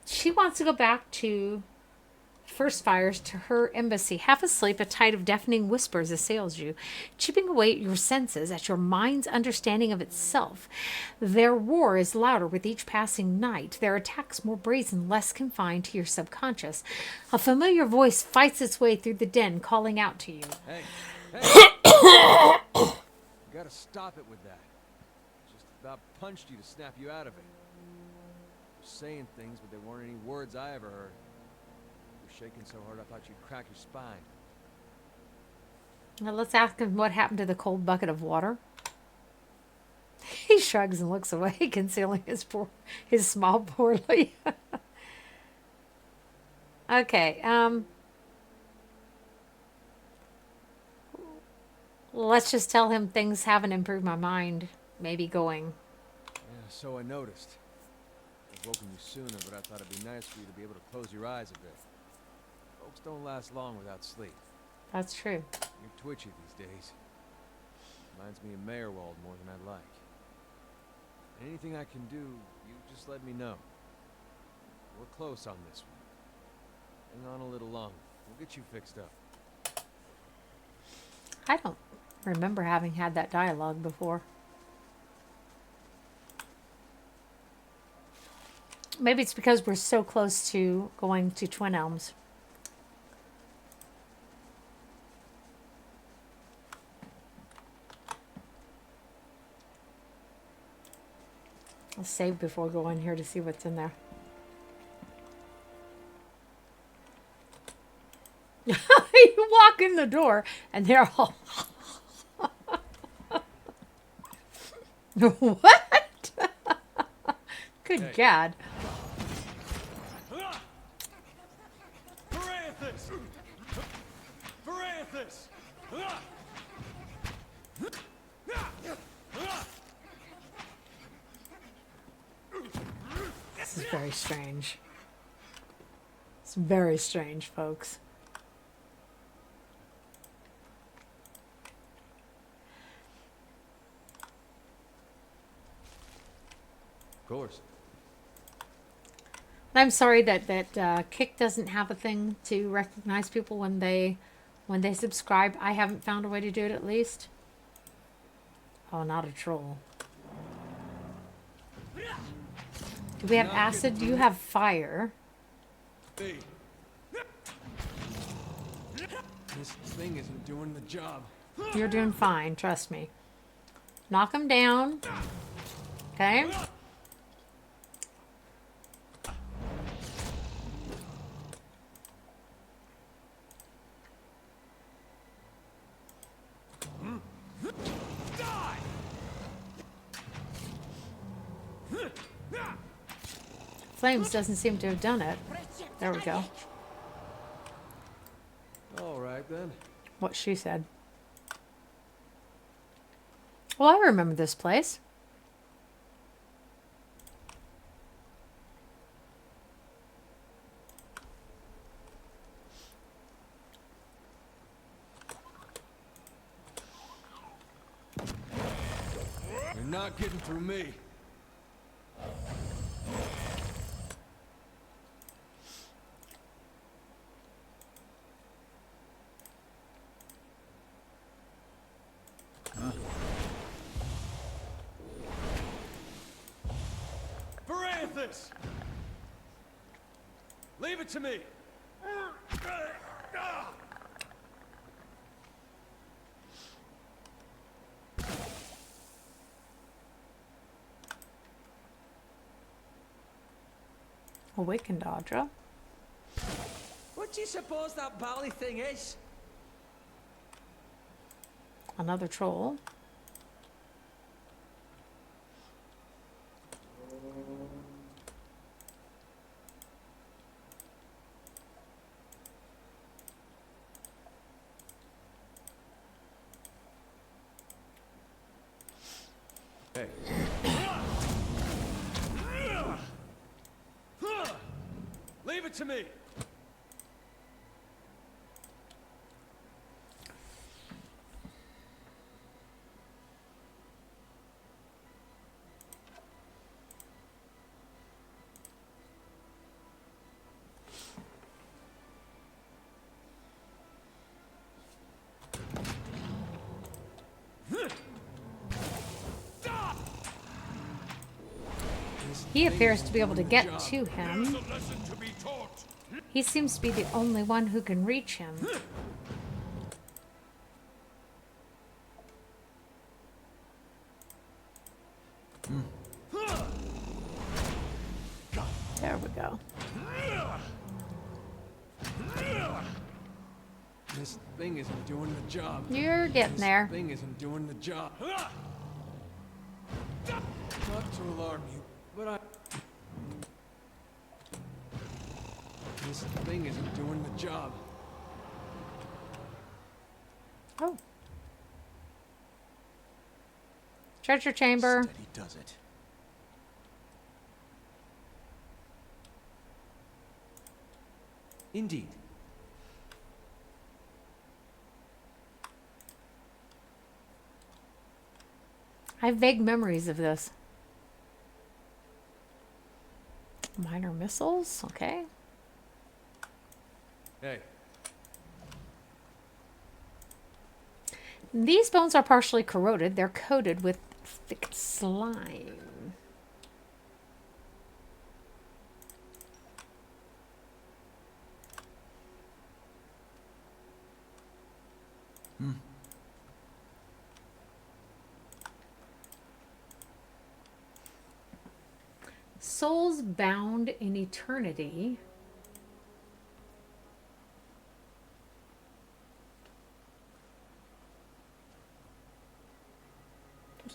She wants to go back to first fires to her embassy. Half asleep, a tide of deafening whispers assails you, chipping away at your senses, at your mind's understanding of itself. Their roar is louder with each passing night, their attacks more brazen, less confined to your subconscious. A familiar voice fights its way through the den, calling out to you. Hey, you gotta stop it with that. Just about punched you to snap you out of it. You're saying things, but there weren't any words I ever heard. You're shaking so hard I thought you'd crack your spine. Now let's ask him what happened to the cold bucket of water. He shrugs and looks away, concealing his smile poorly. Okay, let's just tell him things haven't improved my mind. Maybe going. Yeah, so I noticed. I've woken you sooner, but I thought it'd be nice for you to be able to close your eyes a bit. Folks don't last long without sleep. That's true. You're twitchy these days. Reminds me of Mayorwald more than I'd like. Anything I can do, you just let me know. We're close on this one. Hang on a little longer. We'll get you fixed up. I don't remember having had that dialogue before. Maybe it's because we're so close to going to Twin Elms. I'll save before going here to see what's in there. You walk in the door and they're all... What? Good Hey. God. Hiravias! Hiravias! This is very strange. It's very strange, folks. Of course. I'm sorry that Kick doesn't have a thing to recognize people when they subscribe. I haven't found a way to do it, at least. Oh, not a troll. Do we have acid? Do you have fire? Hey. This thing isn't doing the job. You're doing fine, trust me. Knock him down. Okay? Flames doesn't seem to have done it. There we go. All right then. What she said. Well, I remember this place. You're not getting through me. Hiravias! this! Leave it to me! Awakened Audra. What do you suppose that bally thing is? Another troll. Hey. Leave it to me! He appears to be able to get to him. He seems to be the only one who can reach him. There we go. This thing isn't doing the job. You're getting there. This thing isn't doing the job. Not to alarm you, but I... This thing isn't doing the job. Oh. Treasure chamber. Steady does it. Indeed. I have vague memories of this. Minor missiles, okay. Hey. These bones are partially corroded. They're coated with thick slime. Souls bound in eternity.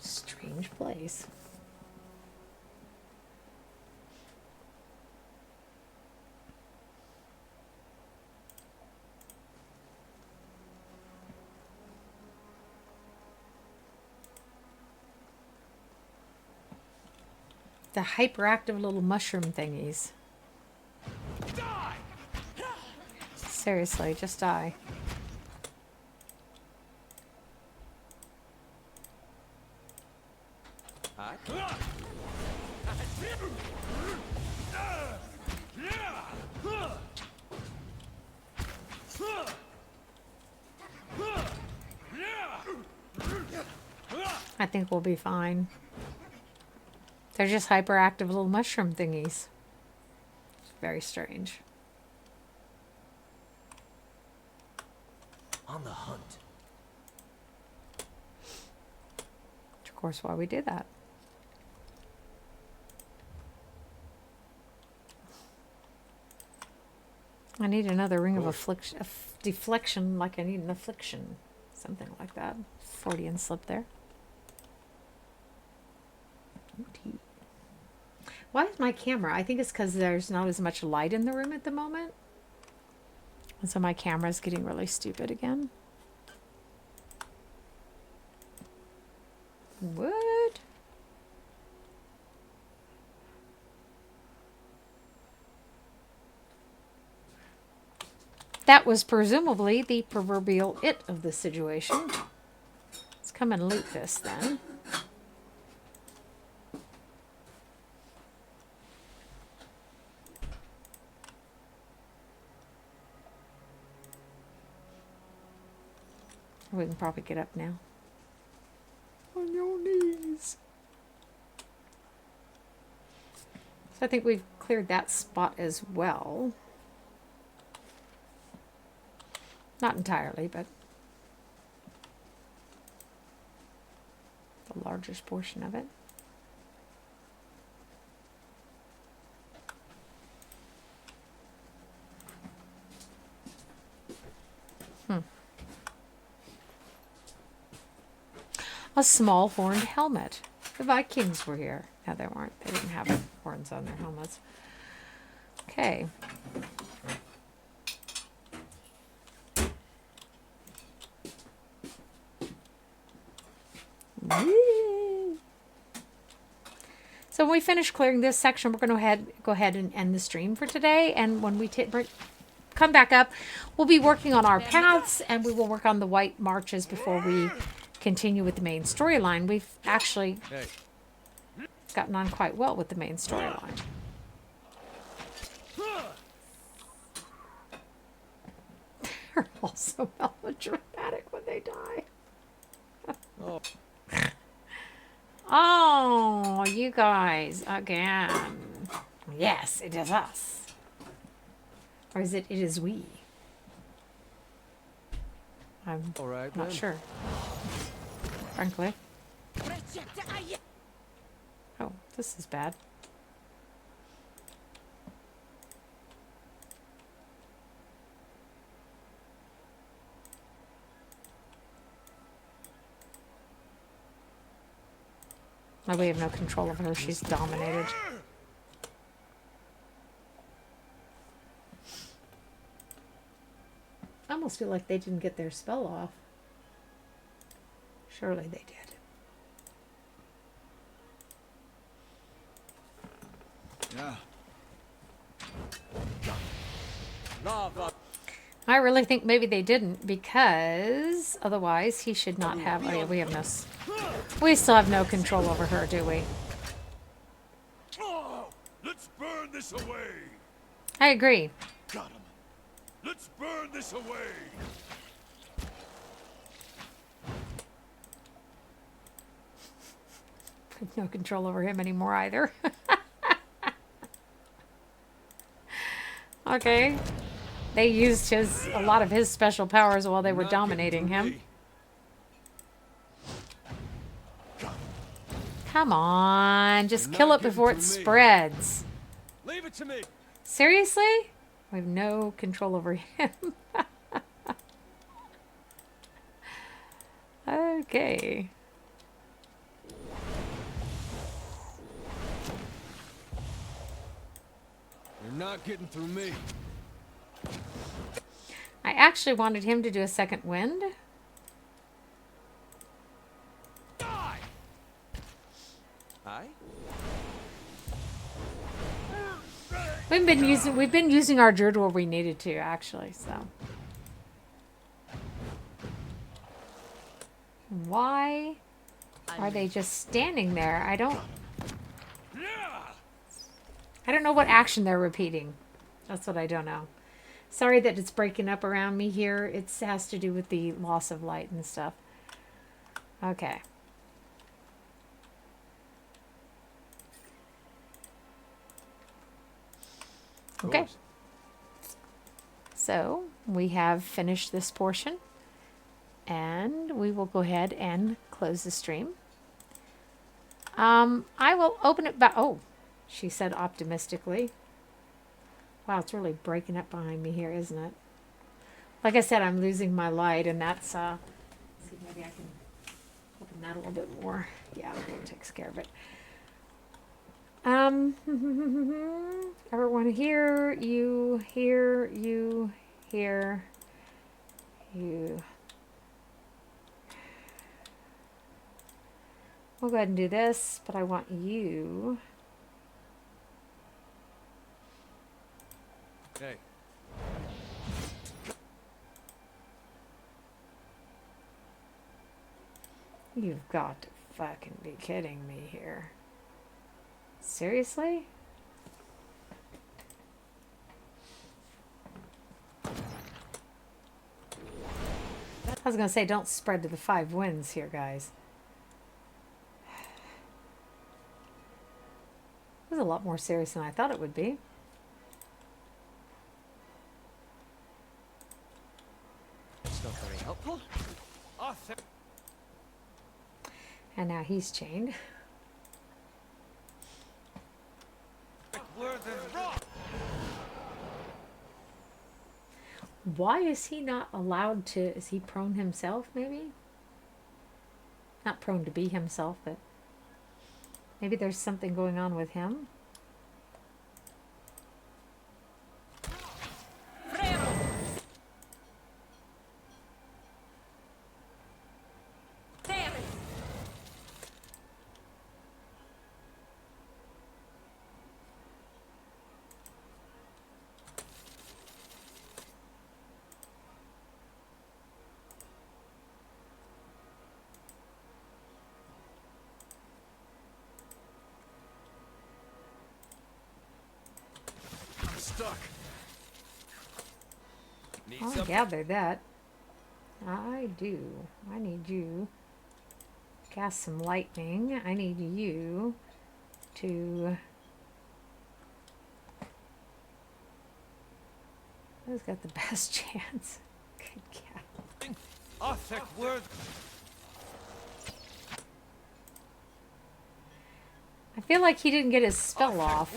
Strange place. The hyperactive little mushroom thingies. Die! Seriously, just die. I think we'll be fine. They're just hyperactive little mushroom thingies. Very strange. On the hunt. Of course, why we did that. I need another ring of affliction, deflection, like I need an affliction. Something like that. Freudian slip there. Ooh, why is my camera? I think it's because there's not as much light in the room at the moment. And so my camera's getting really stupid again. What? That was presumably the proverbial it of the situation. Let's come and loot this then. We can probably get up now. On your knees. So I think we've cleared that spot as well. Not entirely, but the largest portion of it. A small horned helmet. The Vikings were here. No, they weren't. They didn't have horns on their helmets. Okay. Whee! So when we finish clearing this section, we're going to go ahead and end the stream for today. And when we come back up, we'll be working on our paths, and we will work on the white marches before we continue with the main storyline. We've actually gotten on quite well with the main storyline. They're also melodramatic when they die. Oh, you guys again. Yes, it is us. Or is it is we? I'm All right, not then. sure. Frankly. Oh, this is bad. Oh, we have no control over her. She's dominated. I almost feel like they didn't get their spell off. Surely they did. Yeah. Lava. I really think maybe they didn't, because otherwise he should not have. Oh yeah, we have no. We still have no control over her, do we? Oh, let's burn this away. I agree. Got him. Let's burn this away. No control over him anymore either. Okay. They used a lot of his special powers while they were dominating him. Come on, just kill it before it spreads. Leave it to me. Seriously? We have no control over him. Okay. You're not getting through me. I actually wanted him to do a second wind. Die. Aye. We've been using our Druid where we needed to, actually, so. Why are they just standing there? I don't know what action they're repeating. That's what I don't know. Sorry that it's breaking up around me here. It has to do with the loss of light and stuff. Okay. Okay. So we have finished this portion, and we will go ahead and close the stream. I will open it back. Oh, she said optimistically. Wow, it's really breaking up behind me here, isn't it? Like I said, I'm losing my light, and that's, let's see, maybe I can open that a little bit more. Yeah, that takes care of it. Everyone here, you here, you here, you. We'll go ahead and do this, but I want you. Hey. You've got to fucking be kidding me here. Seriously? I was going to say, don't spread to the 5 winds here, guys. There's a lot more serious than I thought it would be. It's not very helpful. And now he's chained. Why is he not allowed to... Is he prone himself, maybe? Not prone to be himself, but... Maybe there's something going on with him. Stuck. I gathered that. I do. I need you to cast some lightning. I need you to... Who's got the best chance? Good cat. I feel like he didn't get his spell off.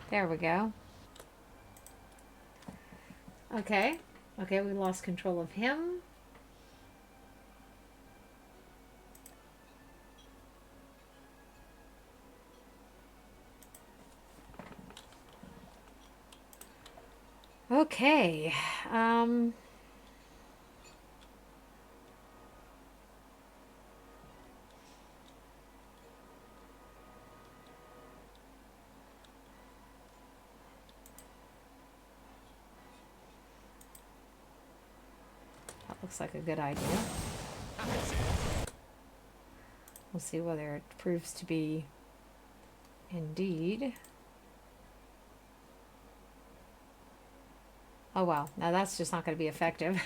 There we go. Okay. Okay, we lost control of him. Okay. Looks like a good idea. We'll see whether it proves to be indeed. Oh wow, now that's just not going to be effective.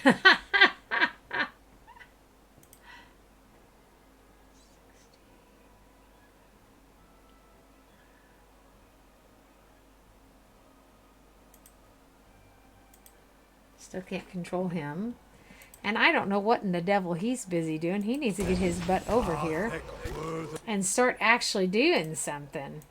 Still can't control him. And I don't know what in the devil he's busy doing. He needs to get his butt over here and start actually doing something.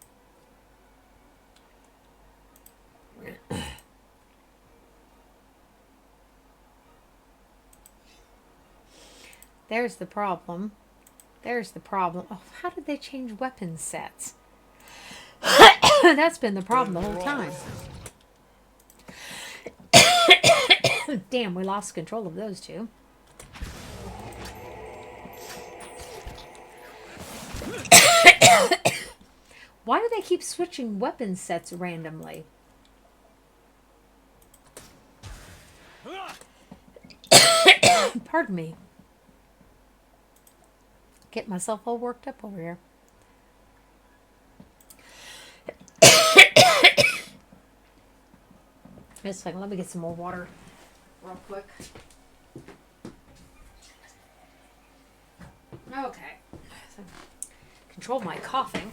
There's the problem. There's the problem. Oh, how did they change weapon sets? That's been the problem the whole time. Damn, we lost control of those two. Why do they keep switching weapon sets randomly? Pardon me. Get myself all worked up over here. Just a second, let me get some more water real quick. Okay. So, control my coughing.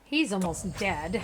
He's almost dead.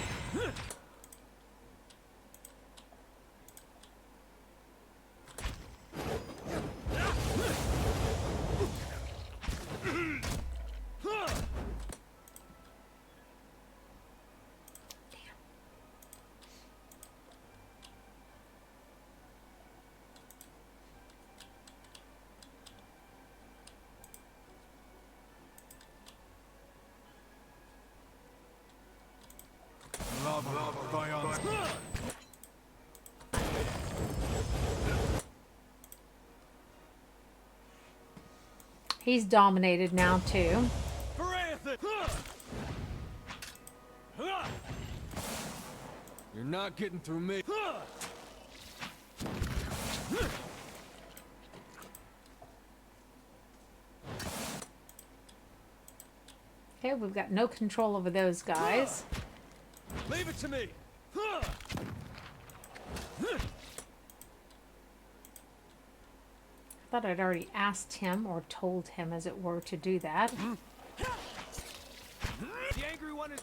He's dominated now too. this. You're not getting through me. Okay, we've got no control over those guys. Leave it to me. I thought I'd already asked him, or told him, as it were, to do that. The angry one is...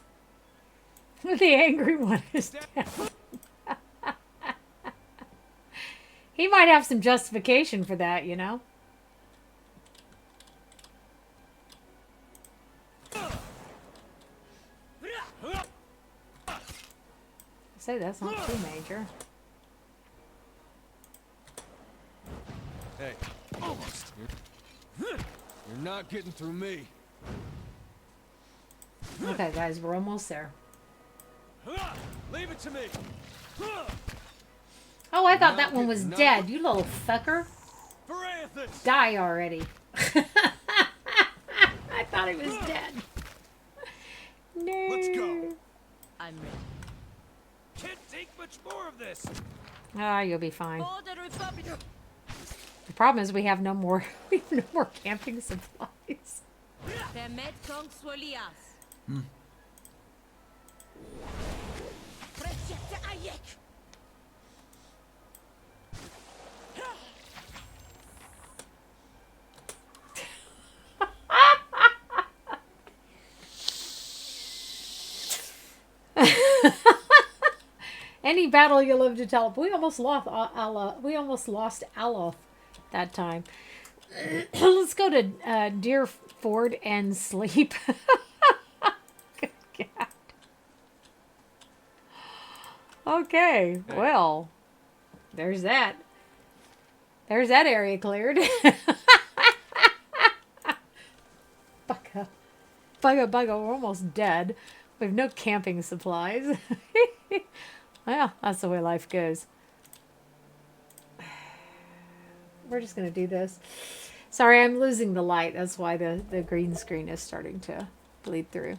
The angry one is down. He might have some justification for that, you know? Say that's not too major. Hey, almost. You're not getting through me. Okay, guys, we're almost there. Leave it to me. Oh, I thought that one was dead. You little fucker. Hiravias! Die already. I thought he was dead. No. Let's go. I'm ready. Can't take much more of this. Ah, you'll be fine. For the Republic! The problem is we have no more camping supplies. Hermit of Hadret. Any battle you live to tell. We almost lost Allah. We almost lost Aloth that time. Let's go to Deer Ford and sleep. Good God. Okay, well, there's that. There's that area cleared. Bugga. Bugga, bugga, we're almost dead. We have no camping supplies. Well, that's the way life goes. We're just going to do this. Sorry, I'm losing the light. That's why the green screen is starting to bleed through.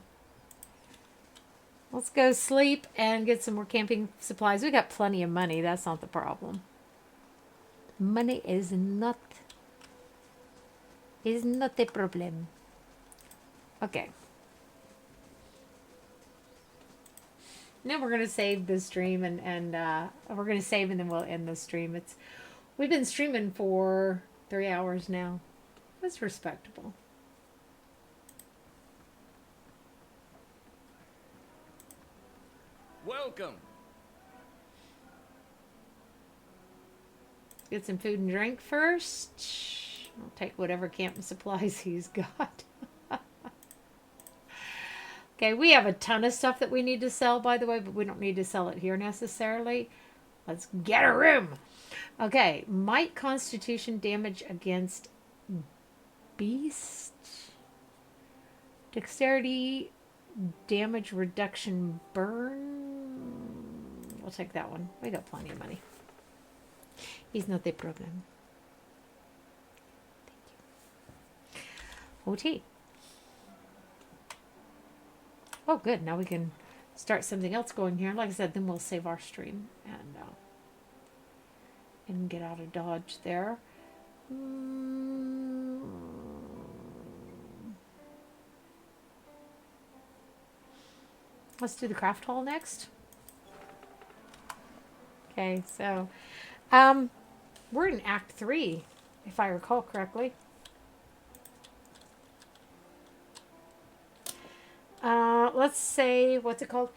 Let's go sleep and get some more camping supplies. We got plenty of money. That's not the problem. Money is not a problem. Okay. Now we're gonna save the stream and we're gonna save and then we'll end the stream. We've been streaming for 3 hours now. That's respectable. Welcome. Get some food and drink first. I'll take whatever camping supplies he's got. Okay, we have a ton of stuff that we need to sell, by the way, but we don't need to sell it here necessarily. Let's get a room. Okay, might, constitution, damage against beast. Dexterity, damage reduction, burn. We'll take that one. We got plenty of money. He's not the problem. Thank you. OT. Oh, good. Now we can start something else going here. Like I said, then we'll save our stream and get out of Dodge there. Let's do the craft hall next. Okay, so we're in Act 3, if I recall correctly. Let's say, what's it called?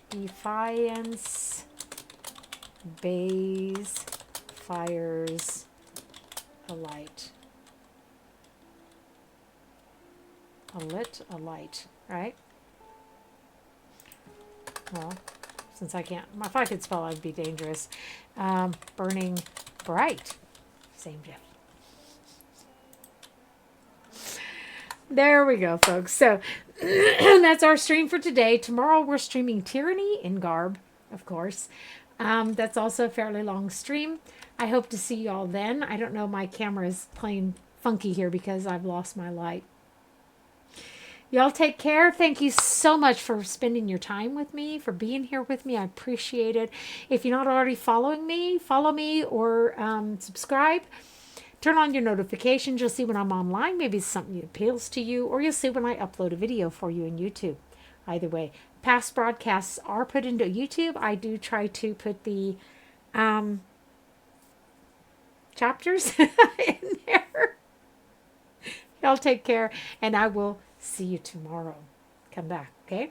Defiance, Bays, Fires, a light. A lit, a light, right? Well, since I can't, if I could spell, I'd be dangerous. Burning bright. Same diff. There we go, folks. So that's our stream for today. Tomorrow we're streaming Tyranny in Garb, of course. That's also a fairly long stream. I hope to see you all then. I don't know, my camera is playing funky here because I've lost my light. Y'all take care. Thank you so much for spending your time with me, for being here with me. I appreciate it. If you're not already following me, follow me or subscribe. Turn on your notifications. You'll see when I'm online. Maybe it's something that appeals to you, or you'll see when I upload a video for you in YouTube. Either way, past broadcasts are put into YouTube. I do try to put the chapters in there. Y'all take care, and I will see you tomorrow. Come back, okay?